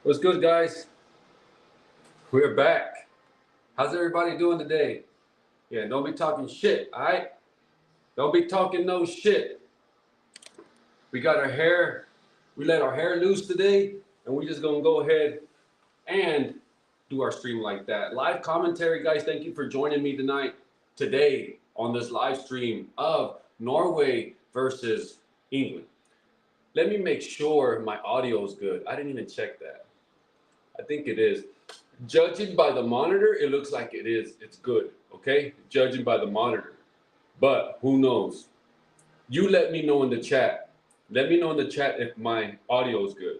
What's good, guys? We're back. How's everybody doing today? Yeah, don't be talking shit, all right? Don't be talking no shit. We got our hair, we let our hair loose today, and we just gonna go ahead and do our stream like that. Live commentary, guys. Thank you for joining me today on this live stream of Norway versus England. Let me make sure my audio is good. I didn't even check that. I think it is. Judging by the monitor, it looks like it is. It's good, okay? Judging by the monitor. But who knows? You let me know in the chat. Let me know in the chat if my audio is good.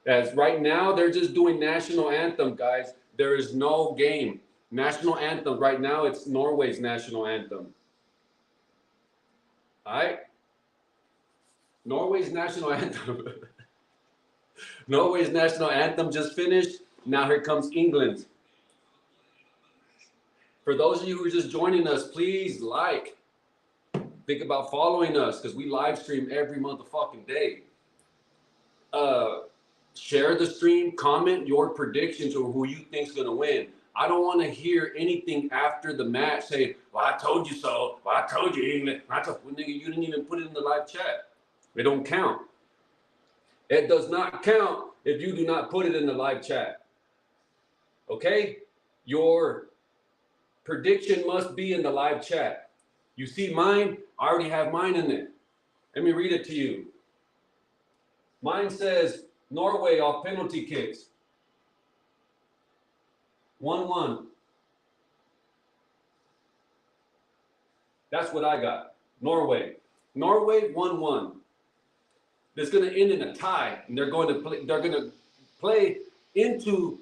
As right now, they're just doing national anthem, guys. There is no game. National anthem. Right now, it's Norway's national anthem. All right? Norway's national anthem. Norway's national anthem just finished. Now here comes England's. For those of you who are just joining us, please think about following us because we live stream every motherfucking day. Share the stream, comment your predictions or who you think's gonna win. I don't want to hear anything after the match say, "Well, I told you so." "Well, I told you, England." Well, nigga, you didn't even put it in the live chat. It don't count. It does not count if you do not put it in the live chat. Okay? Your prediction must be in the live chat. You see mine? I already have mine in it. Let me read it to you. Mine says Norway off penalty kicks. 1-1. That's what I got. Norway 1-1. It's going to end in a tie, and they're going to play into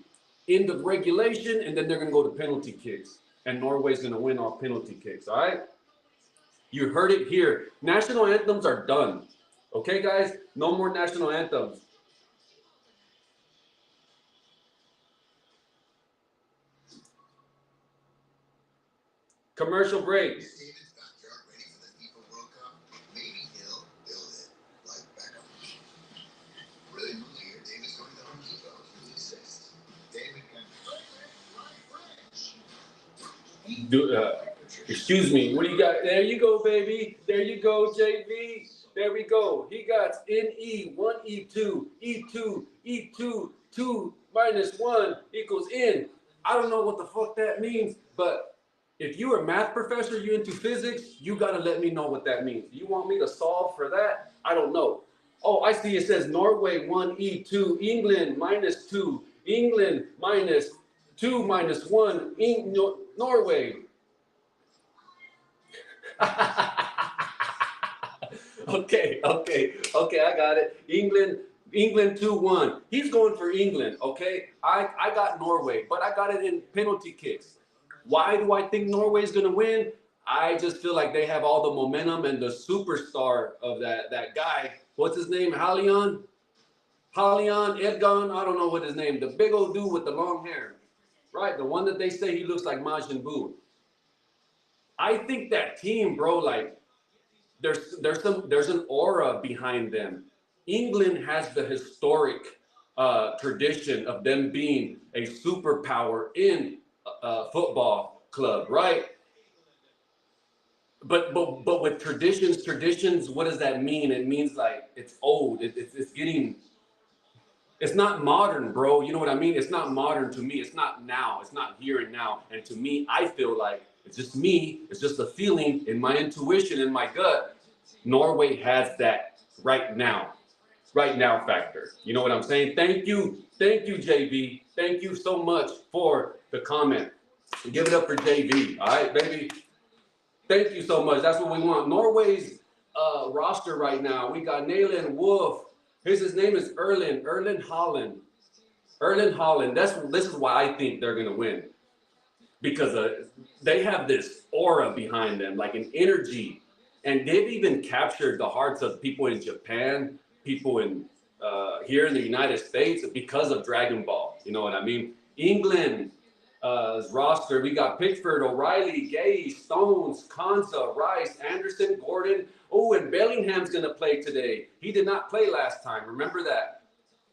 end of regulation, and then they're going to go to penalty kicks, and Norway's going to win off penalty kicks. All right, you heard it here. National anthems are done. Okay, guys, no more national anthems. Commercial break. Excuse me, what do you got? There you go, baby. There you go, JV. There we go. He got NE, 1 E2, E2, E2, 2 minus 1 equals N. I don't know what the fuck that means, but if you're a math professor, you're into physics, you gotta let me know what that means. You want me to solve for that? I don't know. Oh, I see it says Norway 1 E2, England minus 2, England minus 2 minus 1, Norway. Okay, I got it. England 2-1. He's going for England, okay? I got Norway, but I got it in penalty kicks. Why do I think Norway's going to win? I just feel like they have all the momentum and the superstar of that guy. What's his name? Haaland, Edgon, I don't know what his name. The big old dude with the long hair, right? The one that they say he looks like Majin Buu. I think that team, bro, like there's an aura behind them. England has the historic tradition of them being a superpower in a football club, right? But with traditions, what does that mean? It means like it's old. It's not modern, bro. You know what I mean? It's not modern to me. It's not now. It's not here and now. And to me, I feel like it's just me. It's just a feeling in my intuition, in my gut. Norway has that right now factor. You know what I'm saying? Thank you, JV. Thank you so much for the comment. Give it up for JV. All right, baby. Thank you so much. That's what we want. Norway's roster right now. We got Nayland Wolf. His name is Erling Haaland. This is why I think they're gonna win. Because they have this aura behind them, like an energy. And they've even captured the hearts of people in Japan, people in here in the United States because of Dragon Ball. You know what I mean? England roster, we got Pickford, O'Reilly, Gay, Stones, Konsa, Rice, Anderson, Gordon. Oh, and Bellingham's going to play today. He did not play last time. Remember that.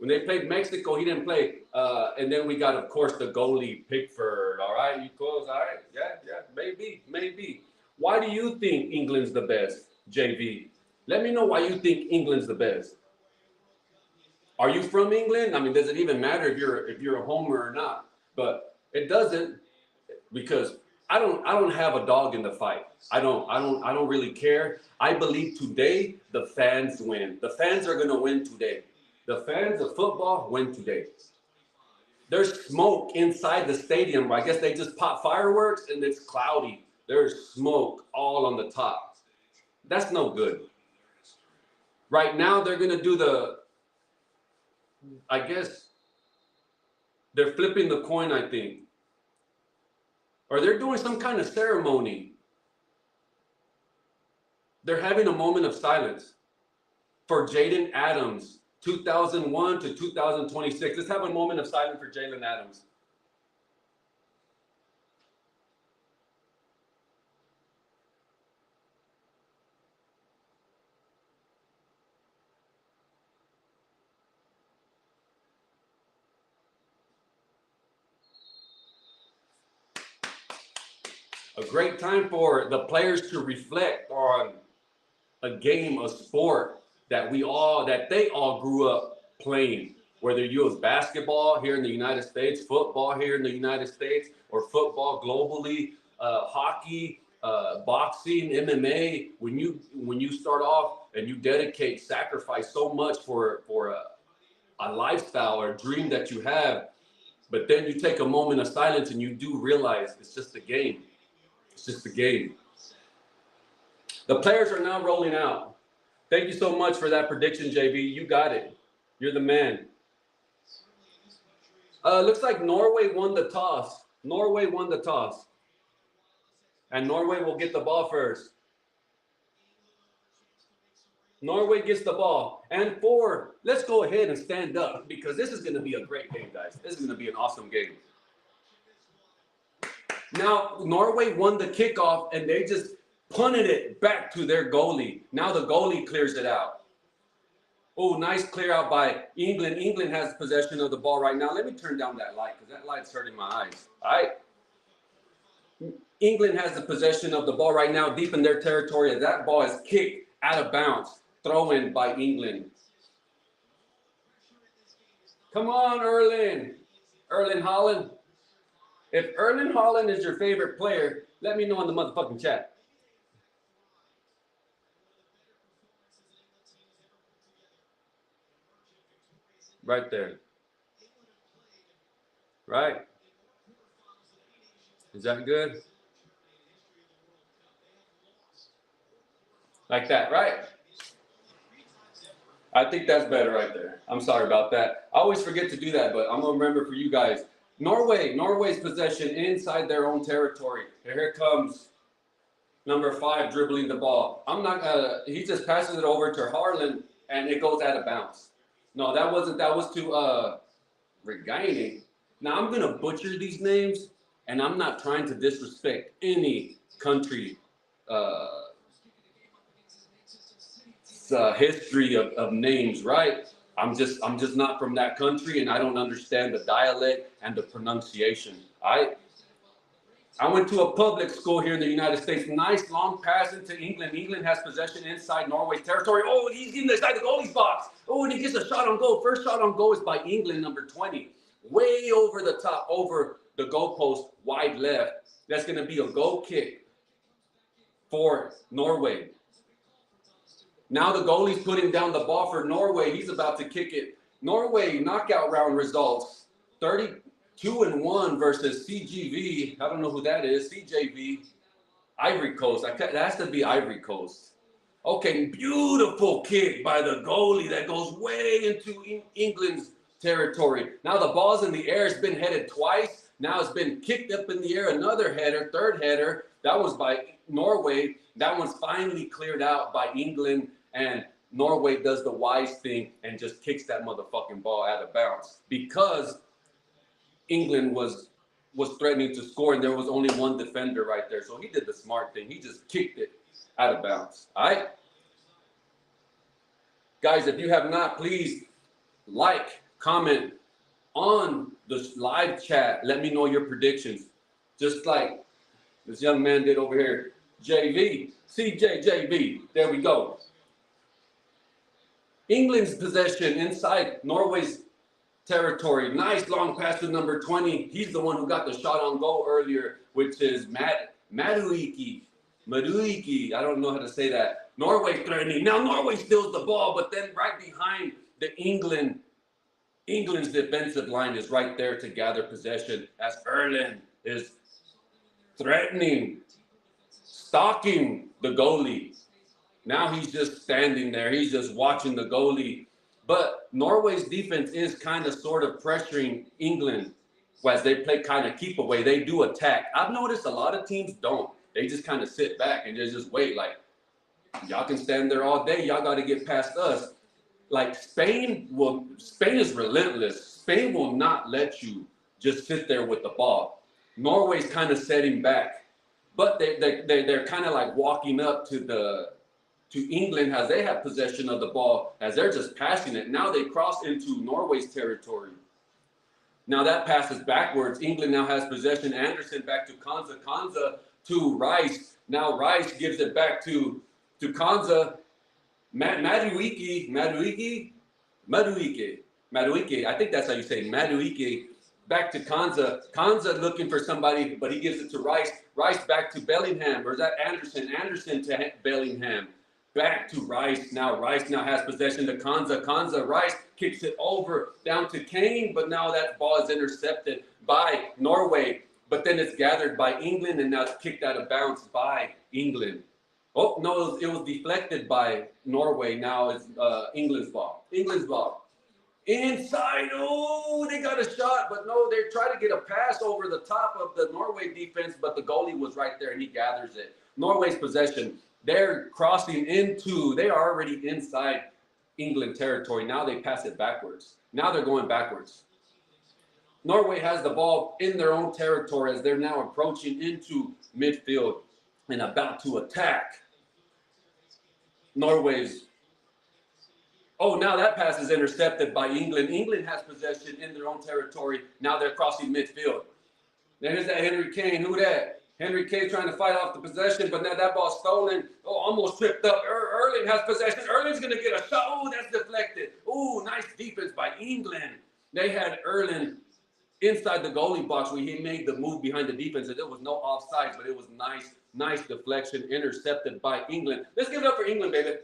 When they played Mexico, he didn't play. And then we got, of course, the goalie Pickford. All right, you close. All right, yeah, maybe. Why do you think England's the best, JV? Let me know why you think England's the best. Are you from England? I mean, does it even matter if you're a homer or not? But it doesn't, because I don't have a dog in the fight. I don't really care. I believe today the fans win. The fans are gonna win today. The fans of football win today. There's smoke inside the stadium. I guess they just pop fireworks and it's cloudy. There's smoke all on the top. That's no good. Right now they're gonna do I guess they're flipping the coin, I think. Or they're doing some kind of ceremony. They're having a moment of silence for Jaden Adams, 2001 to 2026. Let's have a moment of silence for Jalen Adams. A great time for the players to reflect on a game, a sport that they all grew up playing. Whether you was basketball here in the United States, football here in the United States, or football globally, hockey, boxing, MMA. When you start off and you dedicate, sacrifice so much for a lifestyle or a dream that you have, but then you take a moment of silence and you do realize it's just a game. It's just a game. The players are now rolling out. Thank you so much for that prediction, JB. You got it. You're the man. Looks like Norway won the toss. Norway won the toss. And Norway will get the ball first. Norway gets the ball. And let's go ahead and stand up because this is going to be a great game, guys. This is going to be an awesome game. Now, Norway won the kickoff and they just punted it back to their goalie. Now the goalie clears it out. Oh, nice clear out by England. England has possession of the ball right now. Let me turn down that light because that light's hurting my eyes. All right. England has the possession of the ball right now deep in their territory. That ball is kicked out of bounds. Throw in by England. Come on, Erling. Erling Haaland. If Erling Haaland is your favorite player, let me know in the motherfucking chat. Right there. Right. Is that good? Like that, right? I think that's better right there. I'm sorry about that. I always forget to do that, but I'm going to remember for you guys. Norway's possession inside their own territory. Here comes number 5 dribbling the ball. He just passes it over to Haaland and it goes out of bounds. No, that was to Regaini. Now I'm going to butcher these names and I'm not trying to disrespect any country history of names, right? I'm just not from that country and I don't understand the dialect and the pronunciation. I went to a public school here in the United States. Nice long pass into England. England has possession inside Norway's territory. Oh, he's inside the goalie's box. Oh, and he gets a shot on goal. First shot on goal is by England, number 20. Way over the top, over the goalpost, wide left. That's going to be a goal kick for Norway. Now the goalie's putting down the ball for Norway. He's about to kick it. Norway knockout round results, 32-1 versus CGV. I don't know who that is. CJV. Ivory Coast. That has to be Ivory Coast. Okay, beautiful kick by the goalie that goes way into England's territory. Now the ball's in the air. It's been headed twice. Now it's been kicked up in the air. Another header, third header. That was by Norway. That one's finally cleared out by England. And Norway does the wise thing and just kicks that motherfucking ball out of bounds because England was threatening to score and there was only one defender right there. So he did the smart thing. He just kicked it out of bounds. All right? Guys, if you have not, please like, comment on the live chat. Let me know your predictions. Just like this young man did over here. JV, CJJV. There we go. England's possession inside Norway's territory. Nice long pass to number 20. He's the one who got the shot on goal earlier, which is Madueke. I don't know how to say that. Norway threatening. Now Norway steals the ball, but then right behind the England's defensive line is right there to gather possession as Erling is threatening, stalking the goalie. Now he's just standing there. He's just watching the goalie. But Norway's defense is kind of sort of pressuring England as they play kind of keep away. They do attack. I've noticed a lot of teams don't. They just kind of sit back and just wait. Like, y'all can stand there all day. Y'all got to get past us. Like Spain is relentless. Spain will not let you just sit there with the ball. Norway's kind of setting back, but they're kind of like walking up to England as they have possession of the ball, as they're just passing it. Now they cross into Norway's territory. Now that passes backwards. England now has possession. Anderson back to Konza. Konza to Rice. Now Rice gives it back to Konza. Madueke. I think that's how you say it. Madueke. Back to Konza. Konza looking for somebody, but he gives it to Rice. Rice back to Bellingham. Or is that Anderson? Anderson to Bellingham. Back to Rice. Now Rice now has possession to Konza. Konza, Rice kicks it over down to Kane, but now that ball is intercepted by Norway. But then it's gathered by England, and now it's kicked out of bounds by England. Oh, no, it was deflected by Norway. Now it's England's ball. England's ball. Inside. Oh, they got a shot, but no, they try to get a pass over the top of the Norway defense, but the goalie was right there, and he gathers it. Norway's possession. They're crossing into, they are already inside England territory. Now they pass it backwards. Now they're going backwards. Norway has the ball in their own territory as they're now approaching into midfield and about to attack. Norway's, oh, now that pass is intercepted by England. England has possession in their own territory. Now they're crossing midfield. There's that Henry Kane. Who that? Henry Kane trying to fight off the possession, but now that ball's stolen. Oh, almost tripped up. Erling has possession. Erling's going to get a shot. Oh, that's deflected. Oh, nice defense by England. They had Erling inside the goalie box where he made the move behind the defense, and there was no offsides, but it was nice deflection intercepted by England. Let's give it up for England, baby.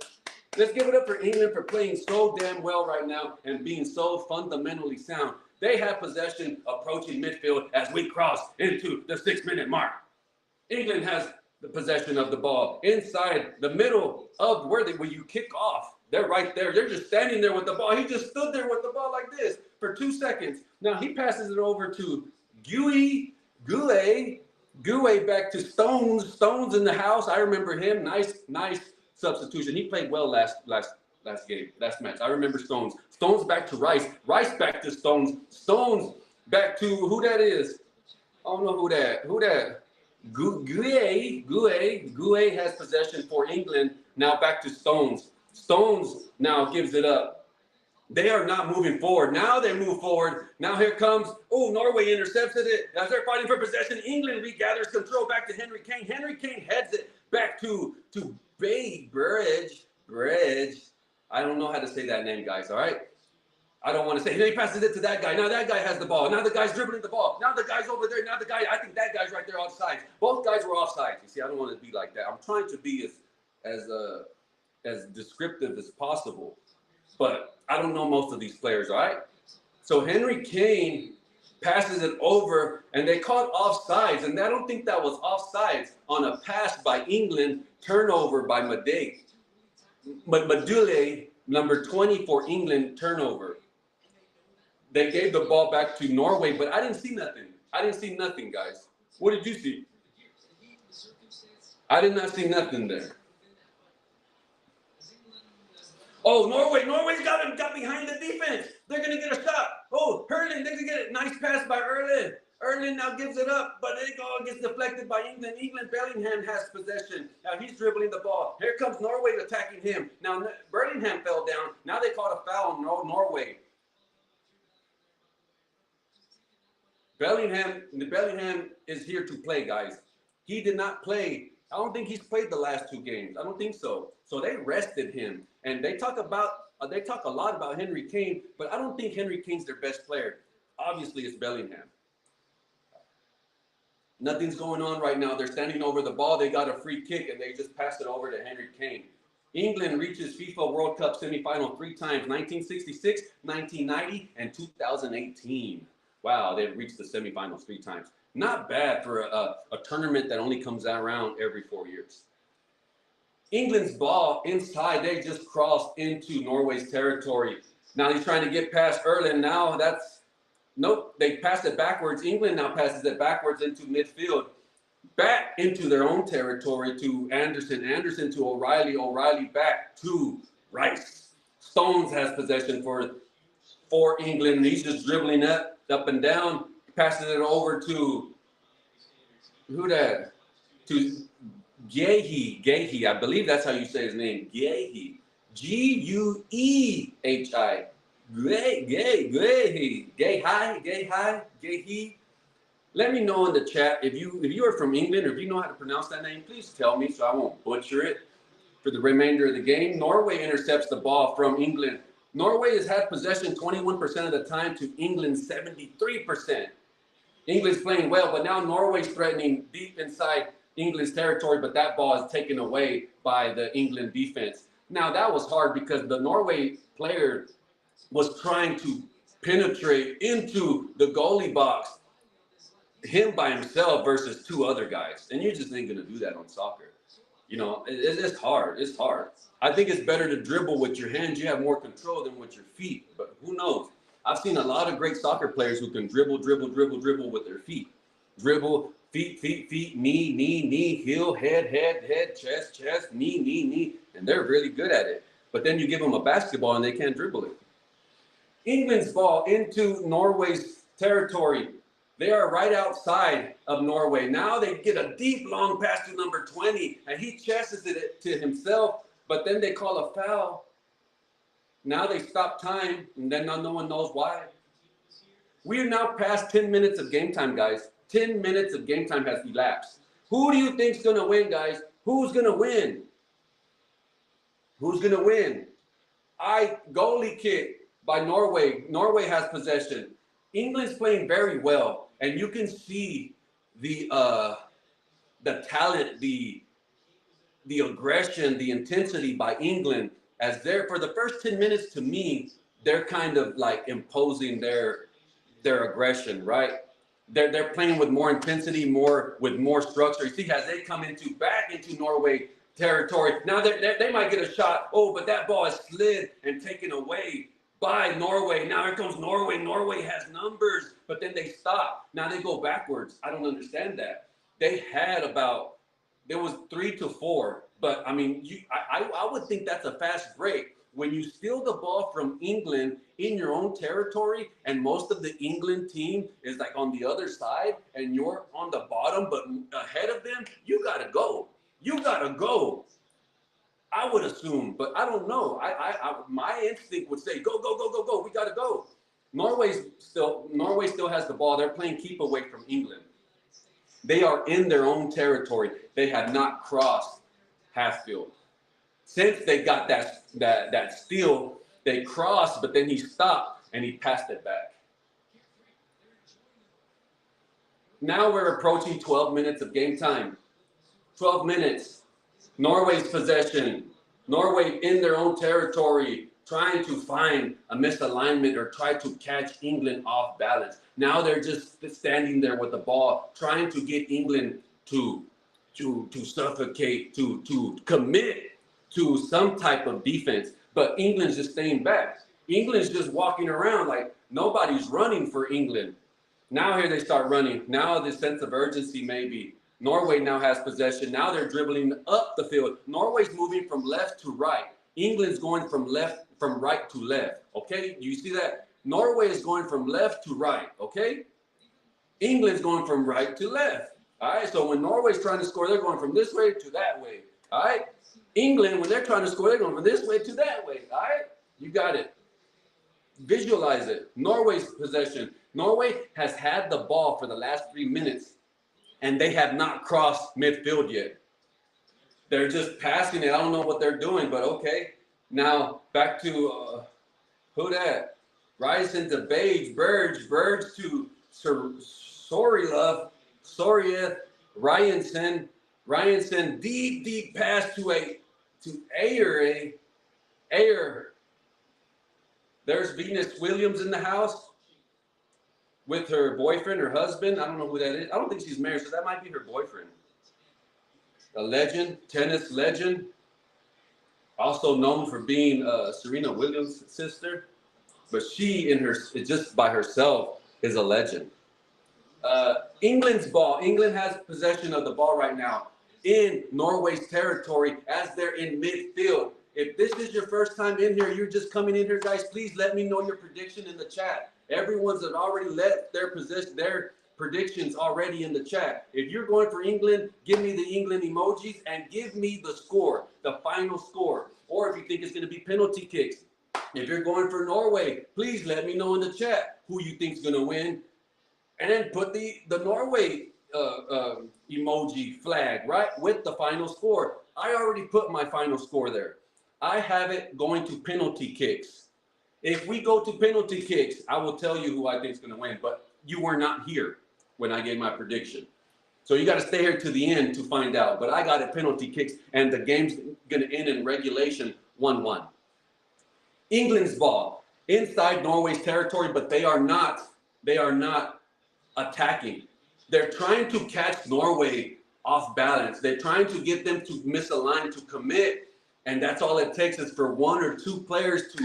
Let's give it up for England for playing so damn well right now and being so fundamentally sound. They have possession approaching midfield as we cross into the 6-minute mark. England has the possession of the ball inside the middle of where you kick off. They're right there. They're just standing there with the ball. He just stood there with the ball like this for 2 seconds. Now he passes it over to Gouet back to Stones. Stones in the house. I remember him. Nice substitution. He played well last match. I remember Stones. Stones back to Rice. Rice back to Stones. Stones back to who that is. I don't know who that. Gouet has possession for England. Now back to Stones. Stones now gives it up. They are not moving forward. Now they move forward. Now here comes, oh, Norway intercepted it. As they're fighting for possession, England regathers control back to Henry Kane. Henry Kane heads it back to Bridge. I don't know how to say that name, guys, all right? I don't want to say, he passes it to that guy. Now that guy has the ball. Now the guy's dribbling the ball. Now the guy's over there. Now the guy, I think that guy's right there offside. Both guys were offside. You see, I don't want to be like that. I'm trying to be as descriptive as possible. But I don't know most of these players, all right? So Henry Kane passes it over, and they caught offsides, and I don't think that was offsides on a pass by England, turnover by Madej. Madule, number 20 for England, turnover. They gave the ball back to Norway, but I didn't see nothing. I didn't see nothing, guys. What did you see? I did not see nothing there. Oh, Norway's got behind the defense. They're going to get a shot. Oh, Erling, they're going to get it. Nice pass by Erling. Erling now gives it up, but it gets deflected by England. Bellingham has possession. Now he's dribbling the ball. Here comes Norway attacking him. Now Bellingham fell down. Now they caught a foul on Norway. Bellingham is here to play, guys. He did not play. I don't think he's played the last 2 games. I don't think so. So they rested him, and they talk a lot about Henry Kane, but I don't think Henry Kane's their best player. Obviously, it's Bellingham. Nothing's going on right now. They're standing over the ball. They got a free kick, and they just pass it over to Henry Kane. England reaches FIFA World Cup semifinal 3 times, 1966, 1990, and 2018. Wow, they've reached the semifinals 3 times. Not bad for a tournament that only comes around every 4 years. England's ball inside, they just crossed into Norway's territory. Now he's trying to get past Erling. Now nope, they passed it backwards. England now passes it backwards into midfield. Back into their own territory to Anderson. Anderson to O'Reilly. O'Reilly back to Rice. Stones has possession for England. He's just dribbling up and down, passing it over to who that? To Guehi. I believe that's how you say his name. Guehi. Guehi. Guehi. Let me know in the chat if you are from England or if you know how to pronounce that name. Please tell me so I won't butcher it for the remainder of the game. Norway intercepts the ball from England. Norway has had possession 21% of the time to England 73%. England's playing well, but now Norway's threatening deep inside England's territory, but that ball is taken away by the England defense. Now that was hard because the Norway player was trying to penetrate into the goalie box, him by himself versus 2 other guys. And you just ain't going to do that on soccer. You know, it's hard. It's hard. I think it's better to dribble with your hands. You have more control than with your feet. But who knows? I've seen a lot of great soccer players who can dribble with their feet. Dribble, feet, knee, heel, head, chest, knee. And they're really good at it. But then you give them a basketball and they can't dribble it. England's ball into Norway's territory. They are right outside of Norway. Now they get a deep, long pass to number 20, and he chases it to himself, but then they call a foul. Now they stop time, and then no one knows why. We are now past 10 minutes of game time, guys. 10 minutes of game time has elapsed. Who do you think's going to win, guys? Who's going to win? Who's going to win? Goalie kick by Norway. Norway has possession. England's playing very well. And you can see the talent, the aggression, the intensity by England as they're for the first 10 minutes. To me, they're kind of like imposing their aggression, right? They're playing with more intensity, with more structure. You see, as they come back into Norway territory, now they might get a shot. Oh, but that ball is slid and taken away by Norway. Now here comes Norway. Norway has numbers, but then they stop. Now they go backwards. I don't understand that. There was 3 to 4, but I mean, I would think that's a fast break. When you steal the ball from England in your own territory and most of the England team is like on the other side and you're on the bottom but ahead of them, you got to go. You got to go. I would assume, but I don't know. My instinct would say, go. We got to go. Norway still has the ball. They're playing keep away from England. They are in their own territory. They have not crossed half field. Since they got that steal, they crossed, but then he stopped and he passed it back. Now we're approaching 12 minutes of game time. 12 minutes. Norway's possession. Norway in their own territory, trying to find a misalignment or try to catch England off balance. Now they're just standing there with the ball, trying to get England to suffocate, to commit to some type of defense. But England's just staying back. England's just walking around like nobody's running for England. Now here they start running. Now the sense of urgency maybe. Norway now has possession. Now they're dribbling up the field. Norway's moving from left to right. England's going from right to left. Okay? You see that? Norway is going from left to right. Okay? England's going from right to left. All right? So when Norway's trying to score, they're going from this way to that way. All right? England, when they're trying to score, they're going from this way to that way. All right? You got it. visualize it. Norway's possession. Norway has had the ball for the last 3 minutes, and they have not crossed midfield yet. They're just passing it. I don't know what they're doing, but okay. Now, back to, who that? Rice into Bage, Burge to Sorilov, Ryanson, deep pass to Ayer. There's Venus Williams in the house with her boyfriend, her husband. I don't know who that is. I don't think she's married, so that might be her boyfriend. A legend, tennis legend, also known for being Serena Williams' sister. But she, just by herself, is a legend. England's ball. England has possession of the ball right now in Norway's territory as they're in midfield. If this is your first time in here, you're just coming in here, guys, please let me know your prediction in the chat. Everyone's already left their predictions already in the chat. If you're going for England, give me the England emojis and give me the score, the final score. Or if you think it's going to be penalty kicks. If you're going for Norway, please let me know in the chat who you think's going to win. And then put the Norway emoji flag, right, with the final score. I already put my final score there. I have it going to penalty kicks. If we go to penalty kicks, I will tell you who I think is going to win. But you were not here when I gave my prediction. So you got to stay here to the end to find out. But I got it penalty kicks, and the game's going to end in regulation 1-1. England's ball inside Norway's territory, but they are not attacking. They're trying to catch Norway off balance. They're trying to get them to misalign, to commit, and that's all it takes is for one or two players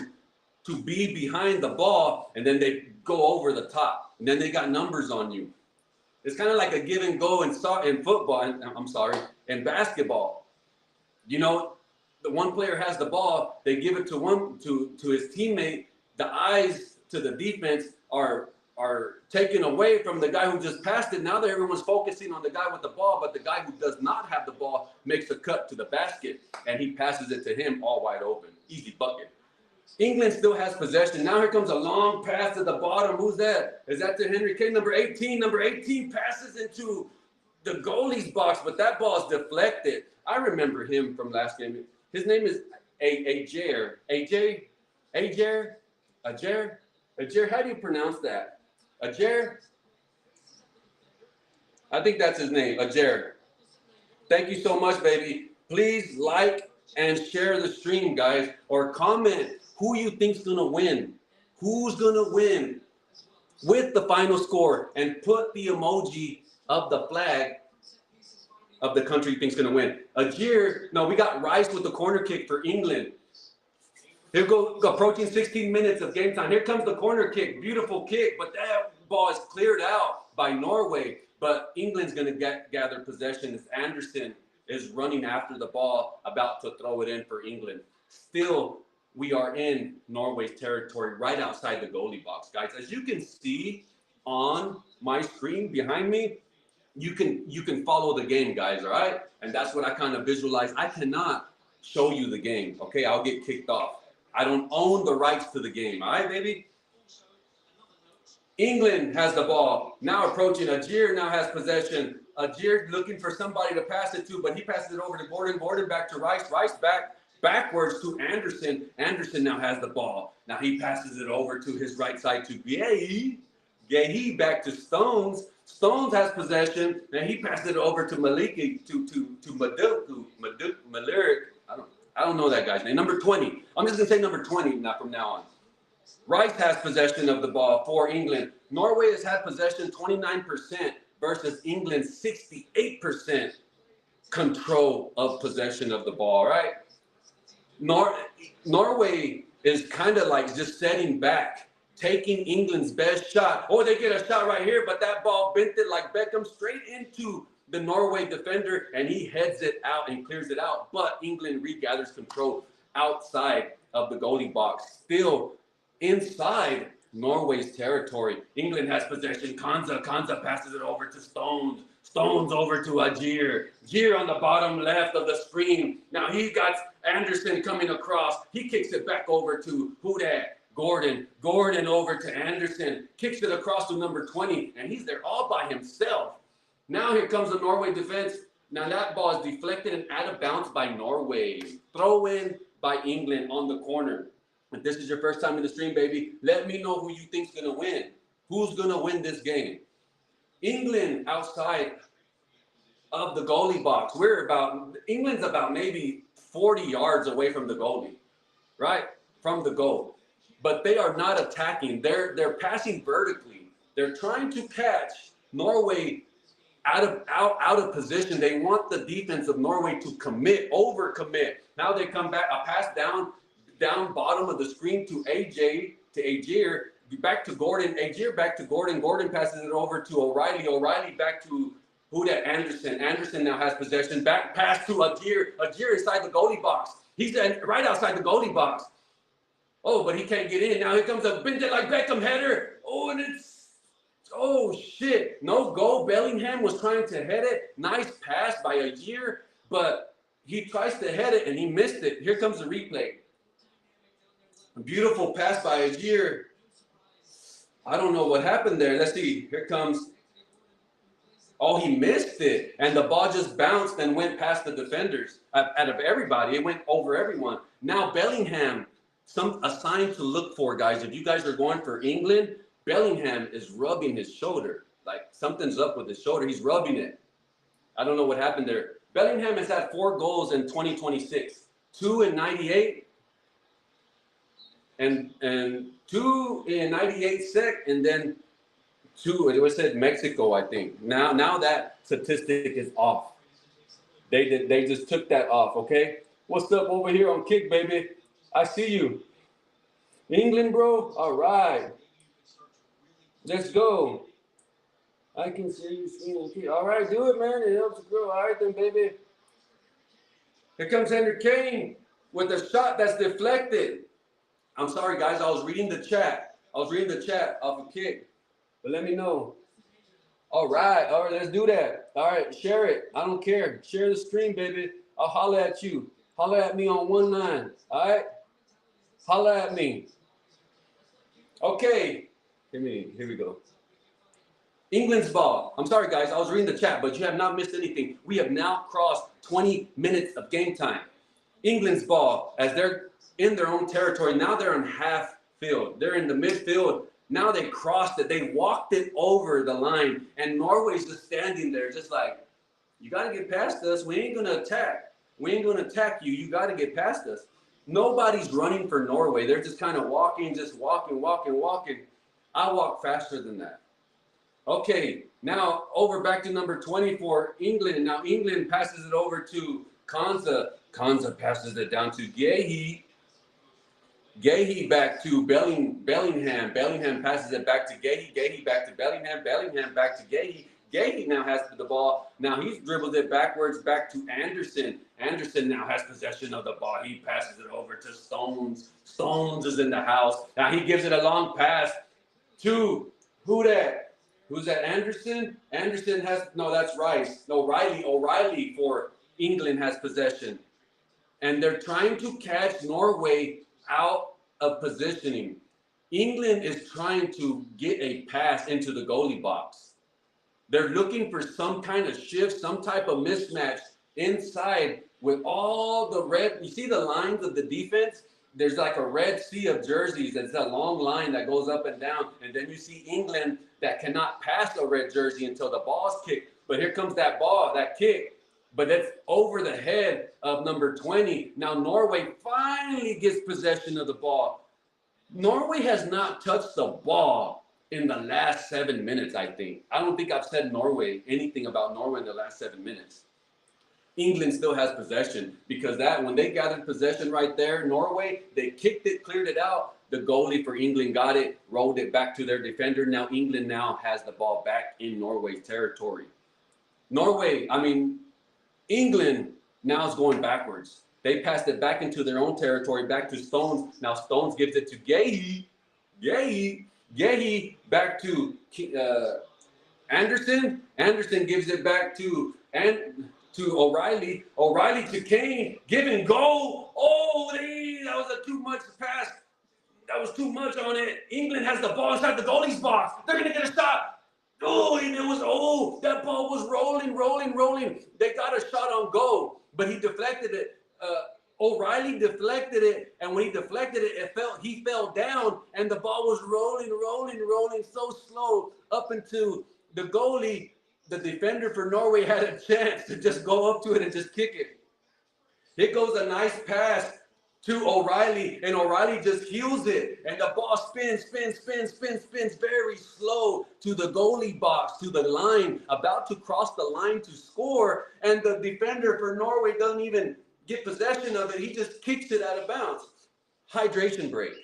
to be behind the ball, and then they go over the top, and then they got numbers on you. It's kind of like a give and go in football, in basketball. You know, the one player has the ball, they give it to his teammate. The eyes to the defense are taken away from the guy who just passed it. Now that everyone's focusing on the guy with the ball, but the guy who does not have the ball makes a cut to the basket, and he passes it to him all wide open. Easy bucket. England still has possession. Now here comes a long pass to the bottom. Who's that? Is that to Henry Kane? Number 18. Number 18 passes into the goalie's box, but that ball is deflected. I remember him from last game. His name is Ajer. Ajer? How do you pronounce that? Ajer? I think that's his name, Ajer. Thank you so much, baby. Please like and share the stream, guys, or comment who you think's gonna win. Who's gonna win with the final score, and put the emoji of the flag of the country you think's gonna win. No, we got Rice with the corner kick for England. Here go approaching 16 minutes of game time. Here comes the corner kick, beautiful kick, but that ball is cleared out by Norway. But England's gonna gather possession as Anderson is running after the ball, about to throw it in for England. Still, we are in Norway's territory, right outside the goalie box, guys. As you can see on my screen behind me, you can follow the game, guys, all right? And that's what I kind of visualize. I cannot show you the game, okay? I'll get kicked off. I don't own the rights to the game, all right, baby? England has the ball. Now approaching. Ajer now has possession. Ajer looking for somebody to pass it to, but he passes it over to Gordon. Gordon back to Rice. Rice backwards to Anderson. Anderson now has the ball. Now he passes it over to his right side to Gay. Gay back to Stones. Stones has possession, and he passes it over to Maliki, to Malirik. I don't know that guy's name. Number 20. I'm just gonna say number 20 now from now on. Rice has possession of the ball for England. Norway has had possession 29% versus England's 68% control of possession of the ball, right? Norway is kind of like just setting back, taking England's best shot. Oh, they get a shot right here, but that ball bent it like Beckham straight into the Norway defender, and he heads it out and clears it out. But England regathers control outside of the goalie box, still inside Norway's territory. England has possession. Kanza passes it over to Stones. Stones over to Ajer. Ajer on the bottom left of the screen. Now he got Anderson coming across. He kicks it back over to who that? Gordon over to Anderson, kicks it across to number 20, and he's there all by himself. Now here comes the Norway defense. Now that ball is deflected and out of bounds by Norway. Throw in by England on the corner. If this is your first time in the stream, baby, let me know who you think's going to win. Who's going to win this game? England outside of the goalie box. England's about maybe 40 yards away from the goalie, right? From the goal. But they are not attacking. They're passing vertically. They're trying to catch Norway out of position. They want the defense of Norway to overcommit. Now they come back, a pass down bottom of the screen to Ajir, back to Gordon, Ajir back to Gordon. Gordon passes it over to O'Reilly. O'Reilly back to Anderson. Anderson now has possession. Back pass to Ajir. Ajir inside the goalie box. He's right outside the goalie box. Oh, but he can't get in. Now here comes a bend it like Beckham header. Oh, shit. No goal. Bellingham was trying to head it. Nice pass by Ajir, but he tries to head it and he missed it. Here comes the replay. A beautiful pass by Ajir. I don't know what happened there. Let's see. Here comes. Oh, he missed it. And the ball just bounced and went past the defenders. Out of everybody, it went over everyone. Now Bellingham, a sign to look for, guys. If you guys are going for England, Bellingham is rubbing his shoulder. Like something's up with his shoulder. He's rubbing it. I don't know what happened there. Bellingham has had 4 goals in 2026. 2 in 98. And 2 in 98 sec. And then 2, it was said Mexico, I think. Now that statistic is off. They just took that off, okay? What's up over here on Kick, baby? I see you. England, bro? All right. Let's go. I can see you screaming. All right, do it, man. It helps grow. All right, then, baby. Here comes Kane with a shot that's deflected. I'm sorry, guys. I was reading the chat. Off a Kick. But let me know. All right, let's do that. All right, share it. I don't care. Share the stream, baby. I'll holler at you. Holler at me on 19. All right? Holler at me. Okay. Here we go. England's ball. I'm sorry, guys. I was reading the chat, but you have not missed anything. We have now crossed 20 minutes of game time. England's ball, as they're in their own territory. Now they're on half field. They're in the midfield. Now they crossed it. They walked it over the line. And Norway's just standing there, just like, you got to get past us. We ain't going to attack. We ain't going to attack you. You got to get past us. Nobody's running for Norway. They're just kind of walking. I walk faster than that. Okay, now over back to number 20 for England. Now England passes it over to Konza. Konza passes it down to Gehi. Gehi back to Bellingham. Bellingham passes it back to Gehi. Gehi back to Bellingham. Bellingham back to Gehi. Gehi now has the ball. Now he's dribbled it backwards back to Anderson. Anderson now has possession of the ball. He passes it over to Stones. Stones is in the house. Now he gives it a long pass to who that? Who's that? Anderson? Anderson has, no, that's Rice. No, O'Reilly for England has possession. And they're trying to catch Norway out of positioning. England is trying to get a pass into the goalie box. They're looking for some kind of shift, some type of mismatch inside with all the red. You see the lines of the defense? There's like a red sea of jerseys. It's a long line that goes up and down. And then you see England that cannot pass a red jersey until the ball's kicked. But here comes that ball, that kick. But it's over the head of number 20. Now Norway finally gets possession of the ball. Norway has not touched the ball in the last 7 minutes, I think. I don't think I've said anything about Norway in the last 7 minutes. England still has possession because when they gathered possession right there, Norway, they kicked it, cleared it out. The goalie for England got it, rolled it back to their defender. Now England now has the ball back in Norway's territory. England now is going backwards. They passed it back into their own territory, back to Stones. Now Stones gives it to Gehi. Gehi back to Anderson. Anderson gives it back to O'Reilly. O'Reilly to Kane. Give and go. Oh, that was a too much pass. That was too much on it. England has the ball inside the goalie's box. They're going to get a shot. Oh, and that ball was rolling. They got a shot on goal, but he deflected it. O'Reilly deflected it, and when he deflected it, he fell down, and the ball was rolling so slow up into the goalie. The defender for Norway had a chance to just go up to it and just kick it. Here goes a nice pass to O'Reilly, and O'Reilly just heals it, and the ball spins very slow to the goalie box, to the line, about to cross the line to score, and the defender for Norway doesn't even get possession of it. He just kicks it out of bounds. Hydration break.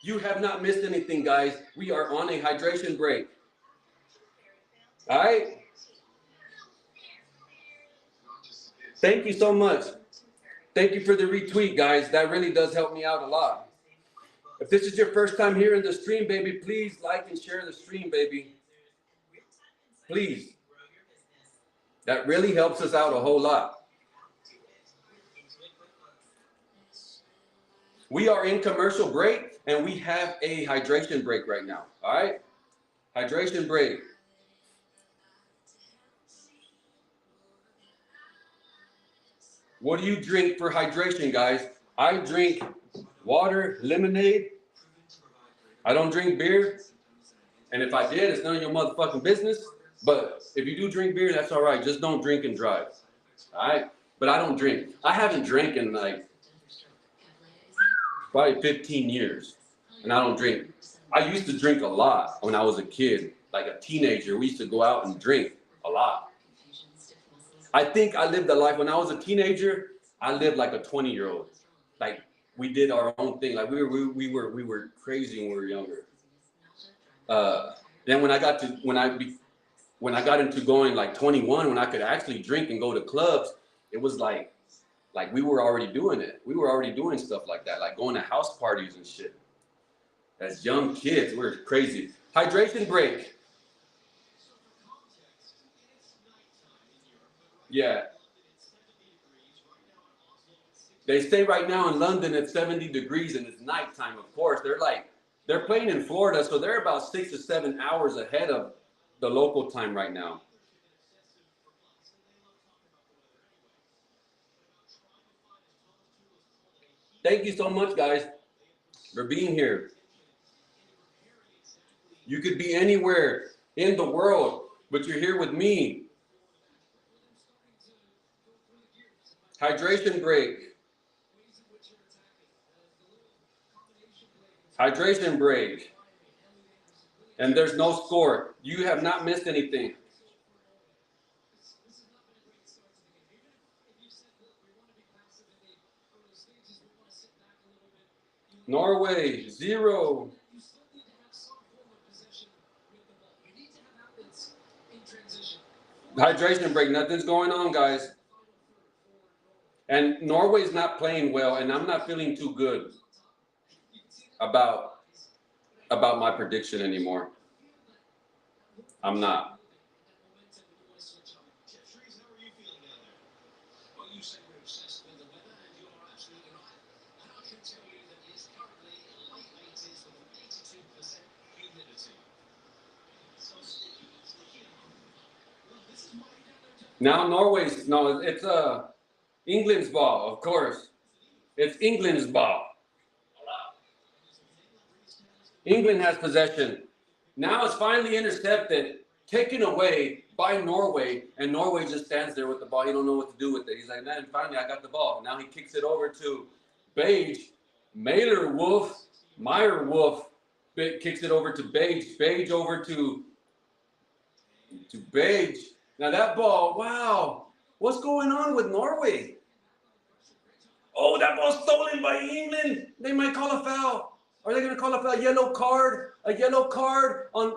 You have not missed anything, guys. We are on a hydration break. All right? Thank you so much. Thank you for the retweet, guys. That really does help me out a lot. If this is your first time here in the stream, baby, please like and share the stream, baby. Please. That really helps us out a whole lot. We are in commercial break, and we have a hydration break right now. All right? Hydration break. What do you drink for hydration, guys? I drink water, lemonade. I don't drink beer. And if I did, it's none of your motherfucking business. But if you do drink beer, that's all right. Just don't drink and drive. All right? But I don't drink. I haven't drank in like probably 15 years. And I don't drink. I used to drink a lot when I was a kid. Like a teenager, we used to go out and drink a lot. I think I lived a life, when I was a teenager, I lived like a 20-year-old. Like, we did our own thing. Like, we were crazy when we were younger. Then when I got into going like 21, when I could actually drink and go to clubs, it was like we were already doing it. We were already doing stuff like that, like going to house parties and shit. As young kids, we were crazy. Hydration break. Yeah. They say right now in London it's 70 degrees and it's nighttime, of course. They're playing in Florida, so they're about 6 to 7 hours ahead of the local time right now. Thank you so much, guys, for being here. You could be anywhere in the world, but you're here with me. Hydration break. Hydration break. And there's no score. You have not missed anything. Norway, 0. Hydration break. Nothing's going on, guys. And Norway's not playing well, and I'm not feeling too good about my prediction anymore. I'm not. Now Norway's, no, it's England's ball, of course. It's England's ball. England has possession. Now it's finally intercepted, taken away by Norway, and Norway just stands there with the ball. He don't know what to do with it. He's like, man, finally I got the ball. Now he kicks it over to Beige. Meyerwolf kicks it over to Beige. Beige over to Beige. Now that ball, wow. What's going on with Norway? Oh, that ball's stolen by England. They might call a foul. Are they going to call a foul? Yellow card? A yellow card on...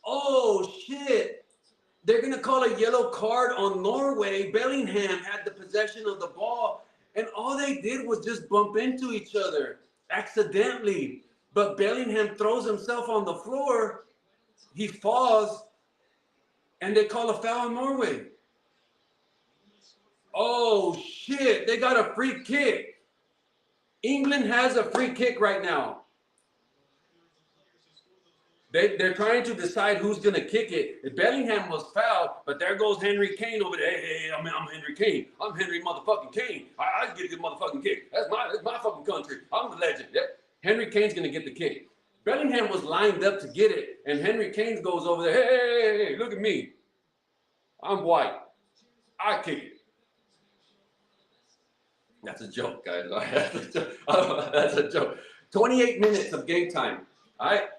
Oh, shit. They're going to call a yellow card on Norway. Bellingham had the possession of the ball, and all they did was just bump into each other accidentally. But Bellingham throws himself on the floor. He falls, and they call a foul on Norway. Oh, shit. They got a free kick. England has a free kick right now. They're trying to decide who's going to kick it. Bellingham was fouled, but there goes Henry Kane over there. Hey, I'm Henry Kane. I'm Henry motherfucking Kane. I get a good motherfucking kick. That's my fucking country. I'm the legend. Yeah. Henry Kane's going to get the kick. Bellingham was lined up to get it, and Henry Kane goes over there. Hey, look at me. I'm white. I kick it. That's a joke, guys. That's a joke. 28 minutes of game time. All right.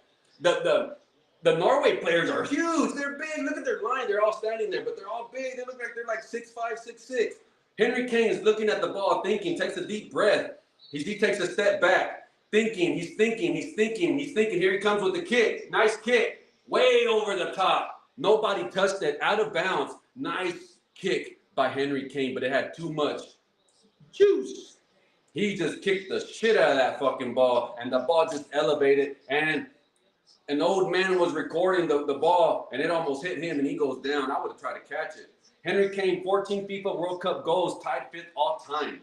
The Norway players are huge. They're big. Look at their line. They're all standing there, but they're all big. They look like they're like 6'5", 6'6". Henry Kane is looking at the ball, thinking, takes a deep breath. He takes a step back, thinking. He's thinking. Here he comes with the kick. Nice kick. Way over the top. Nobody touched it. Out of bounds. Nice kick by Henry Kane, but it had too much juice. He just kicked the shit out of that fucking ball, and the ball just elevated, and an old man was recording the ball, and it almost hit him, and he goes down. I would have tried to catch it. Henry Kane, 14 FIFA World Cup goals, tied 5th all time.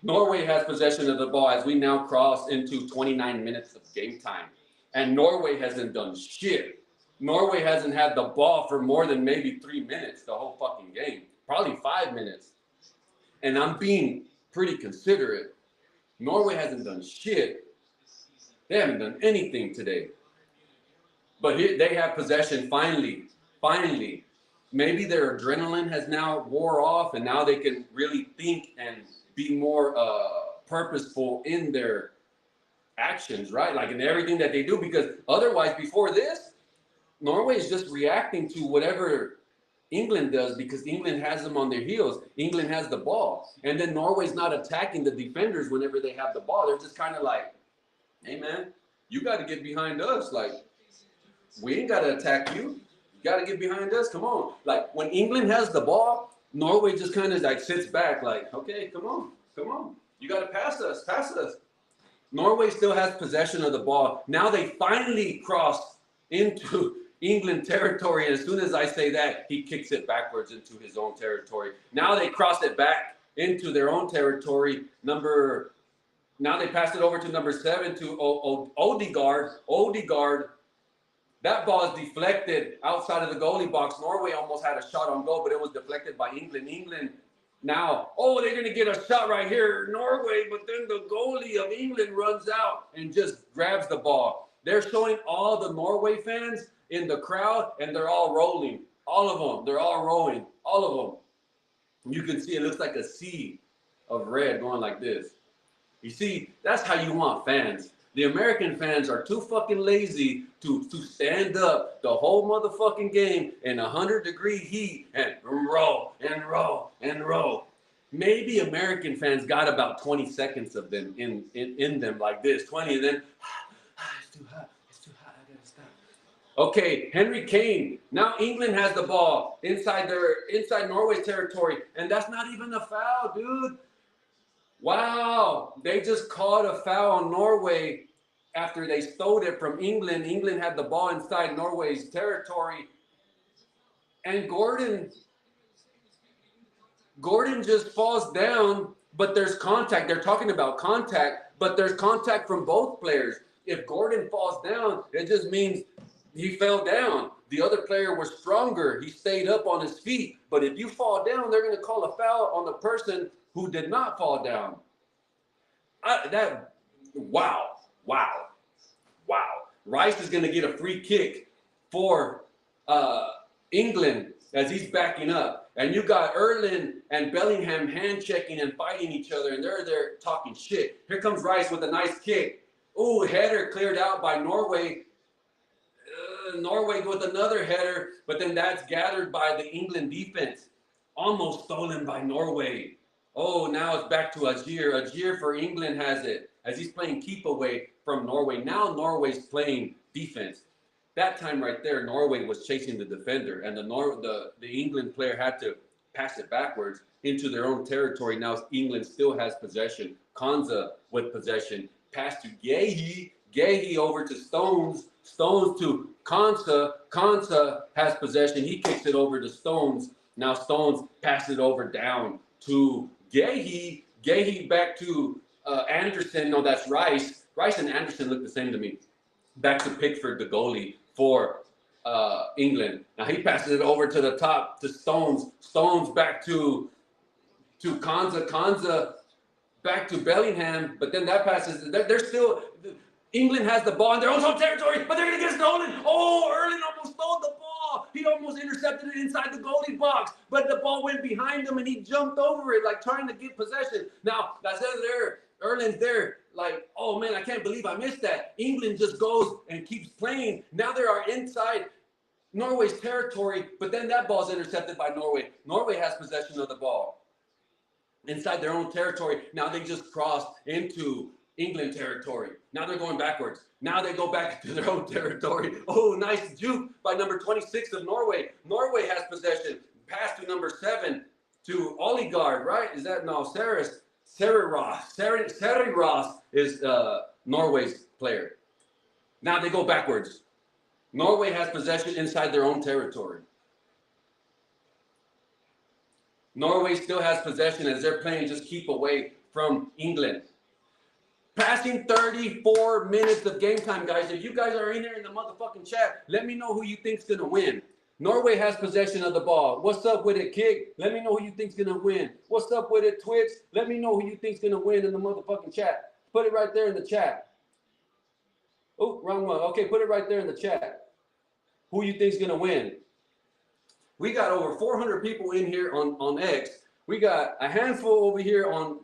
Norway has possession of the ball as we now cross into 29 minutes of game time. And Norway hasn't done shit. Norway hasn't had the ball for more than maybe 3 minutes the whole fucking game. Probably 5 minutes. And I'm being pretty considerate. Norway hasn't done shit. They haven't done anything today. But they have possession finally. Maybe their adrenaline has now wore off, and now they can really think and be more purposeful in their actions, right? Like in everything that they do, because otherwise before this, Norway is just reacting to whatever England does, because England has them on their heels. England has the ball. And then Norway's not attacking the defenders whenever they have the ball. They're just kind of like, hey, man, you got to get behind us. Like, we ain't got to attack you. You got to get behind us. Come on. Like, when England has the ball, Norway just kind of like sits back like, okay, come on. You got to pass us. Norway still has possession of the ball. Now they finally cross into England territory. And as soon as I say that, he kicks it backwards into his own territory. Now they cross it back into their own territory. Now they passed it over to number 7 to Odegaard. That ball is deflected outside of the goalie box. Norway almost had a shot on goal, but it was deflected by England. England now, they're going to get a shot right here, Norway, but then the goalie of England runs out and just grabs the ball. They're showing all the Norway fans in the crowd, and they're all rolling. All of them. They're all rolling. All of them. You can see it looks like a sea of red going like this. You see, that's how you want fans. The American fans are too fucking lazy to stand up the whole motherfucking game in 100-degree heat and roll. Maybe American fans got about 20 seconds of them in them like this, 20, and then it's too hot, I gotta stop. Okay, Henry Kane. Now England has the ball inside Norway's territory, and that's not even a foul, dude. Wow, they just called a foul on Norway after they stole it from England. England had the ball inside Norway's territory. And Gordon just falls down, but there's contact. They're talking about contact, but there's contact from both players. If Gordon falls down, it just means he fell down. The other player was stronger. He stayed up on his feet. But if you fall down, they're going to call a foul on the person who did not fall down. Wow. Rice is going to get a free kick for England as he's backing up. And you got Erling and Bellingham hand-checking and fighting each other, and they're there talking shit. Here comes Rice with a nice kick. Ooh, header cleared out by Norway. Norway with another header, but then that's gathered by the England defense. Almost stolen by Norway. Oh, now it's back to Ajir. Ajir for England has it as he's playing keep away from Norway. Now Norway's playing defense. That time right there, Norway was chasing the defender, and the England player had to pass it backwards into their own territory. Now England still has possession. Konza with possession. Pass to Gehi. Gehi over to Stones. Stones to Konza. Konza has possession. He kicks it over to Stones. Now Stones passes it over down to Gehi. Gehi back to Anderson, no, that's Rice. Rice and Anderson look the same to me. Back to Pickford, the goalie for England. Now he passes it over to the top to Stones. Stones back to Konza. Konza back to Bellingham. But then that passes. They're still. England has the ball in their own home territory, but they're going to get stolen. Oh, Erling almost stole the ball. He almost intercepted it inside the goalie box, but the ball went behind him and he jumped over it, like trying to get possession. Now, that's there. Erling's there, like, oh man, I can't believe I missed that. England just goes and keeps playing. Now they are inside Norway's territory, but then that ball's intercepted by Norway. Norway has possession of the ball inside their own territory. Now they just crossed into England territory. Now they're going backwards. Now they go back to their own territory. Oh, nice juke by number 26 of Norway. Norway has possession. Pass to number 7 to Oligard, right? Is that no? Seriros is Norway's player. Now they go backwards. Norway has possession inside their own territory. Norway still has possession as they're playing just keep away from England. Passing 34 minutes of game time, guys. If you guys are in there in the motherfucking chat, let me know who you think's gonna win. Norway has possession of the ball. What's up with it, Kick? Let me know who you think's gonna win. What's up with it, Twitch? Let me know who you think's gonna win in the motherfucking chat. Put it right there in the chat. Oh, wrong one. Okay, put it right there in the chat. Who you think's gonna win? We got over 400 people in here on X. We got a handful over here on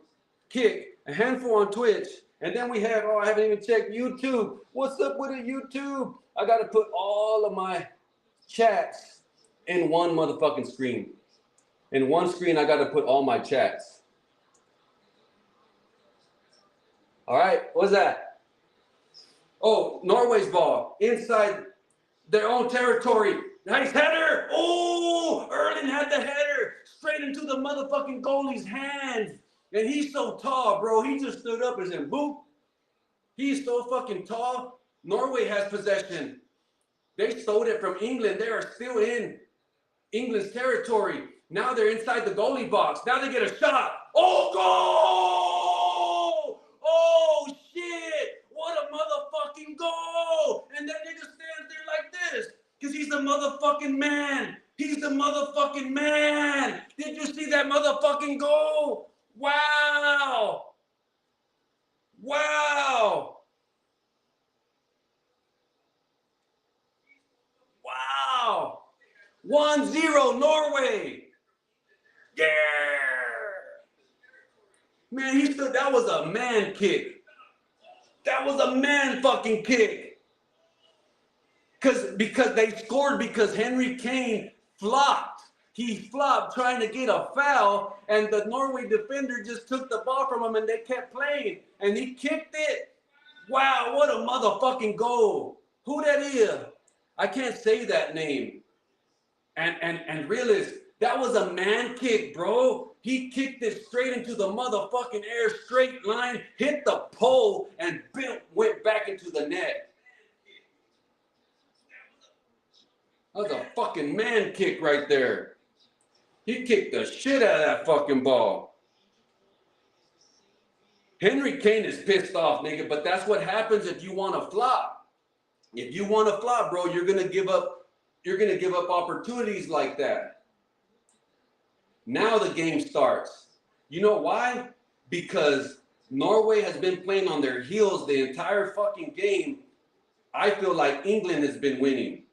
Kick, a handful on Twitch. And then we have, I haven't even checked YouTube. What's up with it, YouTube? I got to put all of my chats in one motherfucking screen. In one screen, I got to put all my chats. All right, what's that? Oh, Norway's ball inside their own territory. Nice header. Oh, Erling had the header straight into the motherfucking goalie's hands. And he's so tall, bro. He just stood up and said, boop. He's so fucking tall. Norway has possession. They stole it from England. They are still in England's territory. Now they're inside the goalie box. Now they get a shot. Oh, goal! Oh, shit. What a motherfucking goal. And that nigga stands there like this because he's the motherfucking man. He's the motherfucking man. Did you see that motherfucking goal? Wow! Wow! Wow! 1-0 Norway! Yeah! Man, he stood, that was a man kick. That was a man fucking kick. Because they scored because Henry Kane flopped. He flopped trying to get a foul, and the Norway defender just took the ball from him, and they kept playing, and he kicked it. Wow, what a motherfucking goal. Who that is? I can't say that name. And realist, that was a man kick, bro. He kicked it straight into the motherfucking air, straight line, hit the pole, and went back into the net. That was a fucking man kick right there. He kicked the shit out of that fucking ball. Henry Kane is pissed off, nigga, but that's what happens if you want to flop. If you want to flop, bro, you're gonna give up opportunities like that. Now the game starts. You know why? Because Norway has been playing on their heels the entire fucking game. I feel like England has been winning.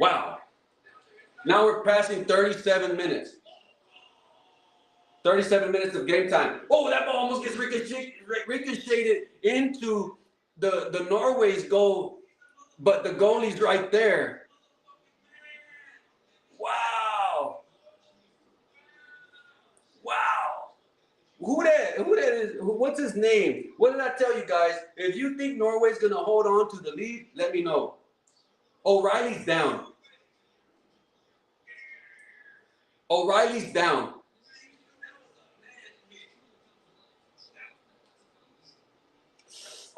Wow. Now we're passing 37 minutes. 37 minutes of game time. Oh, that ball almost gets ricocheted into the Norway's goal, but the goalie's right there. Wow. Wow. Who that is? What's his name? What did I tell you guys? If you think Norway's going to hold on to the lead, let me know. O'Reilly's down. O'Reilly's down.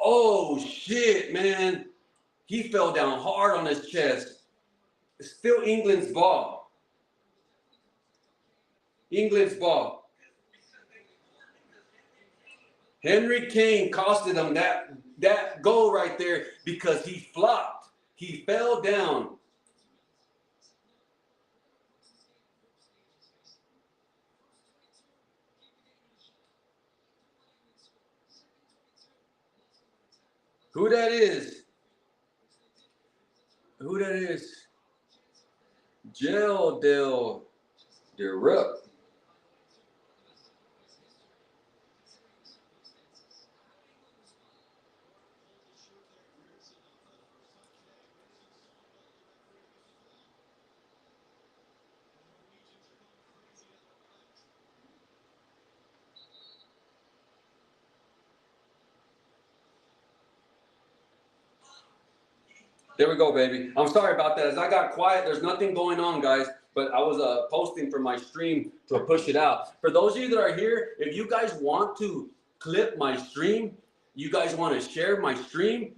Oh, shit, man. He fell down hard on his chest. It's still England's ball. England's ball. Henry Kane costed him that goal right there because he flopped. He fell down. Who that is? Who that is? Gel Del Rupp. There we go, baby. I'm sorry about that. As I got quiet, there's nothing going on, guys. But I was posting for my stream to push it out. For those of you that are here, if you guys want to clip my stream, you guys want to share my stream,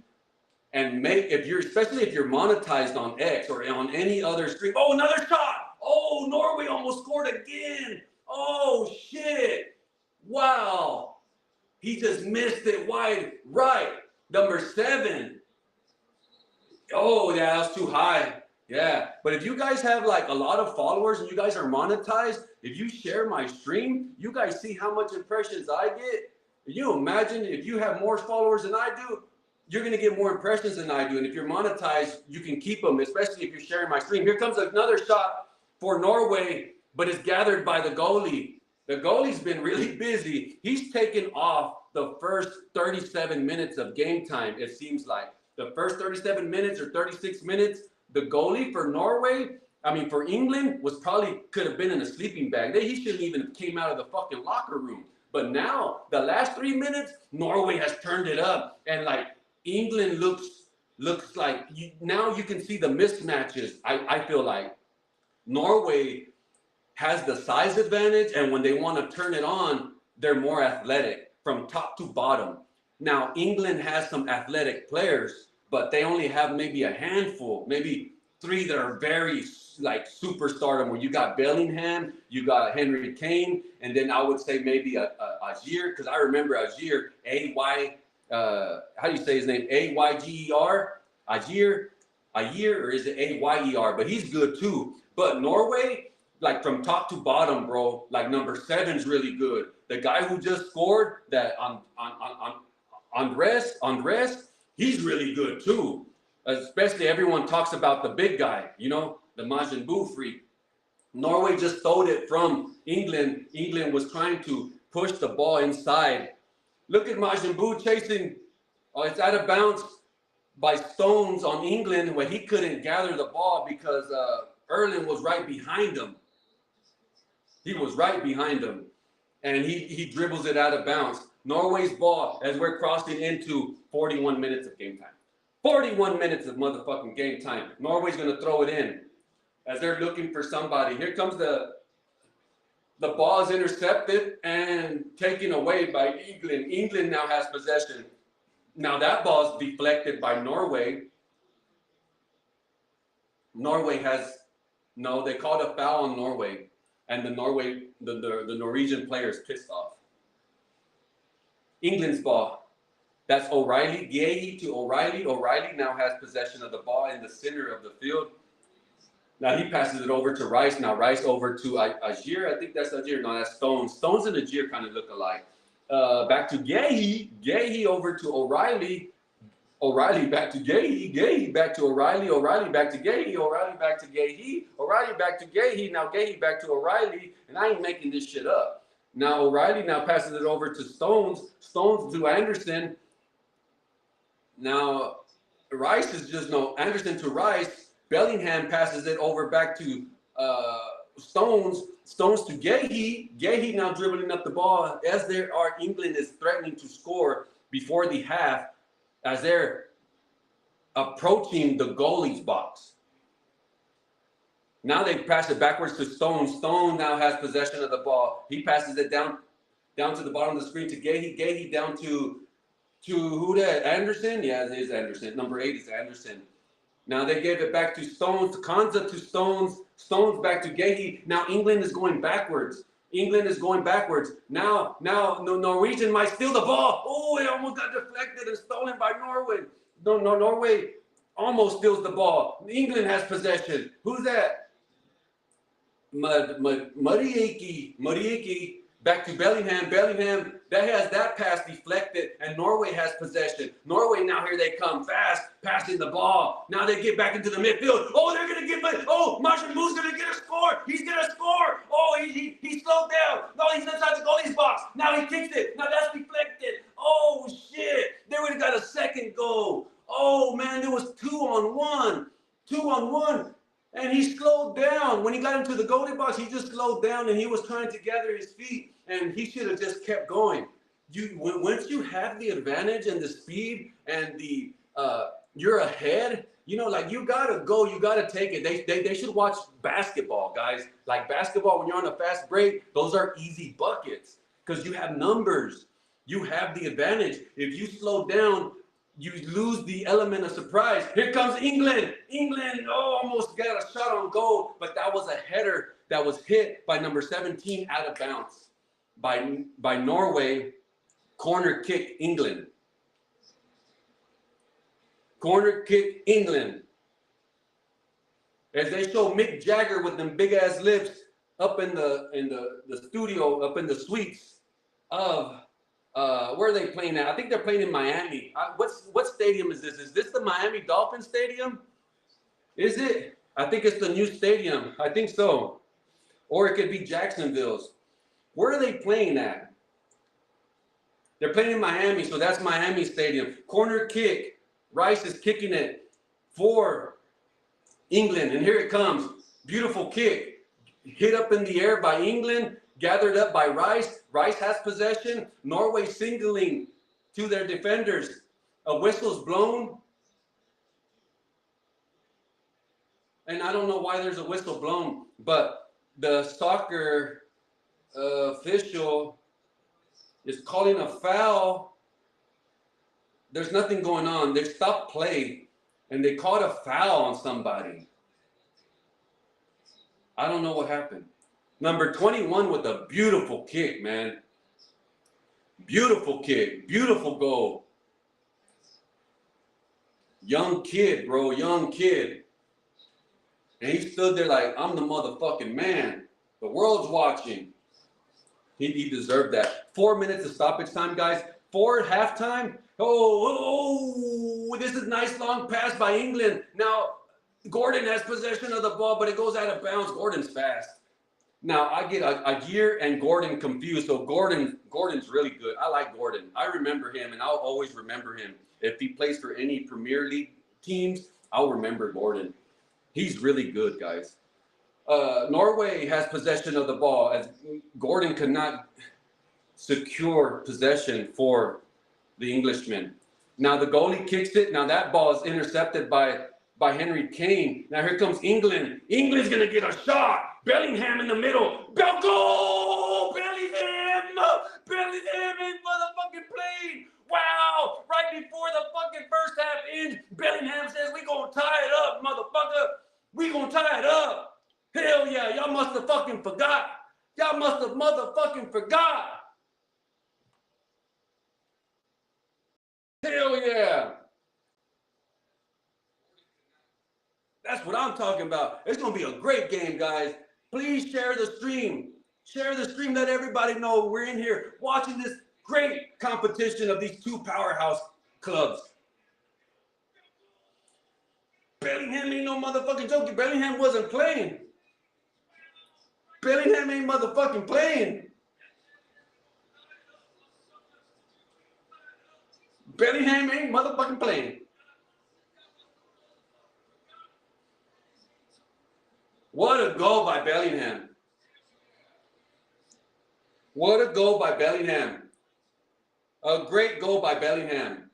and make, especially if you're monetized on X or on any other stream. Oh, another shot! Oh, Norway almost scored again. Oh shit! Wow, he just missed it wide right. Number 7. Oh, yeah, that's too high. Yeah, but if you guys have like a lot of followers and you guys are monetized, if you share my stream, you guys see how much impressions I get. You imagine if you have more followers than I do, you're going to get more impressions than I do. And if you're monetized, you can keep them, especially if you're sharing my stream. Here comes another shot for Norway, but it's gathered by the goalie. The goalie's been really busy. He's taken off the first 37 minutes of game time, it seems like. The first 37 minutes or 36 minutes, the goalie for for England could have been in a sleeping bag. He shouldn't even have came out of the fucking locker room. But now, the last 3 minutes, Norway has turned it up. And like, England looks like, now you can see the mismatches. I feel like Norway has the size advantage, and when they want to turn it on, they're more athletic from top to bottom. Now, England has some athletic players, but they only have maybe a handful, maybe 3 that are very like superstardom, where you got Bellingham, you got Henry Kane, and then I would say maybe Ajer, because I remember Ajer, how do you say his name? Ayger? Ajer, or is it Ayer? But he's good too. But Norway, like from top to bottom, bro, like number 7's really good. The guy who just scored that on rest, he's really good too. Especially everyone talks about the big guy, the Majin Buu freak. Norway just stole it from England. England was trying to push the ball inside. Look at Majin Buu chasing. Oh, it's out of bounds by Stones on England, where he couldn't gather the ball because Erling was right behind him. He was right behind him. And he dribbles it out of bounds. Norway's ball as we're crossing into 41 minutes of game time. 41 minutes of motherfucking game time. Norway's going to throw it in as they're looking for somebody. Here comes the ball is intercepted and taken away by England. England now has possession. Now that ball is deflected by Norway. Norway they called a foul on Norway. And the Norwegian player is pissed off. England's ball. That's O'Reilly. Guehi to O'Reilly. O'Reilly now has possession of the ball in the center of the field. Now he passes it over to Rice. Now Rice over to Ajer. I think that's Ajer. No, that's Stones. Stones and Ajer kind of look alike. Back to Guehi. Guehi over to O'Reilly. O'Reilly back to Guehi. Guehi back to O'Reilly. O'Reilly back to Guehi. O'Reilly back to Guehi. O'Reilly back to Guehi. Now Guehi back to O'Reilly. And I ain't making this shit up. Now O'Reilly now passes it over to Stones. Stones to Anderson. Now Rice is Anderson to Rice. Bellingham passes it over back to Stones. Stones to Guehi. Guehi now dribbling up the ball as England is threatening to score before the half, as they're approaching the goalie's box. Now they pass it backwards to Stone. Stone now has possession of the ball. He passes it down to the bottom of the screen to Guehi. Guehi down to to who that? Anderson? Yeah, it is Anderson. Number 8 is Anderson. Now they gave it back to Stones, Kanza to Stones, Stones back to Gehi. Now England is going backwards. England is going backwards. Now Norwegian might steal the ball. Oh, it almost got deflected and stolen by Norway. Norway almost steals the ball. England has possession. Who's that? Muriiki. Back to Bellingham. Bellingham, that has that pass deflected, and Norway has possession. Norway, now here they come, fast, passing the ball. Now they get back into the midfield. Oh, they're going to get, Marshall Moo's going to get a score. He's going to score. Oh, he slowed down. No, he's inside the goalie's box. Now he kicks it. Now that's deflected. Oh, shit. They would have got a second goal. Oh, man, there was 2-on-1. 2-on-1. And he slowed down. When he got into the goalie box, he just slowed down, and he was trying to gather his feet. And he should have just kept going. Once you have the advantage and the speed and the you're ahead, you gotta go, you gotta take it. They should watch basketball, guys. Like basketball, when you're on a fast break, those are easy buckets because you have numbers. You have the advantage. If you slow down, you lose the element of surprise. Here comes England. England, almost got a shot on goal, but that was a header that was hit by number 17 out of bounds. By Norway, corner kick England. Corner kick England. As they show Mick Jagger with them big ass lips up in the studio, up in the suites of where are they playing at? I think they're playing in Miami. What stadium is this? Is this the Miami Dolphins stadium? Is it? I think it's the new stadium. I think so. Or it could be Jacksonville's. Where are they playing at? They're playing in Miami, so that's Miami Stadium. Corner kick. Rice is kicking it for England, and here it comes. Beautiful kick. Hit up in the air by England, gathered up by Rice. Rice has possession. Norway signaling to their defenders. A whistle's blown. And I don't know why there's a whistle blown, but the soccer official is calling a foul. There's nothing going on. They stopped play and they called a foul on somebody. I don't know what happened. Number 21 with a beautiful kick, man. Beautiful kick. Beautiful goal. Young kid, bro. Young kid. And he stood there like, I'm the motherfucking man. The world's watching. He deserved that. 4 minutes of stoppage time, guys. 4 at halftime. Oh, this is nice long pass by England. Now, Gordon has possession of the ball, but it goes out of bounds. Gordon's fast. Now, I get Aguirre and Gordon confused. So Gordon's really good. I like Gordon. I remember him, and I'll always remember him. If he plays for any Premier League teams, I'll remember Gordon. He's really good, guys. Norway has possession of the ball as Gordon could not secure possession for the Englishman. Now the goalie kicks it. Now that ball is intercepted by Henry Kane. Now here comes England. England's going to get a shot. Bellingham in the middle. Goal! Bellingham! Bellingham in motherfucking plane. Wow! Right before the fucking first half ends, Bellingham says, we going to tie it up, motherfucker. We going to tie it up. Hell yeah, y'all must have fucking forgot. Y'all must have motherfucking forgot. Hell yeah. That's what I'm talking about. It's going to be a great game, guys. Please share the stream. Share the stream. Let everybody know we're in here watching this great competition of these two powerhouse clubs. Bellingham ain't no motherfucking joke. Bellingham wasn't playing. Bellingham ain't motherfucking playing. Bellingham ain't motherfucking playing. What a goal by Bellingham. What a goal by Bellingham. A great goal by Bellingham.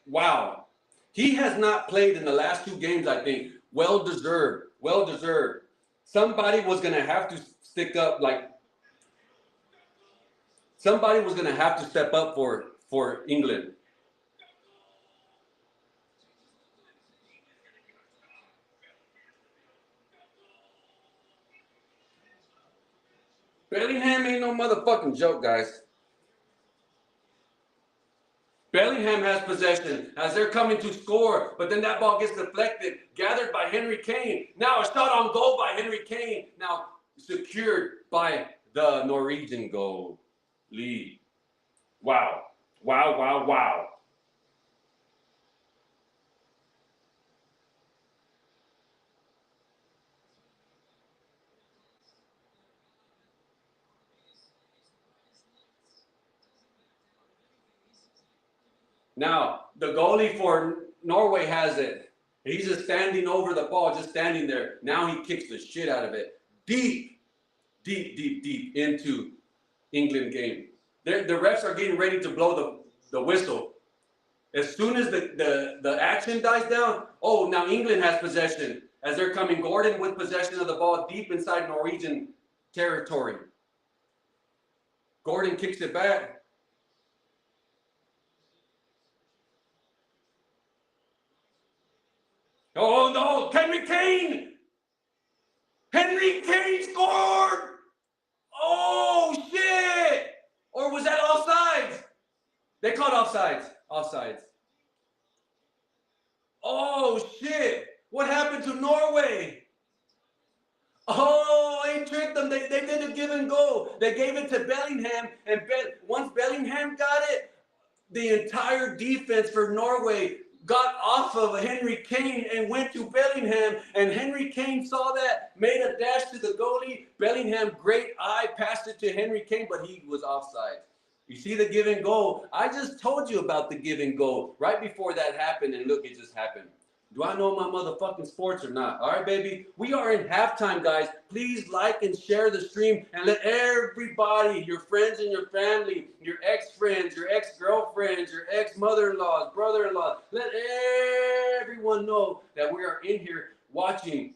Wow. He has not played in the last 2 games, I think. Well deserved. Well deserved. Somebody was going to have to stick up like Somebody was going to have to step up for England. Bellingham ain't no motherfucking joke, guys. Bellingham has possession as they're coming to score, but then that ball gets deflected, gathered by Henry Kane. Now a shot on goal by Henry Kane. Now secured by the Norwegian goalie. Wow. Wow, wow, wow. Now, the goalie for Norway has it. He's just standing over the ball, just standing there. Now he kicks the shit out of it. Deep, deep, deep, deep into England game. The refs are getting ready to blow the whistle. As soon as the action dies down, oh, now England has possession. As they're coming, Gordon with possession of the ball deep inside Norwegian territory. Gordon kicks it back. Oh no, Henry Kane! Henry Kane scored! Oh shit! Or was that offsides? They called offsides. Offsides. Oh shit! What happened to Norway? Oh, they tricked them. They did a give and go. They gave it to Bellingham, and once Bellingham got it, the entire defense for Norway got off of Henry Kane and went to Bellingham, and Henry Kane saw that, made a dash to the goalie. Bellingham, great eye, passed it to Henry Kane, but he was offside. You see the give and go? I just told you about the give and go right before that happened, and look, it just happened. Do I know my motherfucking sports or not? All right, baby. We are in halftime, guys. Please like and share the stream and let everybody, your friends and your family, your ex-friends, your ex-girlfriends, your ex-mother-in-laws, brother-in-laws, let everyone know that we are in here watching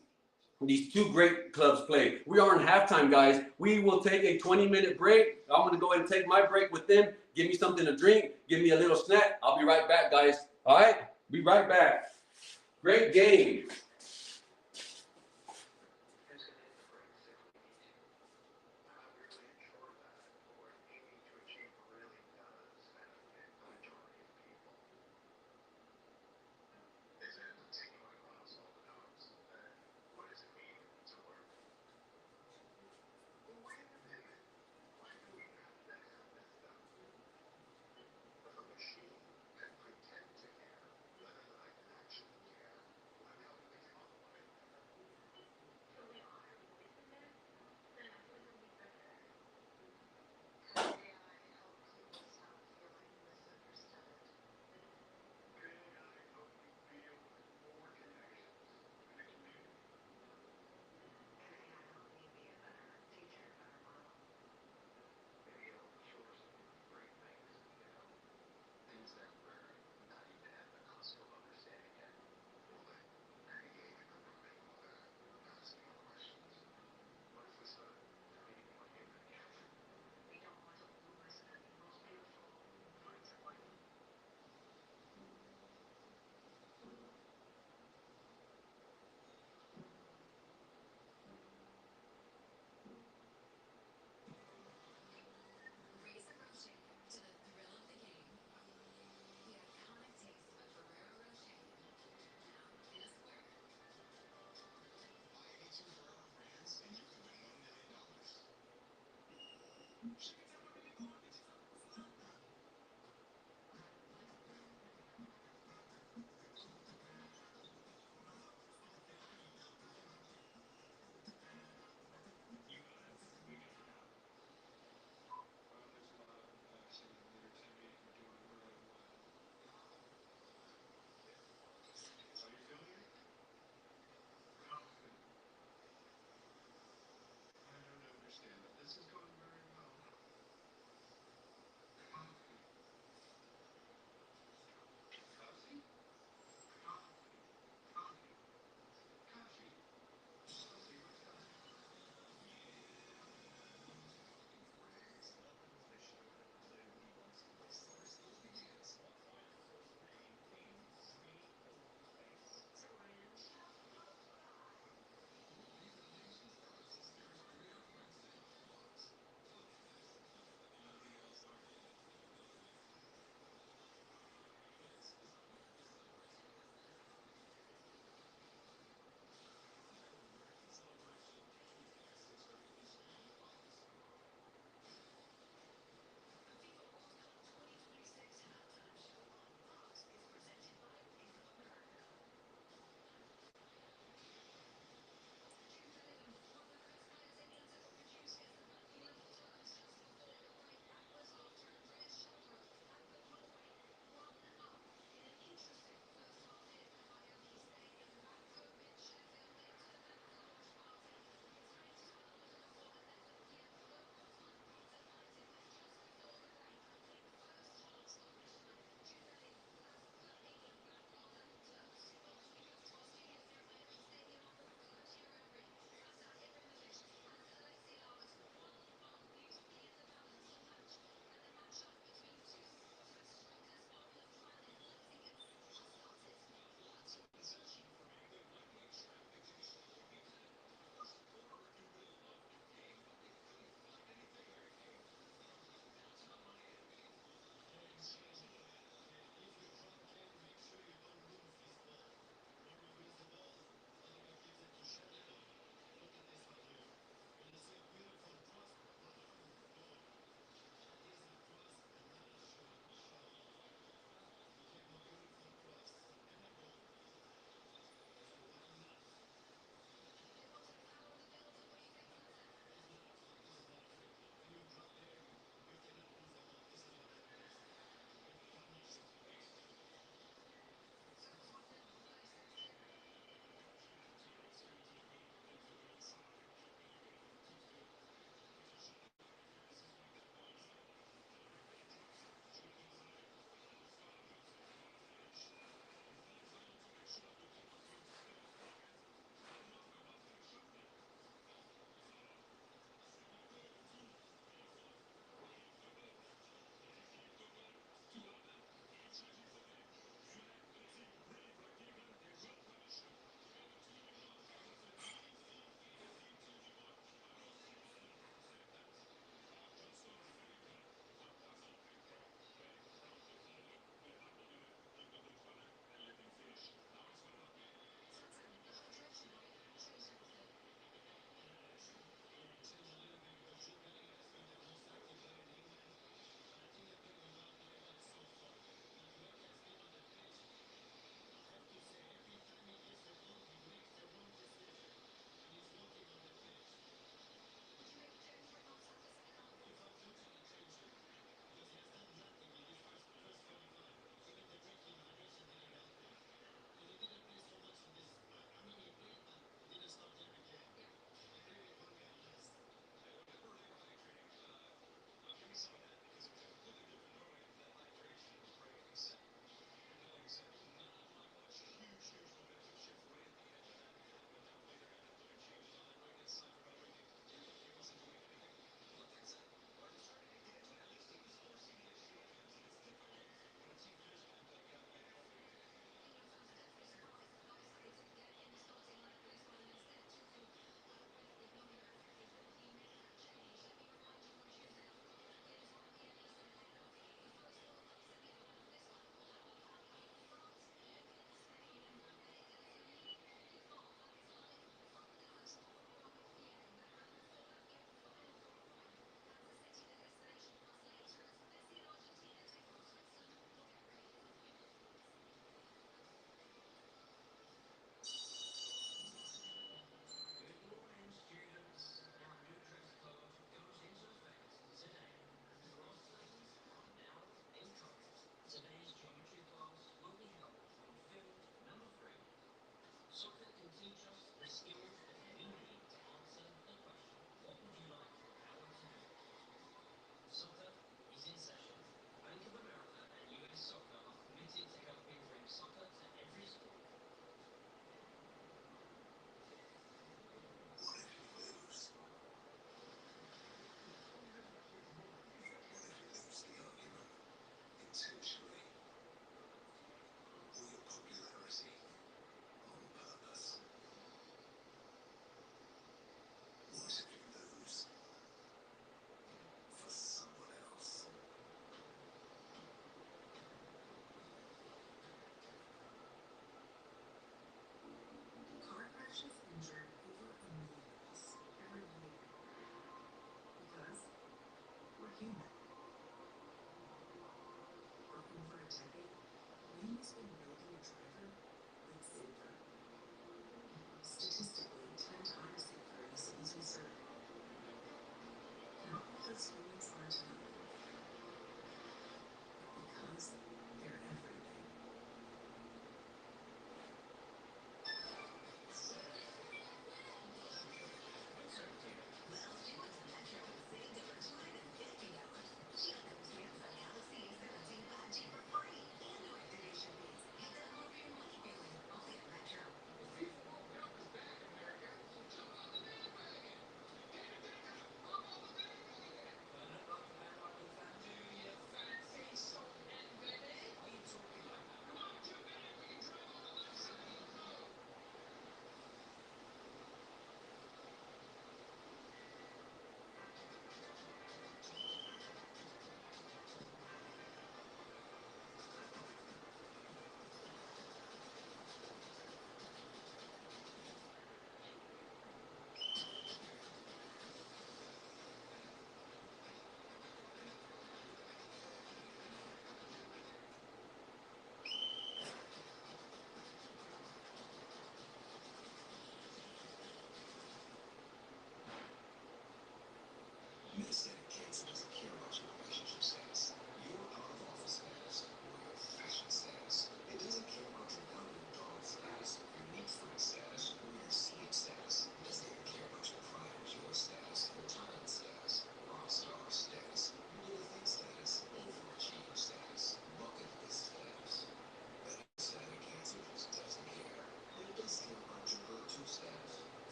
these two great clubs play. We are in halftime, guys. We will take a 20-minute break. I'm going to go ahead and take my break with them. Give me something to drink. Give me a little snack. I'll be right back, guys. All right? Be right back. Great game.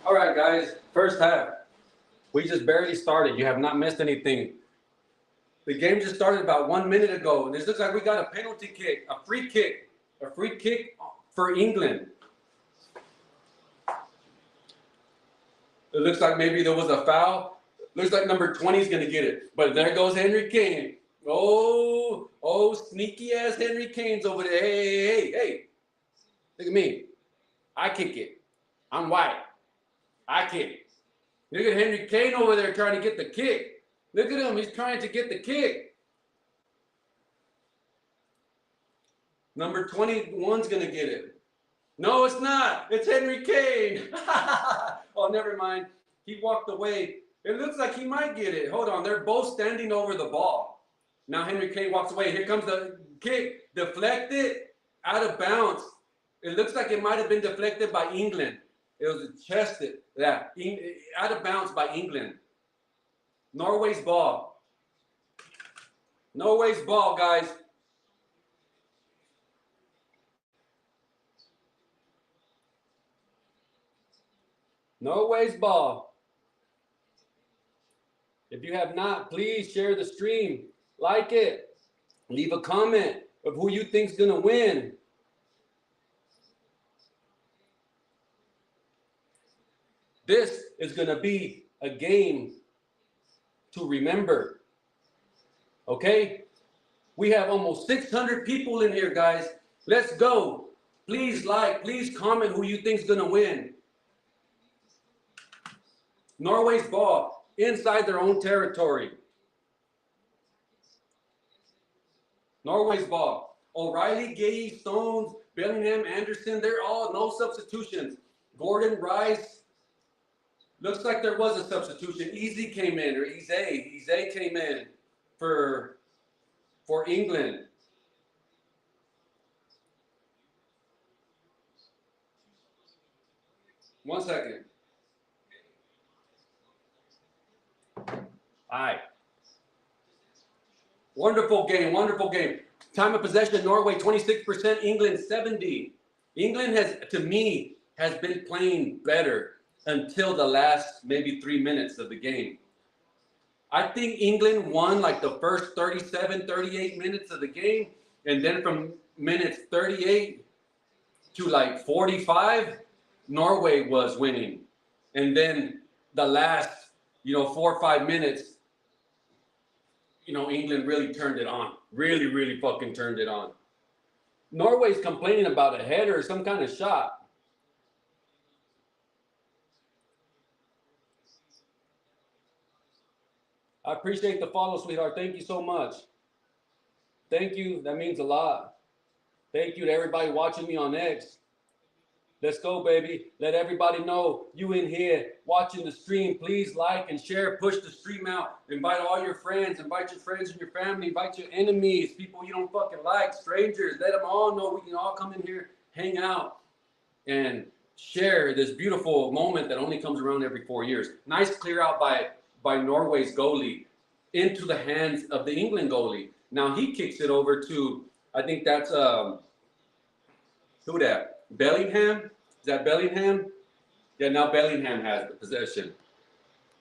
All right, guys. First half. We just barely started. You have not missed anything. The game just started about 1 minute ago. This looks like we got a penalty kick, a free kick for England. It looks like maybe there was a foul. Looks like number 20 is going to get it. But there goes Henry Kane. Oh, sneaky ass Henry Kane's over there. Hey. Look at me. I kick it. I'm white. I kick it. Look at Henry Kane over there trying to get the kick. Look at him. He's trying to get the kick. Number 21's going to get it. No, it's not. It's Henry Kane. Oh, never mind. He walked away. It looks like he might get it. Hold on. They're both standing over the ball. Now Henry Kane walks away. Here comes the kick. Deflected. Out of bounds. It looks like it might have been deflected by England. It was chested. Yeah. Out of bounds by England. Norway's ball. Norway's ball, guys. Norway's ball. If you have not, please share the stream. Like it. Leave a comment of who you think's going to win. This is going to be a game to remember. Okay? We have almost 600 people in here, guys. Let's go. Please like, please comment who you think's going to win. Norway's ball inside their own territory. Norway's ball. O'Reilly, Gay, Stones, Bellingham, Anderson, they're all no substitutions. Gordon, Rice. Looks like there was a substitution. Easy came in, or Eze came in for England. One second. All right. Wonderful game, wonderful game. Time of possession, Norway 26%, England 70%. England has, to me, has been playing better until the last maybe 3 minutes of the game. I think England won like the first 37, 38 minutes of the game. And then from minutes 38 to like 45, Norway was winning. And then the last, 4 or 5 minutes, England really turned it on. Really, really fucking turned it on. Norway's complaining about a header or some kind of shot. I appreciate the follow, sweetheart. Thank you so much. Thank you. That means a lot. Thank you to everybody watching me on X. Let's go, baby. Let everybody know you in here watching the stream. Please like and share. Push the stream out. Invite all your friends. Invite your friends and your family. Invite your enemies, people you don't fucking like, strangers. Let them all know we can all come in here, hang out, and share this beautiful moment that only comes around every 4 years. Nice clear out by Norway's goalie into the hands of the England goalie. Now he kicks it over to, I think that's, who that? Bellingham? Is that Bellingham? Yeah, now Bellingham has the possession.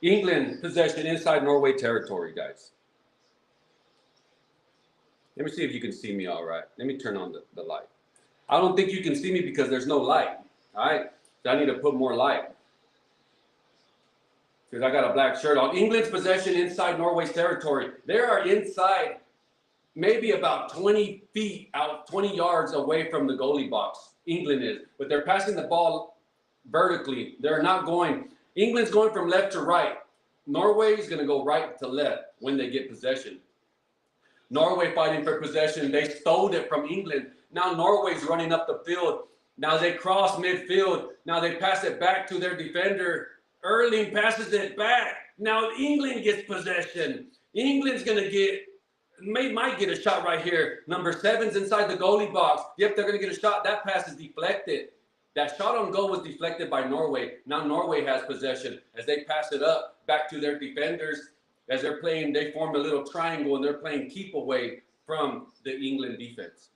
England possession inside Norway territory, guys. Let me see if you can see me all right. Let me turn on the light. I don't think you can see me because there's no light, all right? So I need to put more light. Because I got a black shirt on. England's possession inside Norway's territory. They are inside maybe about 20 feet out, 20 yards away from the goalie box. England is. But they're passing the ball vertically. They're not going. England's going from left to right. Norway is going to go right to left when they get possession. Norway fighting for possession. They stole it from England. Now Norway's running up the field. Now they cross midfield. Now they pass it back to their defender. Erling passes it back. Now England gets possession. England's going to might get a shot right here. Number 7's inside the goalie box. Yep, they're going to get a shot. That pass is deflected. That shot on goal was deflected by Norway. Now Norway has possession as they pass it up back to their defenders. As they're playing, they form a little triangle and they're playing keep away from the England defense.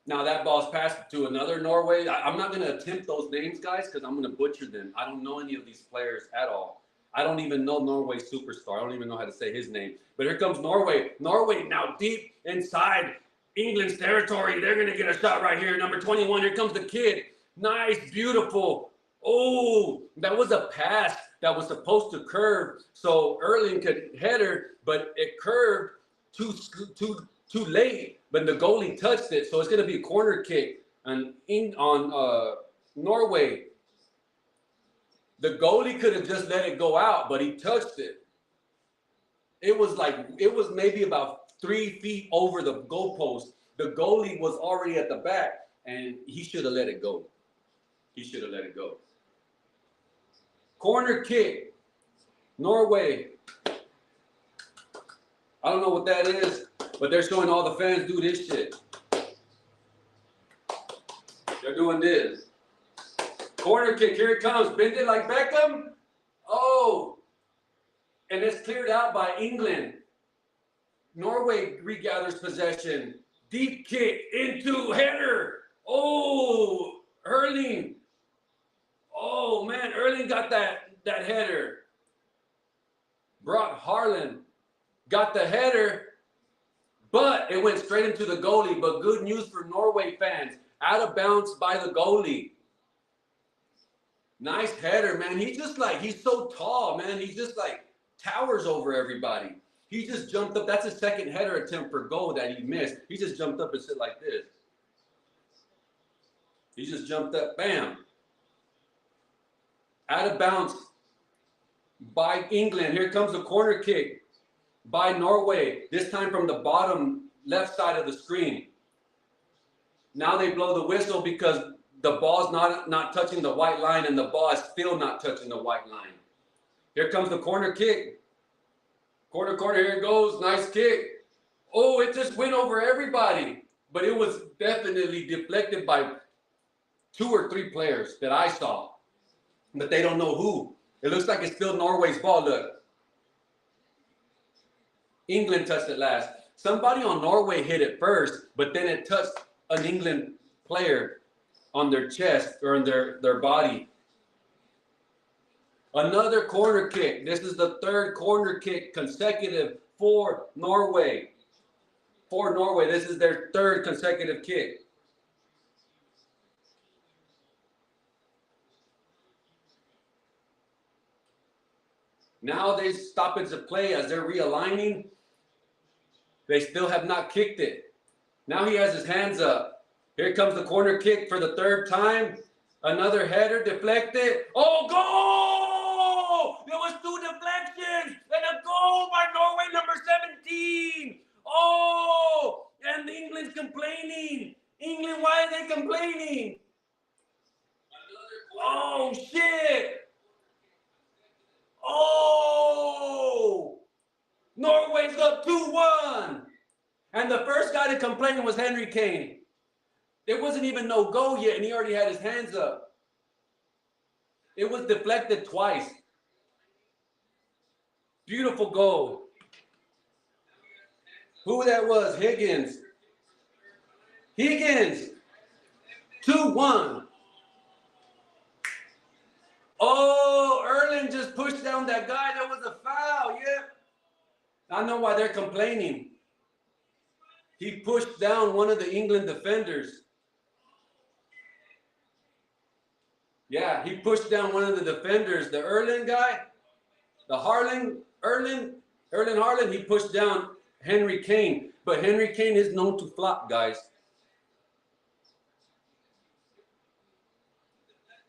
Now that ball's passed to another Norway. I'm not going to attempt those names, guys, because I'm going to butcher them. I don't know any of these players at all. I don't even know Norway's superstar. I don't even know how to say his name. But here comes Norway. Norway now deep inside England's territory. They're going to get a shot right here. Number 21, here comes the kid. Nice, beautiful. Oh, that was a pass that was supposed to curve so Erling could header, but it curved too late. But the goalie touched it, so it's going to be a corner kick on Norway. The goalie could have just let it go out, but he touched it. It was maybe about 3 feet over the goalpost. The goalie was already at the back, and he should have let it go. He should have let it go. Corner kick, Norway. I don't know what that is, but they're showing all the fans do this shit. They're doing this. Corner kick, here it comes. Bend it like Beckham. Oh, and it's cleared out by England. Norway regathers possession. Deep kick into header. Oh, Erling. Oh, man, Erling got that header. Haaland got the header, but it went straight into the goalie. But good news for Norway fans. Out of bounds by the goalie. Nice header, man. He's so tall, man. He just towers over everybody. He just jumped up. That's his second header attempt for goal that he missed. He just jumped up and sit like this. He just jumped up, bam. Out of bounds by England. Here comes a corner kick by Norway. This time from the bottom left side of the screen. Now they blow the whistle because the ball's not touching the white line, and the ball is still not touching the white line. Here comes the corner kick. Corner, here it goes. Nice kick. Oh, it just went over everybody. But it was definitely deflected by 2 or 3 players that I saw. But they don't know who. It looks like it's still Norway's ball. Look. England touched it last. Somebody on Norway hit it first, but then it touched an England player on their chest or in their body. Another corner kick. This is the 3rd corner kick consecutive for Norway. This is their 3rd consecutive kick. Now they stoppage the play as they're realigning. They still have not kicked it. Now he has his hands up. Here comes the corner kick for the 3rd time. Another header deflected. Oh, goal! There was 2 deflections and a goal by Norway, number 17. Oh, and England's complaining. England, why are they complaining? Oh, shit. Oh, Norway's up 2-1. And the first guy to complain was Kane. There wasn't even no goal yet, and he already had his hands up. It was deflected twice. Beautiful goal. Who that was? Higgins. 2-1. Oh, Erling just pushed down that guy. That was a foul, yeah. I know why they're complaining. He pushed down one of the England defenders. Yeah, he pushed down one of the defenders. The Erling guy, Erling Haaland, he pushed down Kane. But Kane is known to flop, guys.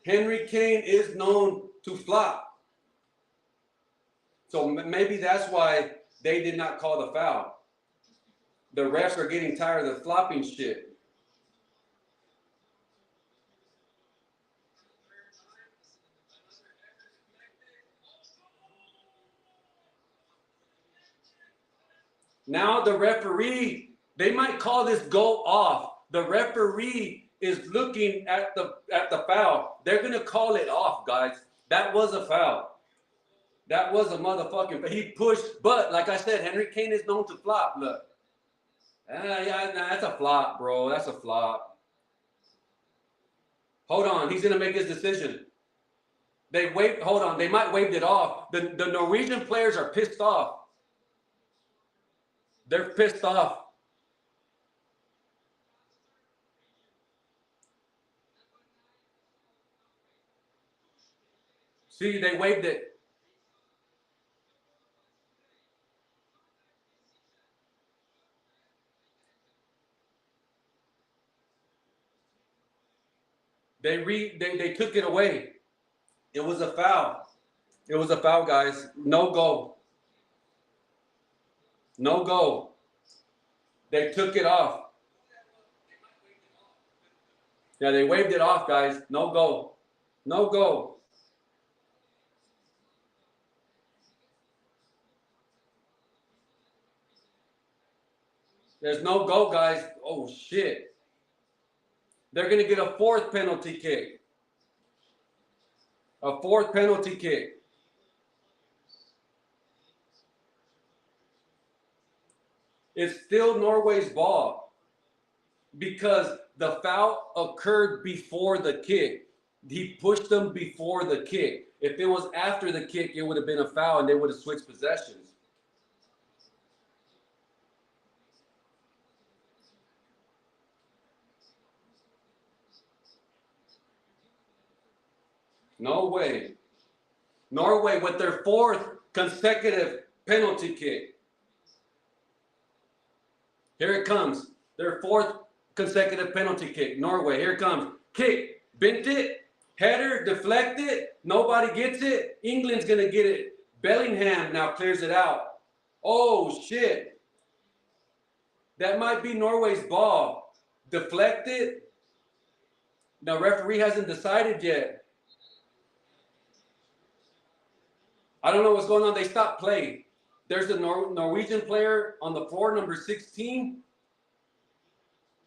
Kane is known to flop. So maybe that's why they did not call the foul. The refs are getting tired of the flopping shit. Now the referee, they might call this goal off. The referee is looking at the foul. They're going to call it off, guys. That was a foul. That was a motherfucking, he pushed, but like I said, Kane is known to flop, look. Yeah, nah, that's a flop, bro. That's a flop. Hold on. He's going to make his decision. They waved. Hold on. They might waved it off. The Norwegian players are pissed off. They're pissed off. See, they waved it. They took it away. It was a foul. It was a foul, guys. No goal. No goal. They took it off. Yeah, they waved it off, guys. No goal. No goal. There's no goal, guys. Oh, shit. They're going to get a fourth penalty kick. A fourth penalty kick. It's still Norway's ball because the foul occurred before the kick. He pushed them before the kick. If it was after the kick, it would have been a foul and they would have switched possessions. No way. Norway with their fourth consecutive penalty kick. Here it comes. Their fourth consecutive penalty kick. Norway, here it comes. Kick, bent it, header, deflected. Nobody gets it. England's going to get it. Bellingham now clears it out. Oh, shit. That might be Norway's ball. Deflected. The referee hasn't decided yet. I don't know what's going on. They stopped play. There's a Norwegian player on the floor, number 16.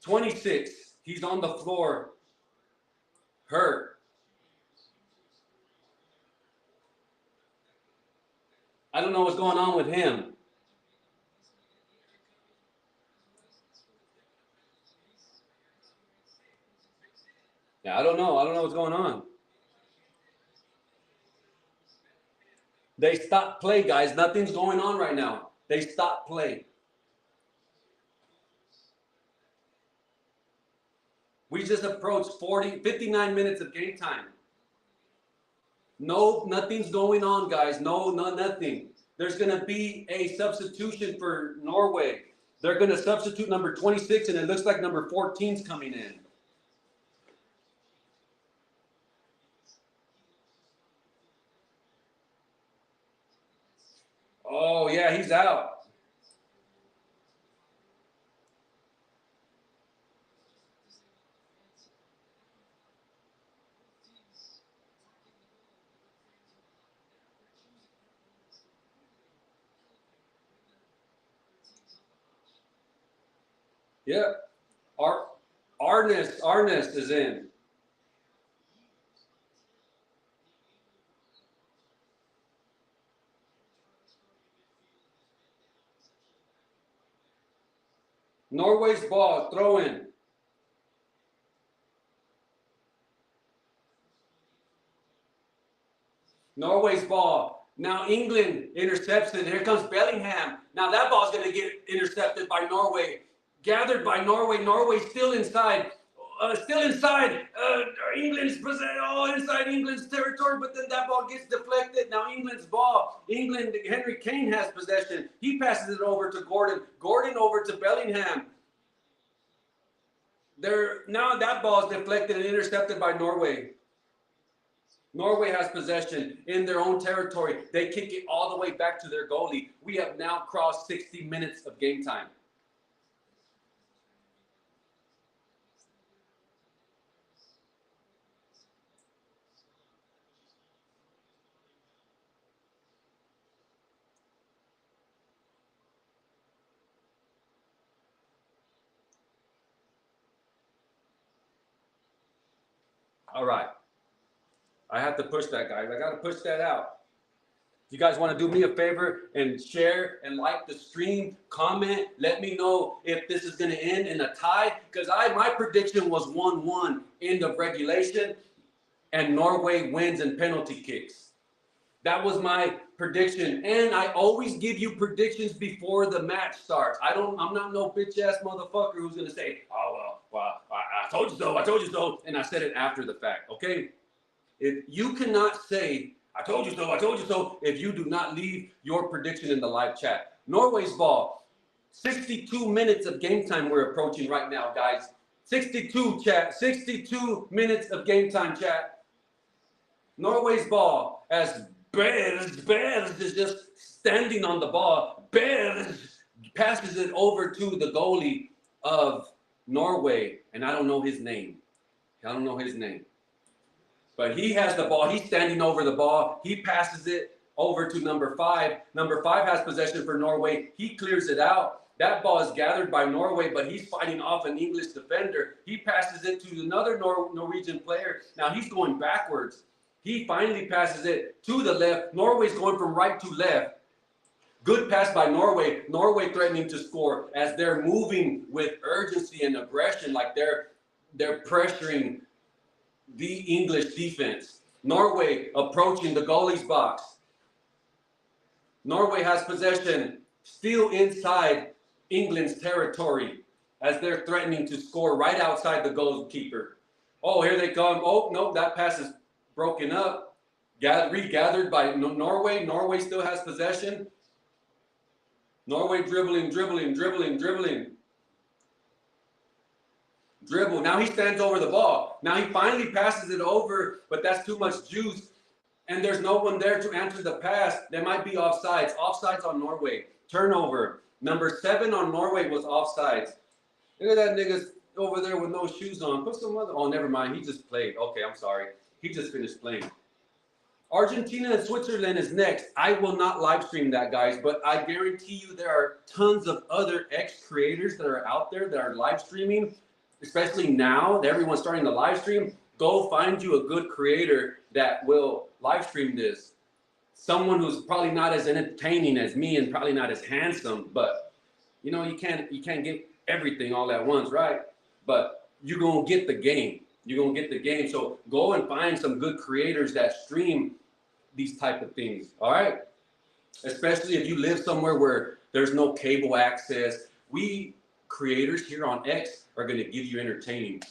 26. He's on the floor. Hurt. I don't know what's going on with him. Yeah, I don't know. I don't know what's going on. They stopped play, guys. Nothing's going on right now. They stopped play. We just approached 59 minutes of game time. No, nothing's going on, guys. No, nothing. There's going to be a substitution for Norway. They're going to substitute number 26, and it looks like number 14's coming in. Oh, yeah, he's out. Yeah. Arnest is in. Norway's ball, throw in. Norway's ball. Now England intercepts it. Here comes Bellingham. Now that ball's going to get intercepted by Norway. Gathered by Norway. Norway's still inside. Still inside. England's inside England's territory, but then that ball gets deflected. Now England's ball. England. Henry Kane has possession. He passes it over to Gordon. Gordon over to Bellingham. Now that ball is deflected and intercepted by Norway. Norway has possession in their own territory. They kick it all the way back to their goalie. We have now crossed 60 minutes of game time. All right. I have to push that, guys. I got to push that out. you guys want to do me a favor and share and like the stream, comment, let me know if this is going to end in a tie. Because my prediction was 1-1 end of regulation, and Norway wins in penalty kicks. That was my prediction, and I always give you predictions before the match starts. I'm not no bitch ass motherfucker who's gonna say, "Oh well, I told you so," and I said it after the fact. Okay, if you cannot say "I told you so," if you do not leave your prediction in the live chat. Norway's ball, 62 minutes of game time we're approaching right now, guys. 62 chat, 62 minutes of game time, chat. Norway's ball as Bears is just standing on the ball. Bears passes it over to the goalie of Norway, and I don't know his name. But he has the ball. He's standing over the ball. He passes it over to number 5. Number 5 has possession for Norway. He clears it out. That ball is gathered by Norway, but he's fighting off an English defender. He passes it to another Norwegian player. Now he's going backwards. He finally passes it to the left. Norway's going from right to left. Good pass by Norway. Norway threatening to score as they're moving with urgency and aggression, like they're pressuring the English defense. Norway approaching the goalie's box. Norway has possession, still inside England's territory as they're threatening to score right outside the goalkeeper. Oh, here they come. Oh, no, that pass is broken up, regathered by Norway. Norway still has possession. Norway dribbling. Dribble. Now he stands over the ball. Now he finally passes it over, but that's too much juice. And there's no one there to answer the pass. There might be offsides. Offsides on Norway. Turnover. Number 7 on Norway was offsides. Look at that nigga over there with no shoes on. Put some other. Oh, never mind. He just played. Okay, I'm sorry. He just finished playing. Argentina and Switzerland is next. I will not live stream that, guys, but I guarantee you there are tons of other ex-creators that are out there that are live streaming, especially now that everyone's starting to live stream. Go find you a good creator that will live stream this. Someone who's probably not as entertaining as me and probably not as handsome, but you know, you can't get everything all at once, right? But you're going to get the game. So go and find some good creators that stream these type of things, all right? Especially if you live somewhere where there's no cable access. We creators here on X are going to give you entertaining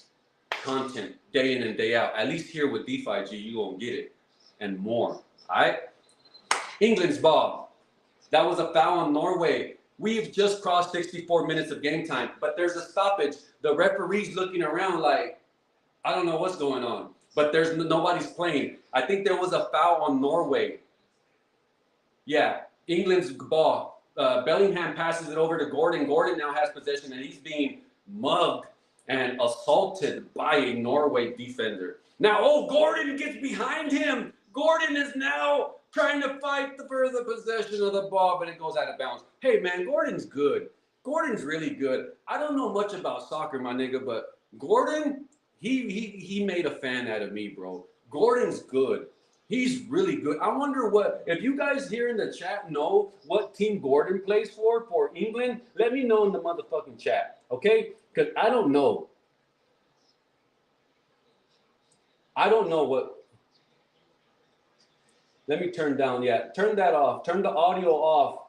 content day in and day out. At least here with DeFi G, you're going to get it and more, all right? England's ball. That was a foul on Norway. We've just crossed 64 minutes of game time, but there's a stoppage. The referee's looking around like, I don't know what's going on, but nobody's playing. I think there was a foul on Norway. Yeah, England's ball. Bellingham passes it over to Gordon. Gordon now has possession, and he's being mugged and assaulted by a Norway defender. Now, Gordon gets behind him. Gordon is now trying to fight for the possession of the ball, but it goes out of bounds. Hey, man, Gordon's good. Gordon's really good. I don't know much about soccer, my nigga, but Gordon... He made a fan out of me, bro. Gordon's good. He's really good. I wonder if you guys here in the chat know what team Gordon plays for England, let me know in the motherfucking chat, okay? Because I don't know. What. Let me turn down. Yeah, turn that off. Turn the audio off.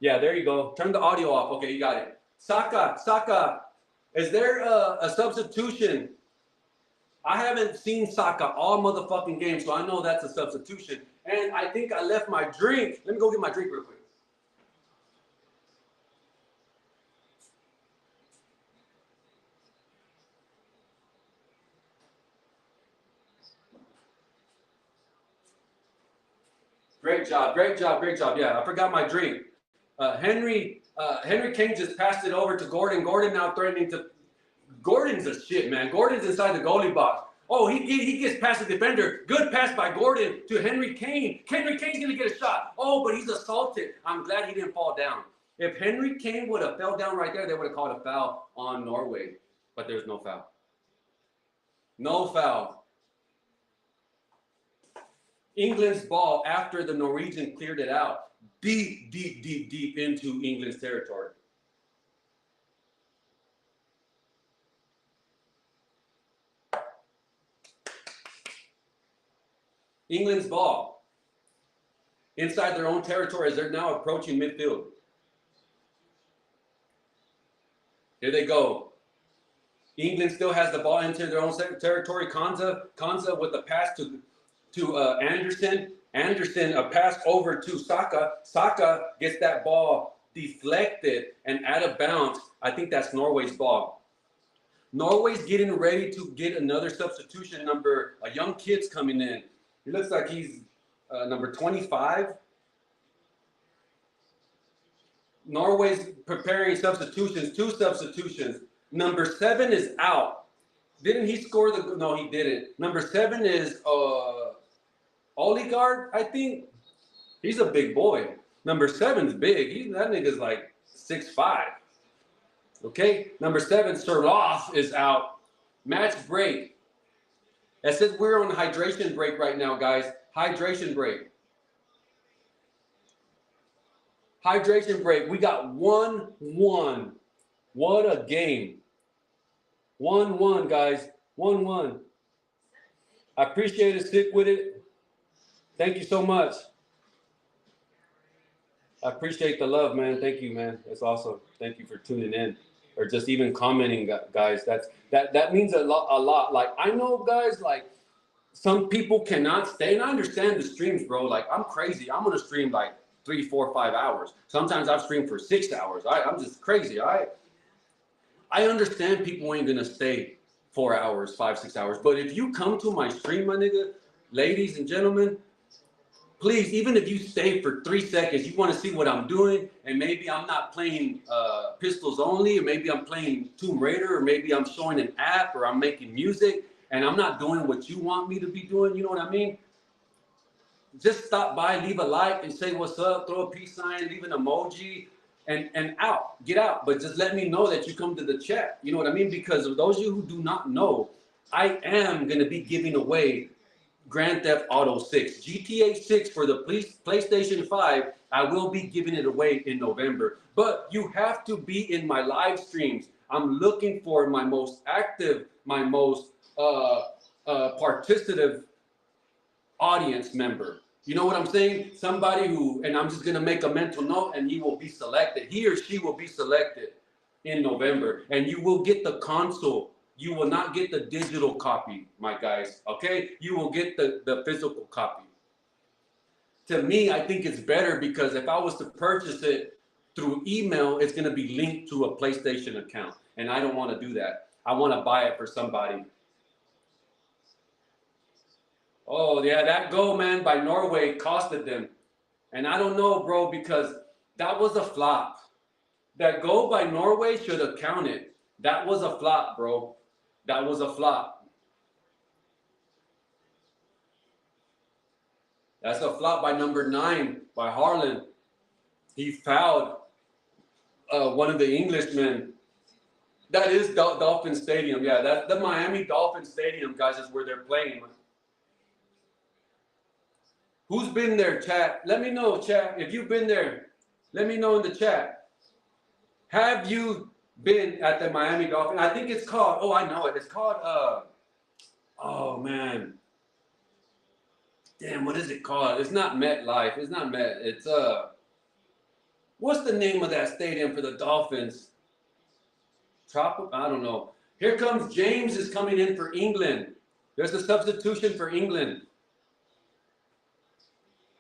Yeah, there you go. Turn the audio off. Okay, you got it. Saka. Is there a substitution? I haven't seen Saka all motherfucking game, so I know that's a substitution. And I think I left my drink. Let me go get my drink real quick. Great job. Yeah, I forgot my drink. Henry Kane just passed it over to Gordon. Gordon now threatening to. Gordon's a shit, man. Gordon's inside the goalie box. Oh, he gets past the defender. Good pass by Gordon to Henry Kane. Henry Kane's gonna get a shot. Oh, but he's assaulted. I'm glad he didn't fall down. If Henry Kane would have fell down right there, they would have called a foul on Norway. But there's no foul. No foul. England's ball after the Norwegian cleared it out. Deep, deep, deep, deep into England's territory. England's ball inside their own territory as they're now approaching midfield. Here they go. England still has the ball into their own territory. Konza with the pass to Anderson. Anderson, a pass over to Saka. Saka gets that ball deflected and out of bounds. I think that's Norway's ball. Norway's getting ready to get another substitution. A young kid's coming in. He looks like he's number 25. Norway's preparing substitutions, 2 substitutions. Number 7 is out. Didn't he score the? No, he didn't. Number 7 is Oligard, I think. He's a big boy. Number 7's big. That nigga's like 6'5". Okay. Number 7, Sirloff is out. Match break. It says we're on hydration break right now, guys. Hydration break. Hydration break. We got 1-1. What a game. 1-1, guys. 1-1. I appreciate it. Stick with it. Thank you so much. I appreciate the love, man. Thank you, man. That's awesome. Thank you for tuning in or just even commenting, guys. That means a lot. Like, I know, guys, like, some people cannot stay, and I understand the streams, bro. Like, I'm crazy. I'm gonna stream like 3, 4, 5 hours. Sometimes I've streamed for 6 hours. I'm just crazy. I understand people ain't gonna stay 4 hours, 5, 6 hours. But if you come to my stream, my nigga, ladies and gentlemen, please, even if you stay for 3 seconds, you want to see what I'm doing, and maybe I'm not playing pistols only, or maybe I'm playing Tomb Raider, or maybe I'm showing an app, or I'm making music, and I'm not doing what you want me to be doing. You know what I mean? Just stop by, leave a like, and say what's up, throw a peace sign, leave an emoji, and out, get out. But just let me know that you come to the chat. You know what I mean? Because of those of you who do not know, I am going to be giving away Grand Theft Auto 6. GTA 6 for the PlayStation 5, I will be giving it away in November. But you have to be in my live streams. I'm looking for my most active, my most participative audience member. You know what I'm saying? Somebody who, and I'm just going to make a mental note, and he will be selected. He or she will be selected in November. And you will get the console. You will not get the digital copy, my guys, okay? You will get the physical copy. To me, I think it's better because if I was to purchase it through email, it's going to be linked to a PlayStation account. And I don't want to do that. I want to buy it for somebody. Oh, yeah, that goal, man, by Norway costed them. And I don't know, bro, because that was a flop. That goal by Norway should have counted. That was a flop, bro. That was a flop. That's a flop by number 9, by Haaland. He fouled one of the Englishmen. That is Dolphin Stadium. Yeah, that's the Miami Dolphin Stadium, guys, is where they're playing. Who's been there, chat? Let me know, chat. If you've been there, let me know in the chat. Have you been at the Miami Dolphin? I think it's called, oh, I know it. It's called, oh, man. Damn, what is it called? It's not MetLife. It's not Met. It's, what's the name of that stadium for the Dolphins? I don't know. Here comes James is coming in for England. There's a substitution for England.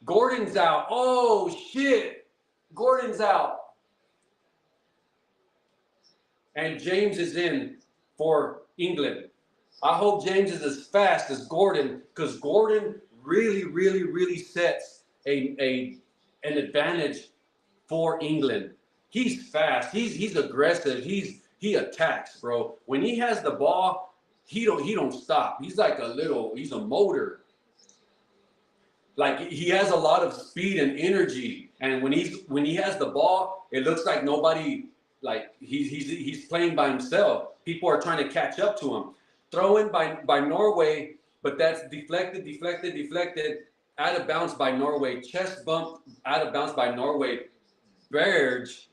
Gordon's out. Oh, shit. Gordon's out. And James is in for England. I hope James is as fast as Gordon, because Gordon really, really, really sets an advantage for England. He's fast. He's aggressive. He attacks, bro. When he has the ball, he don't stop. He's like he's a motor. Like, he has a lot of speed and energy, and when he has the ball, it looks like nobody, like he's playing by himself. People are trying to catch up to him. Throw in by Norway, but that's deflected. Out of bounds by Norway. Chest bump out of bounds by Norway. Berge.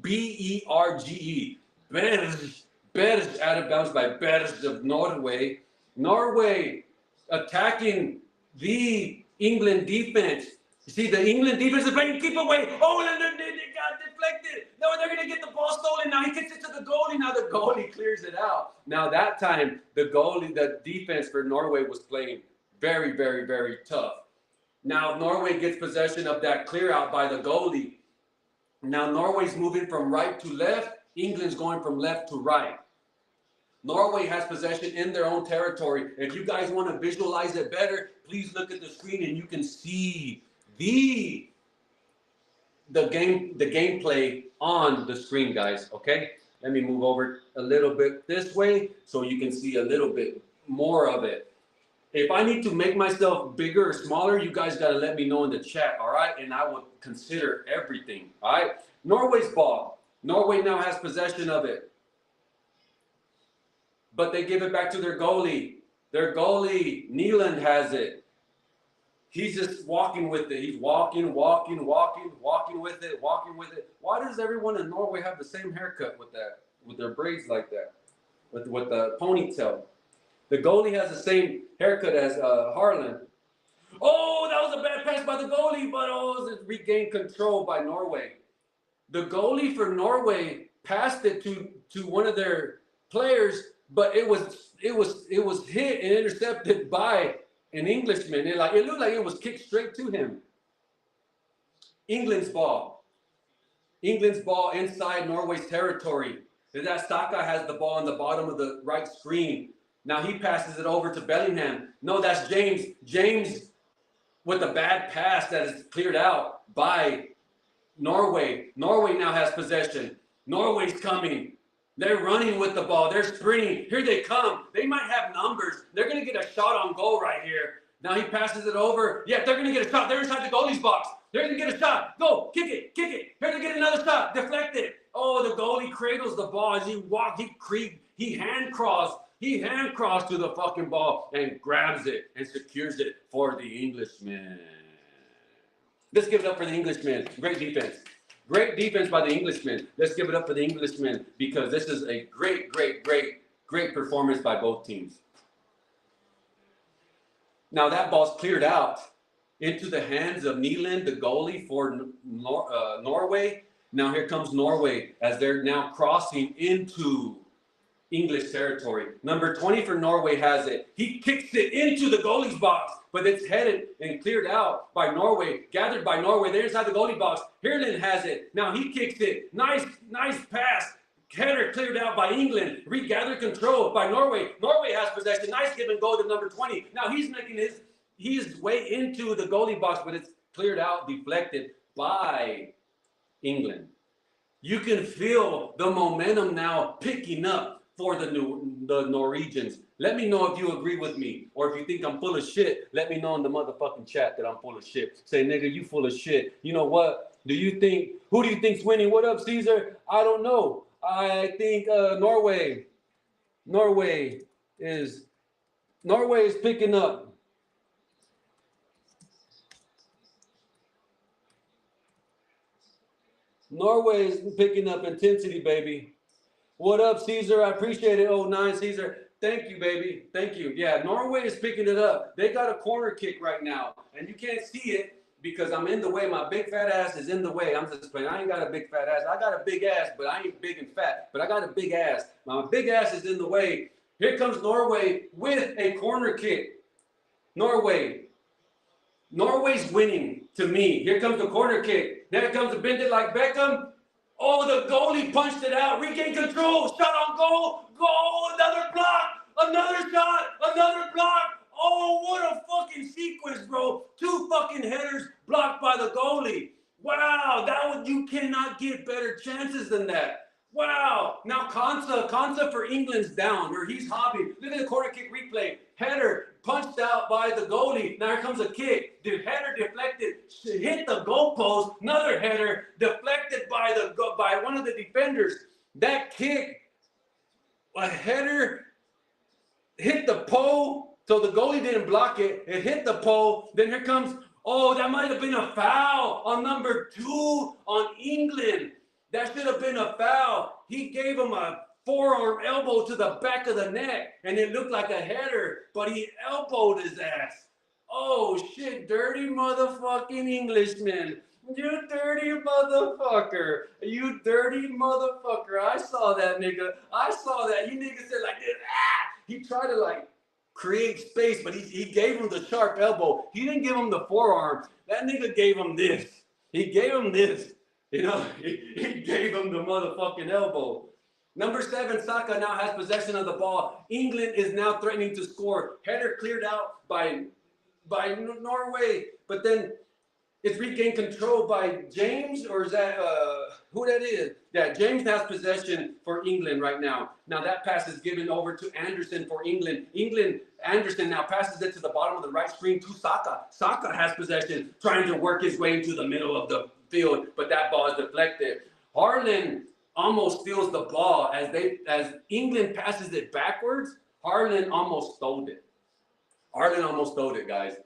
B-E-R-G-E. Berge. Berge out of bounds by Berge of Norway. Norway attacking the England defense. You see, the England defense is playing keep away. Oh, and they got deflected. No, they're going to get the ball stolen. Now he kicks it to the goalie. Now the goalie clears it out. Now that time, the defense for Norway was playing very, very, very tough. Now Norway gets possession of that clear out by the goalie. Now Norway's moving from right to left. England's going from left to right. Norway has possession in their own territory. If you guys want to visualize it better, please look at the screen and you can see the gameplay on the screen, guys. Okay, let me move over a little bit this way so you can see a little bit more of it. If I need to make myself bigger or smaller, you guys got to let me know in the chat, all right? And I will consider everything, all right? Norway's ball. Norway now has possession of it. But they give it back to their goalie. Their goalie, Haaland, has it. He's just walking with it. He's walking with it. Why does everyone in Norway have the same haircut with that, with their braids like that, with the ponytail? The goalie has the same haircut as Haaland. Oh, that was a bad pass by the goalie, but it regained control by Norway. The goalie for Norway passed it to one of their players, but it was hit and intercepted by an Englishman. It looked like it was kicked straight to him. England's ball. England's ball inside Norway's territory. That Saka has the ball on the bottom of the right screen. Now he passes it over to Bellingham. No, that's James. James with a bad pass that is cleared out by Norway. Norway now has possession. Norway's coming. They're running with the ball. They're sprinting. Here they come. They might have numbers. They're going to get a shot on goal right here. Now he passes it over. Yeah, they're going to get a shot. They're inside the goalie's box. They're going to get a shot. Go. Kick it. Here they get another shot. Deflect it. Oh, the goalie cradles the ball as he walks. He hand crossed to the fucking ball and grabs it and secures it for the Englishman. Let's give it up for the Englishman. Great defense. Great defense by the Englishman. Let's give it up for the Englishman because this is a great performance by both teams. Now that ball's cleared out into the hands of Haaland, the goalie for Norway. Now here comes Norway as they're now crossing into English territory. Number 20 for Norway has it. He kicks it into the goalie's box, but it's headed and cleared out by Norway, gathered by Norway. They're inside the goalie box. Erling has it. Now he kicks it. Nice pass. Header cleared out by England. Regathered control by Norway. Norway has possession. Nice give and go to number 20. Now he's making his way into the goalie box, but it's cleared out, deflected by England. You can feel the momentum now picking up for the Norwegians. Let me know if you agree with me or if you think I'm full of shit. Let me know in the motherfucking chat that I'm full of shit. Say, nigga, you full of shit. You know what? Who do you think's winning? What up, Caesar? I don't know. I think Norway is picking up. Norway is picking up intensity, baby. What up, Caesar? I appreciate it. 09 Caesar. Thank you, baby. Thank you. Yeah, Norway is picking it up. They got a corner kick right now, and you can't see it because I'm in the way. My big fat ass is in the way. I'm just playing. I ain't got a big fat ass. I got a big ass, but I ain't big and fat. But I got a big ass. My big ass is in the way. Here comes Norway with a corner kick. Norway's winning to me. Here comes the corner kick. There comes the bend it like Beckham. Oh, the goalie punched it out. Regain control. Shot on goal. Goal. Another block. Another shot. Another block. Oh, what a fucking sequence, bro. 2 fucking headers blocked by the goalie. Wow. You cannot get better chances than that. Wow. Now Konsa for England's down where he's hopping. Look at the corner kick replay. Header punched out by the goalie. Now here comes a kick. The header deflected. Hit the goalpost. Another header deflected by one of the defenders. That kick, a header hit the pole So the goalie didn't block it. It hit the pole. Then here comes, oh, that might have been a foul on number 2 on England. That should have been a foul. He gave him a forearm elbow to the back of the neck, and it looked like a header, but he elbowed his ass. Oh, shit, dirty motherfucking Englishman. You dirty motherfucker. You dirty motherfucker. I saw that, nigga. I saw that. You niggas said like this. Ah! He tried to like create space, but he gave him the sharp elbow. He didn't give him the forearm. That nigga gave him this. He gave him this. You know, he gave him the motherfucking elbow. Number 7, Saka now has possession of the ball. England is now threatening to score. Header cleared out by Norway, but then it's regained control by James, or is that who that is? Yeah, James has possession for England right now. Now that pass is given over to Anderson for England. Anderson now passes it to the bottom of the right screen to Saka. Saka has possession, trying to work his way into the middle of the field, but that ball is deflected. Haaland almost steals the ball as England passes it backwards. Haaland almost stole it. Erling almost stole it, guys.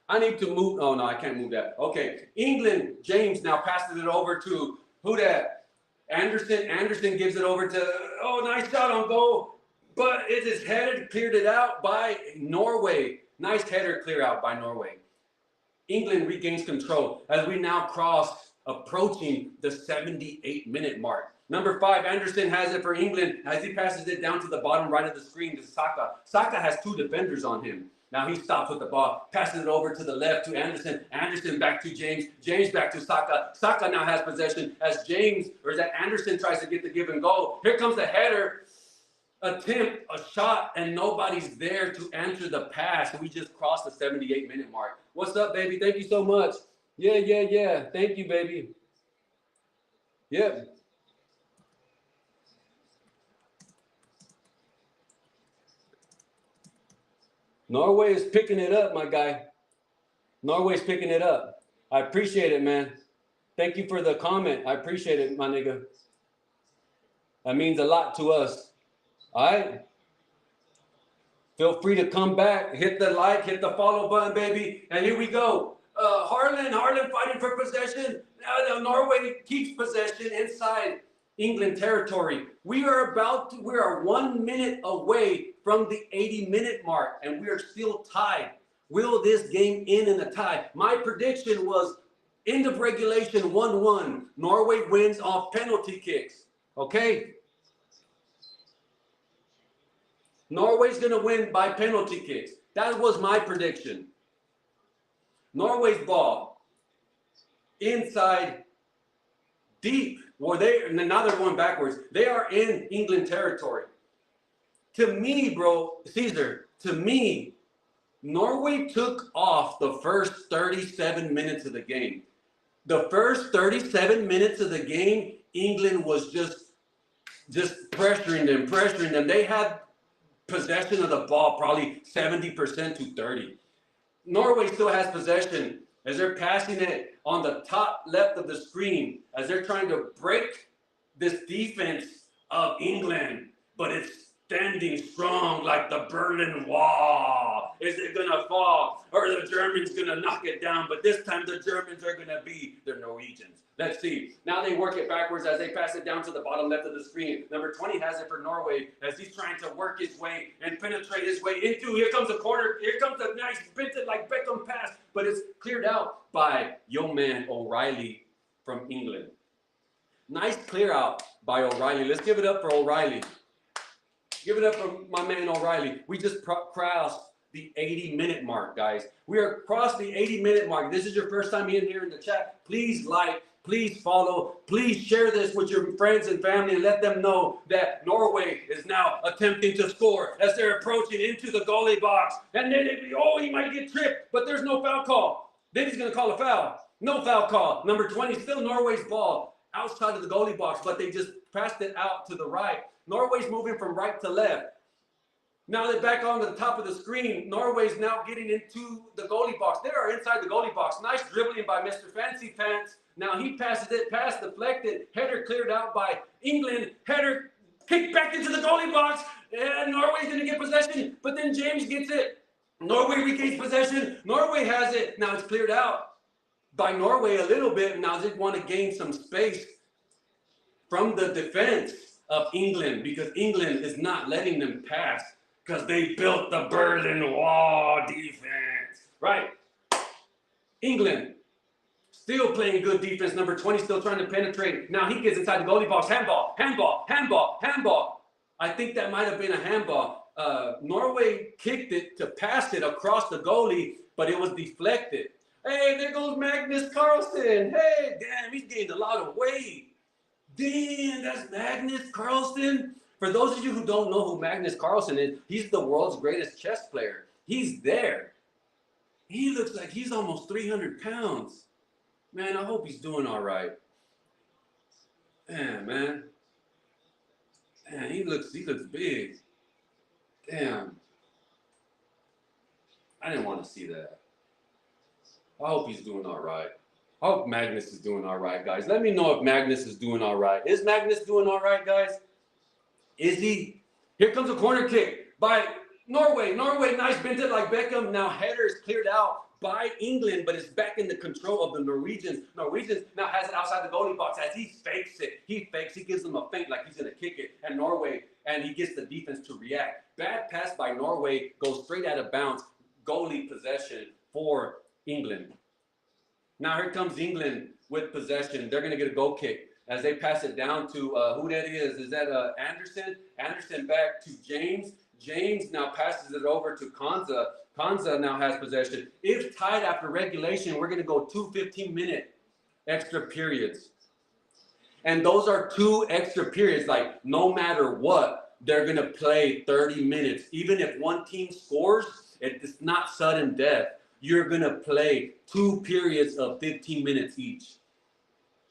I need to move. Oh, no, I can't move that. Okay. England, James now passes it over to who that? Anderson. Anderson gives it over to, oh, nice shot on goal. But it is headed, cleared it out by Norway. Nice header clear out by Norway. England regains control as we now approaching the 78-minute mark. Number 5, Anderson has it for England as he passes it down to the bottom right of the screen to Saka. Saka has 2 defenders on him. Now he stops with the ball, passes it over to the left to Anderson. Anderson back to James. James back to Saka. Saka now has possession as Anderson tries to get the give and go. Here comes the header. Attempt a shot, and nobody's there to answer the pass. We just crossed the 78-minute mark. What's up, baby? Thank you so much. Yeah. Thank you, baby. Yep. Norway is picking it up, my guy. Norway's picking it up. I appreciate it, man. Thank you for the comment. I appreciate it, my nigga. That means a lot to us. All right? Feel free to come back. Hit the like, hit the follow button, baby. And here we go. Haaland fighting for possession. Norway keeps possession inside England territory. We are 1 minute away from the 80-minute mark, and we are still tied. Will this game end in a tie? My prediction was end of regulation 1-1. Norway wins off penalty kicks. Okay? Norway's going to win by penalty kicks. That was my prediction. Norway's ball inside deep. Well, now they're going backwards. They are in England territory. To me, bro, Caesar, Norway took off the first 37 minutes of the game. The first 37 minutes of the game, England was just pressuring them. They had possession of the ball, probably 70% to 30. Norway still has possession as they're passing it on the top left of the screen, as they're trying to break this defense of England, but it's standing strong like the Berlin Wall. Is it going to fall, or the Germans going to knock it down? But this time the Germans are going to be the Norwegians. Let's see. Now they work it backwards as they pass it down to the bottom left of the screen. Number 20 has it for Norway as he's trying to work his way and penetrate his way into. Here comes a corner. Here comes a nice vintage like Beckham pass, but it's cleared out by your man O'Reilly from England. Nice clear out by O'Reilly. Let's give it up for O'Reilly. Give it up for my man O'Reilly. We just crossed the 80-minute mark, guys. We are across the 80-minute mark. This is your first time in here in the chat. Please like, please follow, please share this with your friends and family and let them know that Norway is now attempting to score as they're approaching into the goalie box. And then, he might get tripped, but there's no foul call. Then he's going to call a foul. No foul call. Number 20, still Norway's ball outside of the goalie box, but they just passed it out to the right. Norway's moving from right to left. Now they're back on the top of the screen. Norway's now getting into the goalie box. They are inside the goalie box. Nice dribbling by Mr. Fancy Pants. Now he passes it, pass deflected. Header cleared out by England. Header kicked back into the goalie box. And Norway's going to get possession. But then James gets it. Norway regains possession. Norway has it. Now it's cleared out by Norway a little bit. Now they want to gain some space from the defense of England because England is not letting them pass because they built the Berlin Wall defense. Right. England still playing good defense. Number 20 still trying to penetrate. Now he gets inside the goalie box. Handball, handball, handball, handball. I think that might have been a handball. Norway kicked it to pass it across the goalie, but it was deflected. Hey, there goes Magnus Carlsen. Hey, damn, he's gained a lot of weight. Damn, that's Magnus Carlsen. For those of you who don't know who Magnus Carlsen is, he's the world's greatest chess player. He's there. He looks like he's almost 300 pounds. Man, I hope he's doing all right. Damn, man. Damn, he looks big. Damn. I didn't want to see that. I hope he's doing all right. I hope Magnus is doing all right, guys. Let me know if Magnus is doing all right. Is Magnus doing all right, guys? Is he? Here comes a corner kick by Norway. Norway, nice, bent it like Beckham. Now header is cleared out by England, but it's back in the control of the Norwegians. Norwegians now has it outside the goalie box as he fakes it. He gives them a feint like he's going to kick it. And Norway, and he gets the defense to react. Bad pass by Norway, goes straight out of bounds. Goalie possession for England. Now here comes England with possession. They're going to get a goal kick as they pass it down to who that is. Is that Anderson? Anderson back to James. James now passes it over to Konza. Konza now has possession. If tied after regulation, we're going to go 2 15-minute extra periods. And those are 2 extra periods. Like, no matter what, they're going to play 30 minutes. Even if one team scores, it's not sudden death. You're going to play 2 periods of 15 minutes each.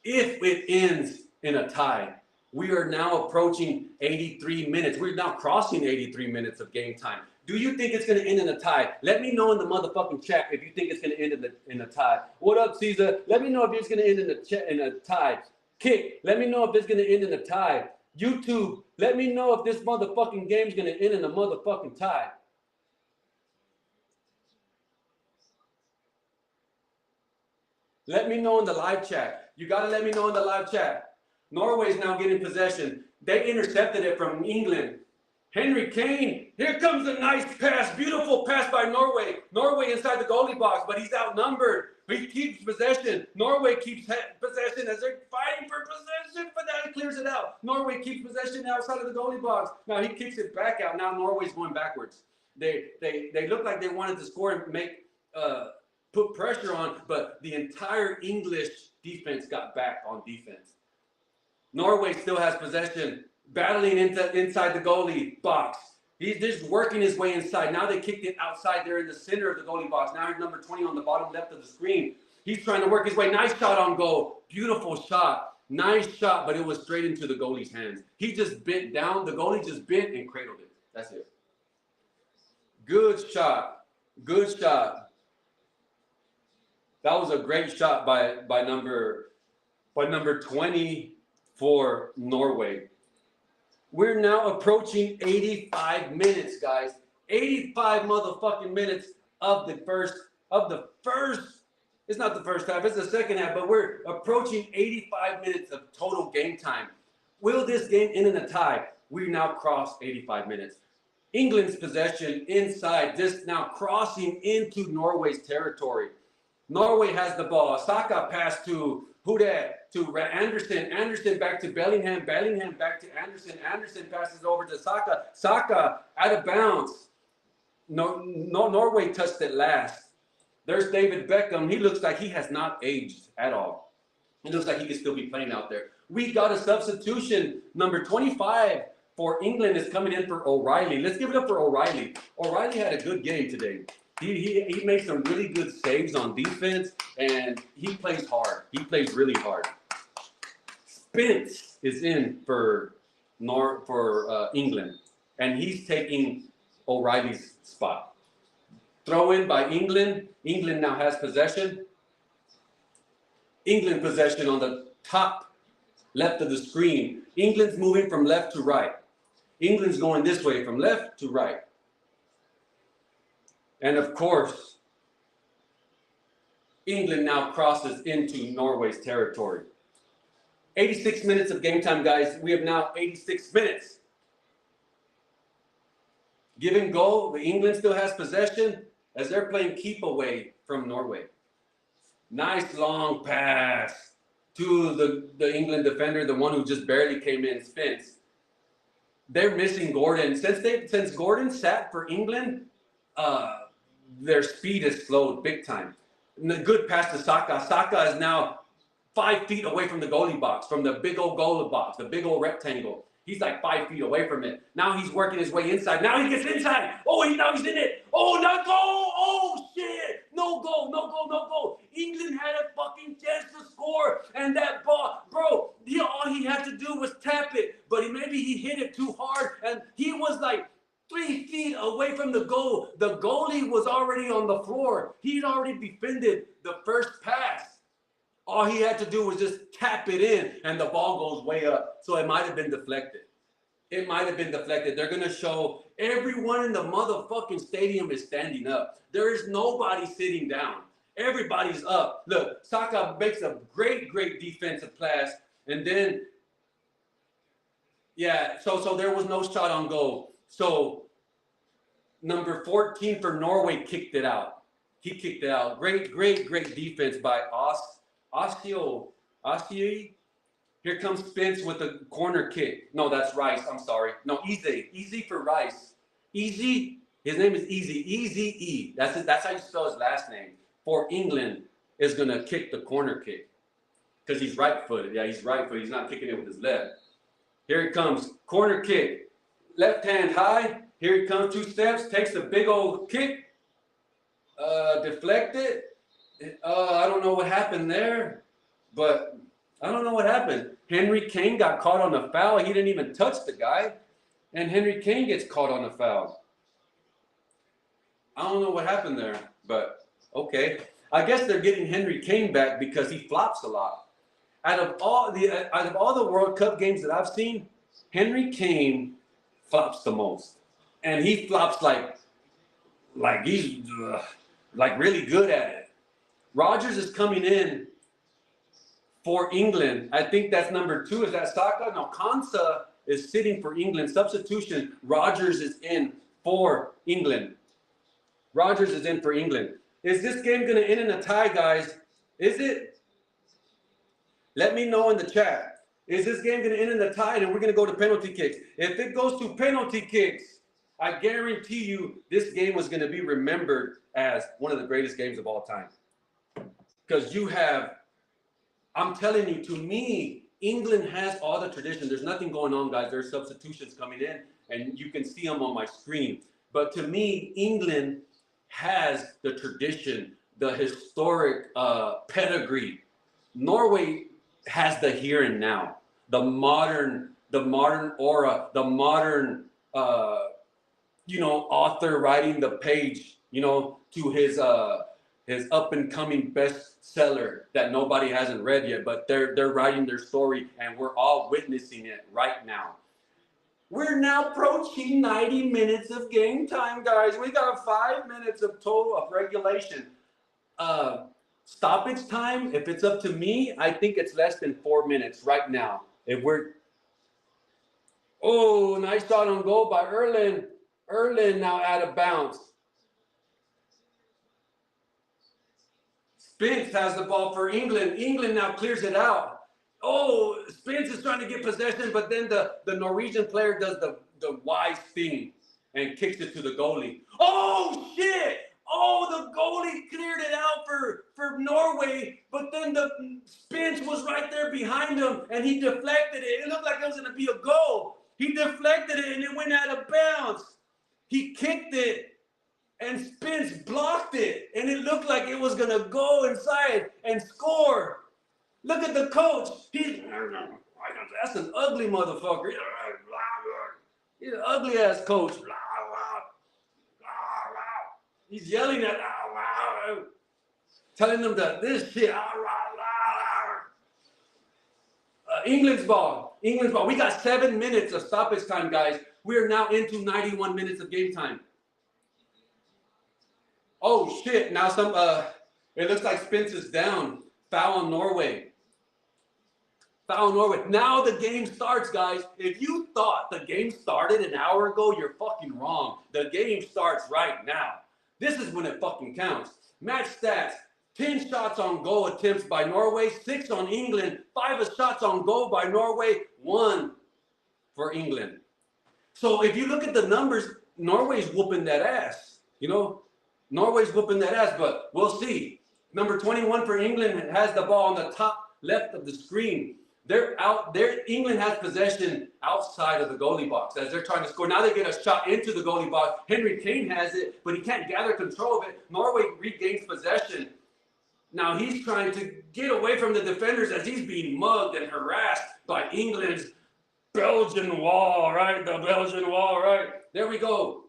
If it ends in a tie, we are now approaching 83 minutes. We're now crossing 83 minutes of game time. Do you think it's going to end in a tie? Let me know in the motherfucking chat if you think it's going to end in a tie. What up, Caesar? Let me know if it's going to end in a tie. Kick, let me know if it's going to end in a tie. YouTube, let me know if this motherfucking game's going to end in a motherfucking tie. Let me know in the live chat. You got to let me know in the live chat. Norway's now getting possession. They intercepted it from England. Henry Kane, here comes a nice pass. Beautiful pass by Norway. Norway inside the goalie box, but he's outnumbered. He keeps possession. Norway keeps possession as they're fighting for possession, but now he clears it out. Norway keeps possession outside of the goalie box. Now he kicks it back out. Now Norway's going backwards. They look like they wanted to score and make put pressure on, but the entire English defense got back on defense. Norway still has possession, battling inside the goalie box. He's just working his way inside. Now they kicked it outside. They're in the center of the goalie box. Now he's number 20 on the bottom left of the screen. He's trying to work his way. Nice shot on goal. Beautiful shot. Nice shot, but it was straight into the goalie's hands. He just bent down. The goalie just bent and cradled it. That's it. Good shot. Good shot. That was a great shot by number 20 for Norway. We're now approaching 85 minutes, guys. 85 motherfucking minutes of the first. It's not the first half, it's the second half, but we're approaching 85 minutes of total game time. Will this game end in a tie? We now cross 85 minutes. England's possession inside, just now crossing into Norway's territory. Norway has the ball. Saka pass to who that? To Anderson. Anderson back to Bellingham. Bellingham back to Anderson. Anderson passes over to Saka. Saka out of bounds. Norway touched it last. There's David Beckham. He looks like he has not aged at all. He looks like he could still be playing out there. We got a substitution. Number 25 for England is coming in for O'Reilly. Let's give it up for O'Reilly. O'Reilly had a good game today. He made some really good saves on defense, and he plays hard. He plays really hard. Spence is in for England, and he's taking O'Reilly's spot. Throw in by England. England now has possession. England possession on the top left of the screen. England's moving from left to right. England's going this way from left to right. And of course, England now crosses into Norway's territory. 86 minutes of game time, guys. We have now 86 minutes. Give and go. The England still has possession as they're playing keep away from Norway. Nice long pass to the England defender, the one who just barely came in, Spence. They're missing Gordon. Since Gordon sat for England, their speed has slowed big time. And the good pass to Saka. Saka is now 5 feet away from the goalie box, from the big old goalie box, the big old rectangle. He's like 5 feet away from it. Now he's working his way inside. Now he gets inside. Oh, now he's in it. Oh, no goal. Oh, shit. No goal, no goal, no goal. England had a fucking chance to score. And that ball, bro, all he had to do was tap it. But maybe he hit it too hard. And he was like 3 feet away from the goal. The goalie was already on the floor. He'd already defended the first pass. All he had to do was just tap it in, and the ball goes way up. So it might have been deflected. It might have been deflected. They're going to show everyone in the motherfucking stadium is standing up. There is nobody sitting down. Everybody's up. Look, Saka makes a great, great defensive pass. And then, yeah, so there was no shot on goal. So number 14 for Norway kicked it out. He kicked it out. Great, great, great defense by Osio. Here comes Spence with a corner kick. No, that's Rice. I'm sorry. No, Easy for Rice. Easy. His name is Easy. Easy E. That's it. That's how you spell his last name. For England is gonna kick the corner kick because he's right-footed. Yeah, he's right-footed. He's not kicking it with his left. Here it comes. Corner kick. Left hand high. Here he comes. 2 steps. Takes the big old kick. Deflected. I don't know what happened there, but I don't know what happened. Henry Kane got caught on a foul. He didn't even touch the guy, and Henry Kane gets caught on a foul. I don't know what happened there, but okay. I guess they're getting Henry Kane back because he flops a lot. Out of all the World Cup games that I've seen, Henry Kane flops the most, and he flops like he's like really good at it. Rodgers is coming in for England. I think that's number 2. Is that Saka? No, Konsa is sitting for England. Substitution. Rodgers is in for England. Rodgers is in for England. Is this game going to end in a tie, guys? Is it? Let me know in the chat. Is this game going to end in a tie and we're going to go to penalty kicks? If it goes to penalty kicks, I guarantee you this game was going to be remembered as one of the greatest games of all time. Because you have, I'm telling you, to me, England has all the tradition. There's nothing going on, guys. There's substitutions coming in, and you can see them on my screen. But to me, England has the tradition, the historic pedigree. Norway has the here and now, the modern aura, the modern, author writing the page, to his up-and-coming bestseller that nobody hasn't read yet, but they're writing their story, and we're all witnessing it right now. We're now approaching 90 minutes of game time, guys. We got 5 minutes of total of regulation. Stoppage time, if it's up to me, I think it's less than 4 minutes right now. Oh, nice shot on goal by Erling. Erling now out of bounds. Spence has the ball for England. England now clears it out. Oh, Spence is trying to get possession, but then the Norwegian player does the wise thing and kicks it to the goalie. Oh, shit! Oh, the goalie cleared it out for Norway, but then the Spence was right there behind him, and he deflected it. It looked like it was going to be a goal. He deflected it, and it went out of bounds. He kicked it. And Spence blocked it, and it looked like it was gonna go inside and score. Look at the coach. That's an ugly motherfucker. He's an ugly ass coach. He's yelling at telling them that this shit. England's ball. England's ball. We got 7 minutes of stoppage time, guys. We are now into 91 minutes of game time. Oh shit! Now it looks like Spence is down. Foul on Norway. Foul on Norway. Now the game starts, guys. If you thought the game started an hour ago, you're fucking wrong. The game starts right now. This is when it fucking counts. Match stats. 10 shots on goal attempts by Norway, 6 on England, 5 shots on goal by Norway, 1 for England. So if you look at the numbers, Norway's whooping that ass. You know, Norway's whooping that ass, but we'll see. Number 21 for England has the ball on the top left of the screen. They're out there. England has possession outside of the goalie box as they're trying to score. Now they get a shot into the goalie box. Henry Kane has it, but he can't gather control of it. Norway regains possession. Now he's trying to get away from the defenders as he's being mugged and harassed by England's Belgian wall, right? The Belgian wall, right? There we go.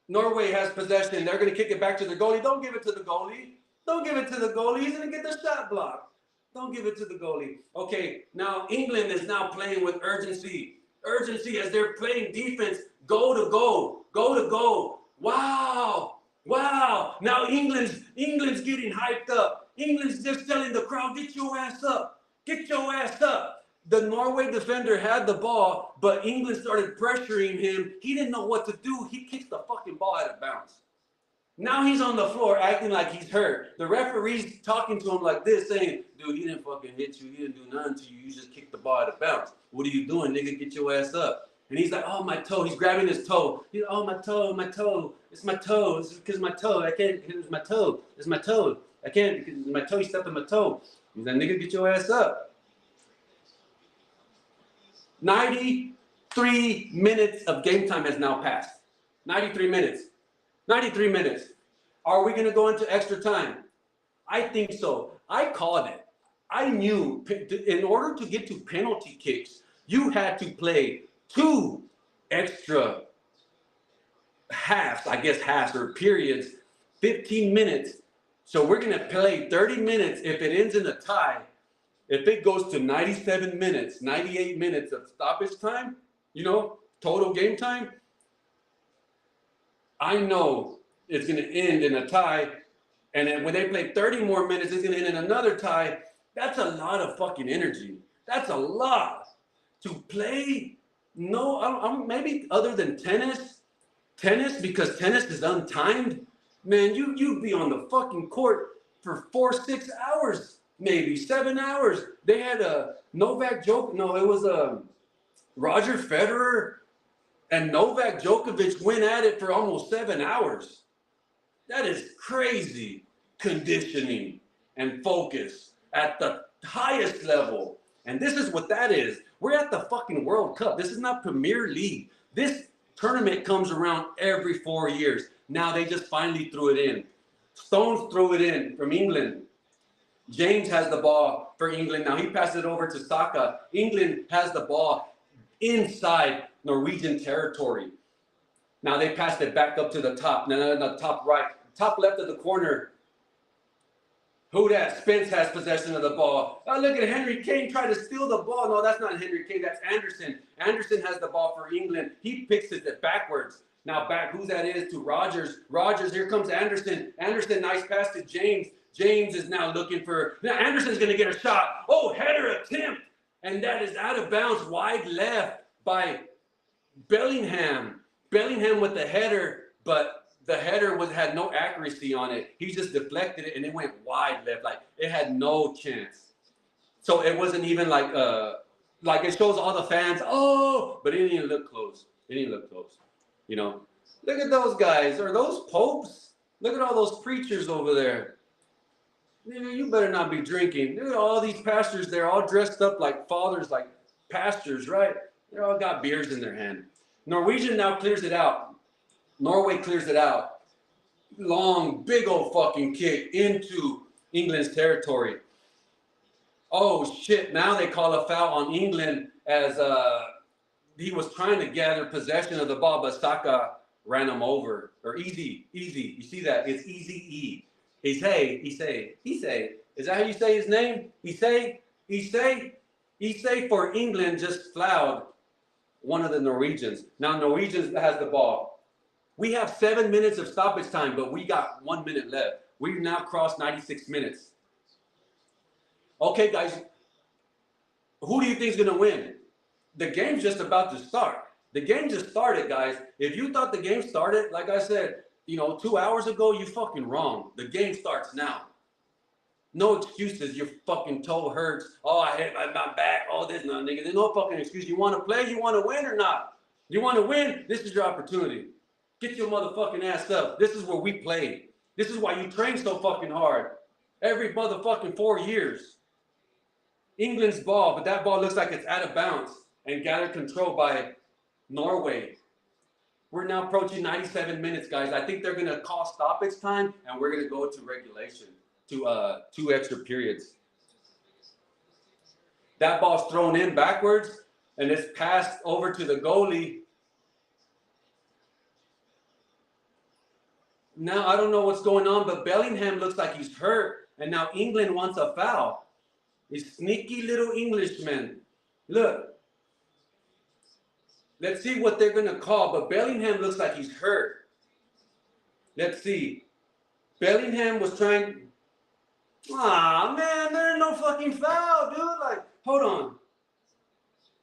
Norway has possession. They're going to kick it back to the goalie. Don't give it to the goalie. Don't give it to the goalie. He's going to get the shot blocked. Don't give it to the goalie. Okay, now England is now playing with urgency. Urgency as they're playing defense. Go to goal. Go to goal. Wow. Wow. Now England's getting hyped up. England's just telling the crowd, get your ass up. Get your ass up. The Norway defender had the ball, but England started pressuring him. He didn't know what to do. He kicked the fucking ball out of bounds. Now he's on the floor acting like he's hurt. The referee's talking to him like this, saying, dude, he didn't fucking hit you. He didn't do nothing to you. You just kicked the ball out of bounds. What are you doing, nigga? Get your ass up. And he's like, oh, my toe. He's grabbing his toe. He's like, oh, my toe, my toe. It's my toe. It's because my toe. I can't. It's my toe. It's my toe. I can't because my toe. He stepped on my toe. He's like, nigga, get your ass up. 93 minutes of game time has now passed. 93 minutes. 93 minutes. Are we going to go into extra time? I think so. I called it. I knew in order to get to penalty kicks, you had to play 2 extra halves, I guess halves or periods, 15 minutes. So we're going to play 30 minutes if it ends in a tie. If it goes to 97 minutes, 98 minutes of stoppage time, you know, total game time, I know it's going to end in a tie. And then when they play 30 more minutes, it's going to end in another tie. That's a lot of fucking energy. That's a lot to play. No, maybe other than tennis, because tennis is untimed. Man, you'd be on the fucking court for 4-6 hours, maybe 7 hours. They had a Novak Djokovic. No, it was a Roger Federer and Novak Djokovic went at it for almost 7 hours. That is crazy conditioning and focus at the highest level. And this is what that is. We're at the fucking World Cup. This is not Premier League. This tournament comes around every 4 years. Now they just finally threw it in. Stones threw it in from England. James has the ball for England. Now he passes it over to Saka. England has the ball inside Norwegian territory. Now they passed it back up to the top. No, the top right. Top left of the corner. Who that? Spence has possession of the ball. Oh, look at Henry Kane try to steal the ball. No, that's not Henry Kane. That's Anderson. Anderson has the ball for England. He picks it backwards. Now back, who that is to Rogers. Rogers, here comes Anderson. Anderson, nice pass to James. James is now looking for, now Anderson's going to get a shot. Oh, header attempt. And that is out of bounds, wide left by Bellingham. Bellingham with the header, but the header had no accuracy on it. He just deflected it and it went wide left. Like it had no chance. So it wasn't even like it shows all the fans, oh, but it didn't even look close. It didn't look close. You know, look at those guys. Are those popes? Look at all those preachers over there. You better not be drinking. Look at all these pastors. They're all dressed up like fathers, like pastors, right? They all got beers in their hand. Norwegian now clears it out. Norway clears it out. Long, big old fucking kick into England's territory. Oh, shit. Now they call a foul on England as he was trying to gather possession of the ball, but Saka ran him over. Or easy. You see that? It's Easy E. He say. Is that how you say his name? He say for England just flailed one of the Norwegians. Now Norwegians has the ball. We have 7 minutes of stoppage time, but we got 1 minute left. We've now crossed 96 minutes. Okay, guys, who do you think is going to win? The game's just about to start. The game just started, guys. If you thought the game started, like I said, 2 hours ago, you fucking wrong. The game starts now. No excuses. Your fucking toe hurts. Oh, I hit my back. All this, no, nigga. There's no fucking excuse. You want to play? You want to win or not? You want to win? This is your opportunity. Get your motherfucking ass up. This is where we play. This is why you train so fucking hard. Every motherfucking 4 years. England's ball, but that ball looks like it's out of bounds and gathered control by Norway. We're now approaching 97 minutes, guys. I think they're going to call stoppage time, and we're going to go to regulation, to 2 extra periods. That ball's thrown in backwards, and it's passed over to the goalie. Now, I don't know what's going on, but Bellingham looks like he's hurt, and now England wants a foul. These sneaky little Englishmen. Look. Let's see what they're going to call, but Bellingham looks like he's hurt. Let's see. Bellingham was trying... Ah, man, there's no fucking foul, dude. Like, hold on.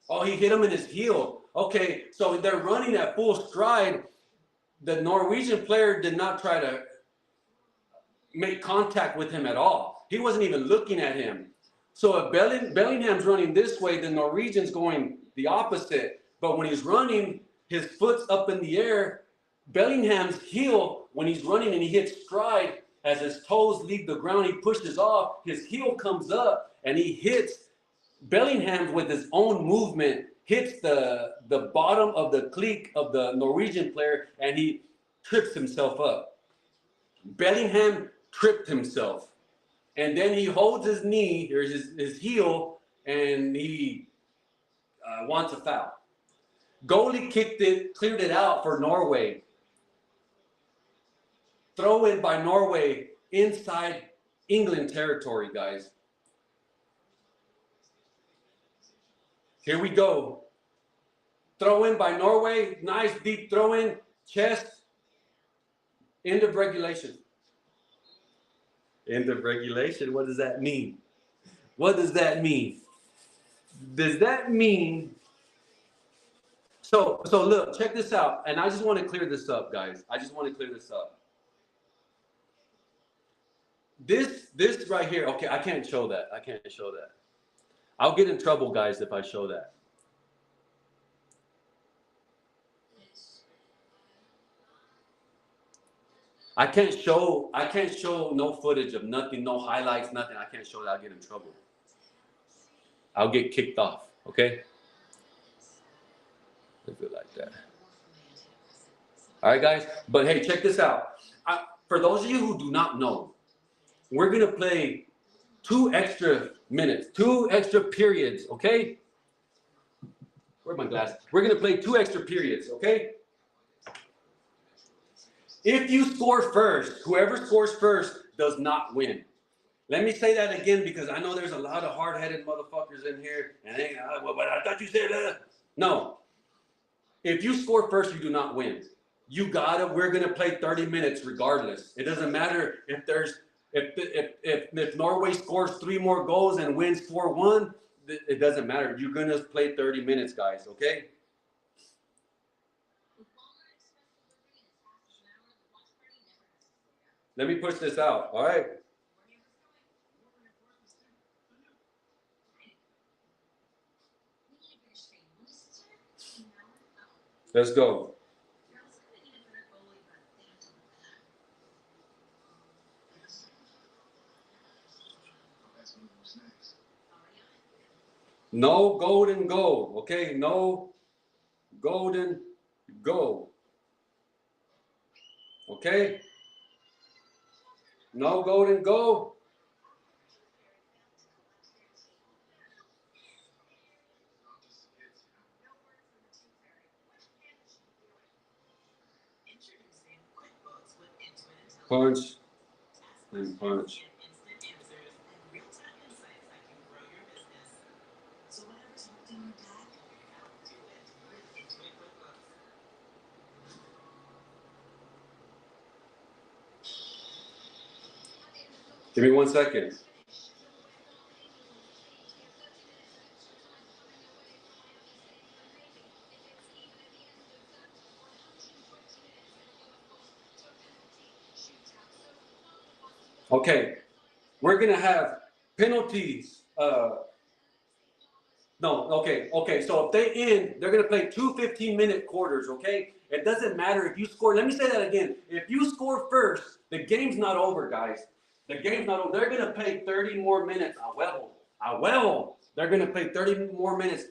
Oh, he hit him in his heel. Okay, so they're running at full stride. The Norwegian player did not try to make contact with him at all. He wasn't even looking at him. So if Bellingham's running this way, the Norwegian's going the opposite. But when he's running, his foot's up in the air. Bellingham's heel, when he's running and he hits stride, as his toes leave the ground, he pushes off, his heel comes up, and he hits Bellingham with his own movement, hits the bottom of the cleat of the Norwegian player, and he trips himself up. Bellingham tripped himself. And then he holds his knee, or his heel, and he wants a foul. Goalie kicked it, cleared it out for Norway. Throw in by Norway inside England territory, guys. Here we go. Throw in by Norway. Nice deep throw in. Chest. End of regulation. End of regulation. What does that mean? What does that mean? Does that mean... So look, check this out. And I just want to clear this up, guys. I just want to clear this up. This right here, okay, I can't show that. I can't show that. I'll get in trouble, guys, if I show that. I can't show no footage of nothing, no highlights, nothing. I can't show that. I'll get in trouble. I'll get kicked off, okay? Leave it like that. All right, guys. But hey, check this out. For those of you who do not know, we're going to play 2 extra minutes, 2 extra periods, okay? Where's my glasses? We're going to play 2 extra periods, okay? If you score first, whoever scores first does not win. Let me say that again because I know there's a lot of hard-headed motherfuckers in here. And they, but I thought you said that. No. If you score first, you do not win. We're going to play 30 minutes regardless. It doesn't matter if Norway scores 3 more goals and wins 4-1, it doesn't matter. You're going to play 30 minutes, guys, okay? Let me push this out, all right? Let's go. No golden goal, okay? No golden goal. Okay? No golden goal. Punch and punch. Give me 1 second. Okay, we're gonna have penalties. No, okay. So if they end, they're gonna play 2 15-minute quarters. Okay, it doesn't matter if you score. Let me say that again. If you score first, the game's not over, guys. The game's not over. They're gonna play 30 more minutes. A huevo. They're gonna play 30 more minutes,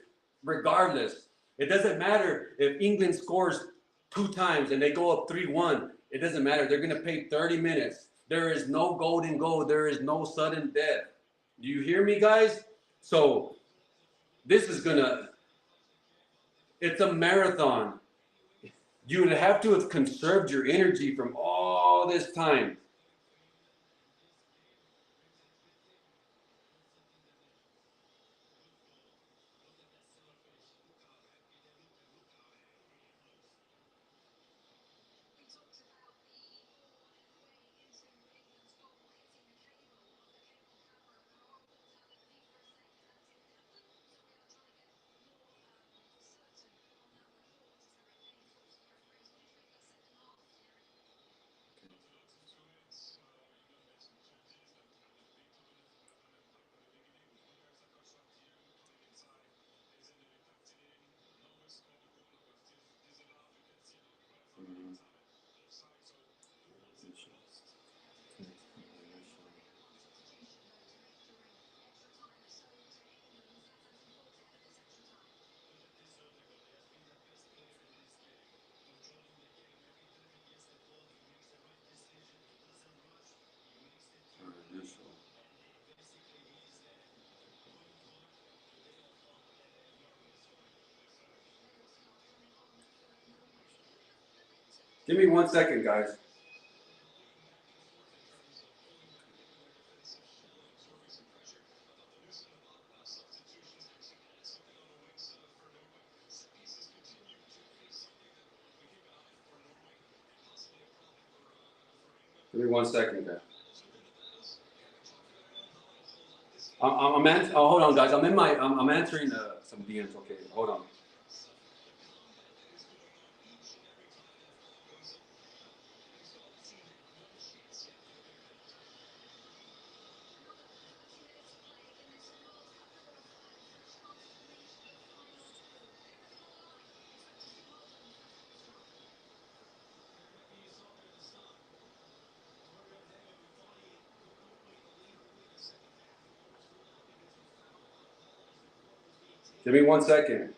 regardless. It doesn't matter if England scores 2 times and they go up 3-1. It doesn't matter. They're gonna play 30 minutes. There is no golden goal. There is no sudden death. Do you hear me, guys? So this is it's a marathon. You would have to have conserved your energy from all this time. Give me 1 second, guys. Give me 1 second, guys. hold on, guys. I'm answering some DMs. Okay, hold on. Give me 1 second.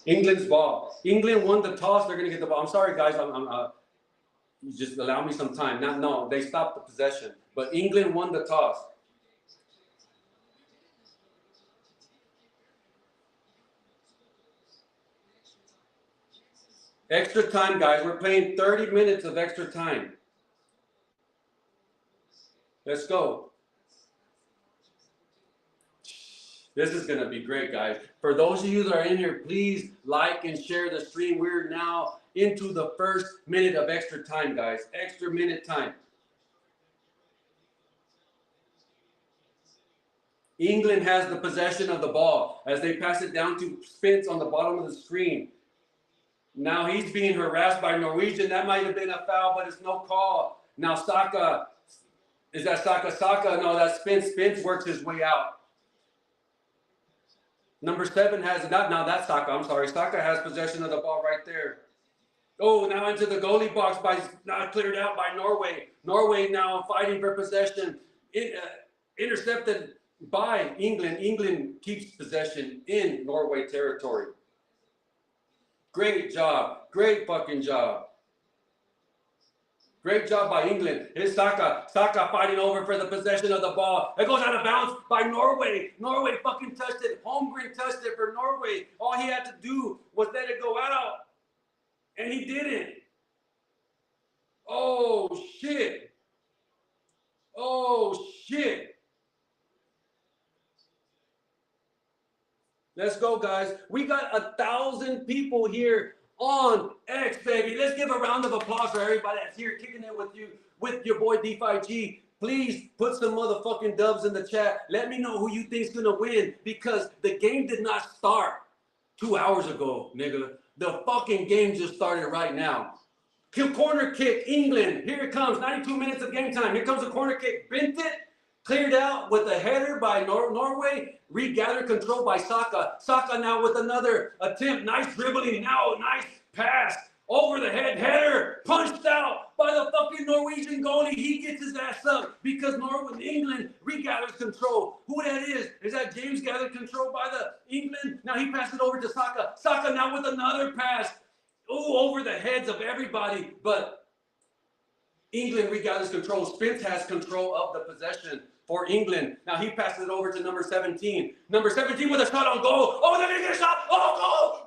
England's ball. England won the toss. They're going to get the ball. I'm sorry, guys. You just allow me some time. No, they stopped the possession. But England won the toss. Extra time, guys. We're playing 30 minutes of extra time. Let's go. This is going to be great, guys. For those of you that are in here, please like and share the stream. We're now into the first minute of extra time, guys. Extra minute time. England has the possession of the ball as they pass it down to Spence on the bottom of the screen. Now he's being harassed by Norwegian. That might have been a foul, but it's no call. Now Saka, is that Saka? Saka, no, that's Spence. Spence works his way out. Number 7 has, now that's Saka, I'm sorry. Saka has possession of the ball right there. Oh, now into the goalie box, now cleared out by Norway. Norway now fighting for possession. Intercepted by England. England keeps possession in Norway territory. Great job. Great fucking job. Great job by England. Here's Saka. Saka fighting over for the possession of the ball. It goes out of bounds by Norway. Norway fucking touched it. Holmgren touched it for Norway. All he had to do was let it go out. And he didn't. Oh, shit. Oh, shit. Let's go, guys. We got 1,000 people here on X, baby. Let's give a round of applause for everybody that's here kicking it with you, with your boy DeFi G. Please put some motherfucking dubs in the chat. Let me know who you think's gonna win, because the game did not start 2 hours ago, nigga. The fucking game just started right now. Corner kick, England. Here it comes. 92 minutes of game time. Here comes a corner kick. Bent it. Cleared out with a header by Norway. Regathered control by Saka. Saka now with another attempt. Nice dribbling. Now nice pass. Over the head. Header. Punched out by the fucking Norwegian goalie. He gets his ass up because England regathers control. Who that is? Is that James gathered control by the England? Now he passes it over to Saka. Saka now with another pass. Ooh, over the heads of everybody. But England regathers control. Spence has control of the possession for England. Now he passes it over to number 17. Number 17 with a shot on goal. Oh, then he gets a shot. Oh,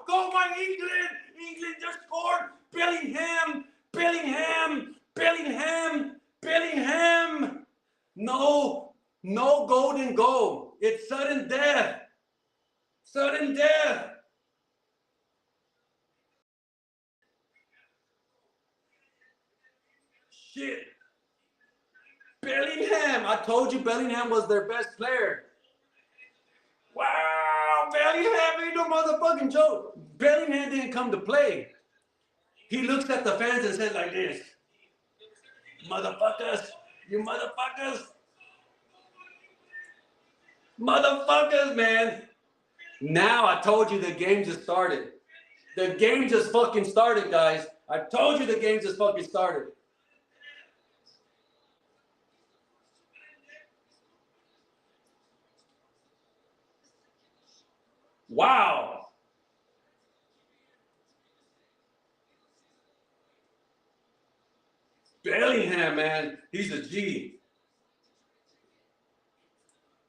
goal by England. England just scored. Bellingham. No golden goal. It's sudden death. Shit. Bellingham. I told you Bellingham was their best player. Wow, Bellingham ain't no motherfucking joke. Bellingham didn't come to play. He looks at the fans and says like this. Motherfuckers, you motherfuckers. Motherfuckers, man. Now I told you the game just started. The game just fucking started, guys. I told you the game just fucking started. Wow. Bellingham, man, he's a G.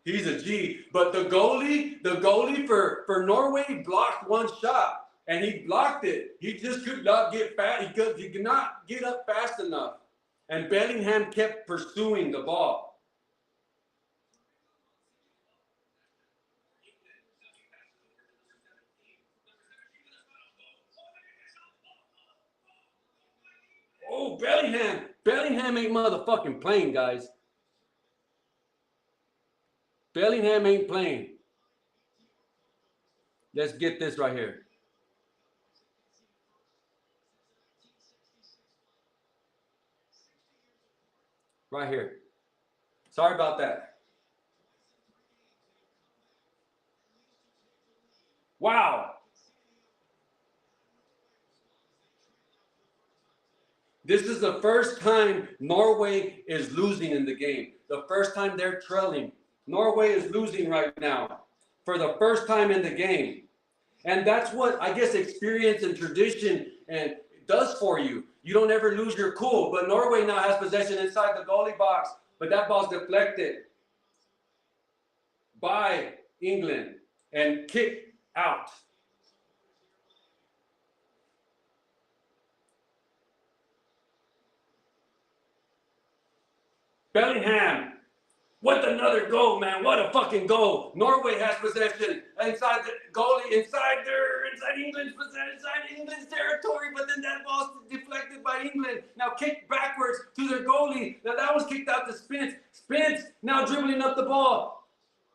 He's a G. But the goalie for Norway blocked one shot, and he blocked it. He just could not get fast. He could not get up fast enough. And Bellingham kept pursuing the ball. Oh, Bellingham. Bellingham ain't motherfucking playing, guys. Bellingham ain't playing. Let's get this right here. Right here. Sorry about that. Wow. This is the first time Norway is losing in the game. The first time they're trailing. Norway is losing right now for the first time in the game. And that's what, I guess, experience and tradition and does for you. You don't ever lose your cool. But Norway now has possession inside the goalie box. But that ball's deflected by England and kicked out. Bellingham with another goal, man. What a fucking goal. Norway has possession inside the goalie, inside England's possession, inside England's territory, but then that ball's deflected by England. Now kicked backwards to their goalie. Now that was kicked out to Spence. Spence now dribbling up the ball.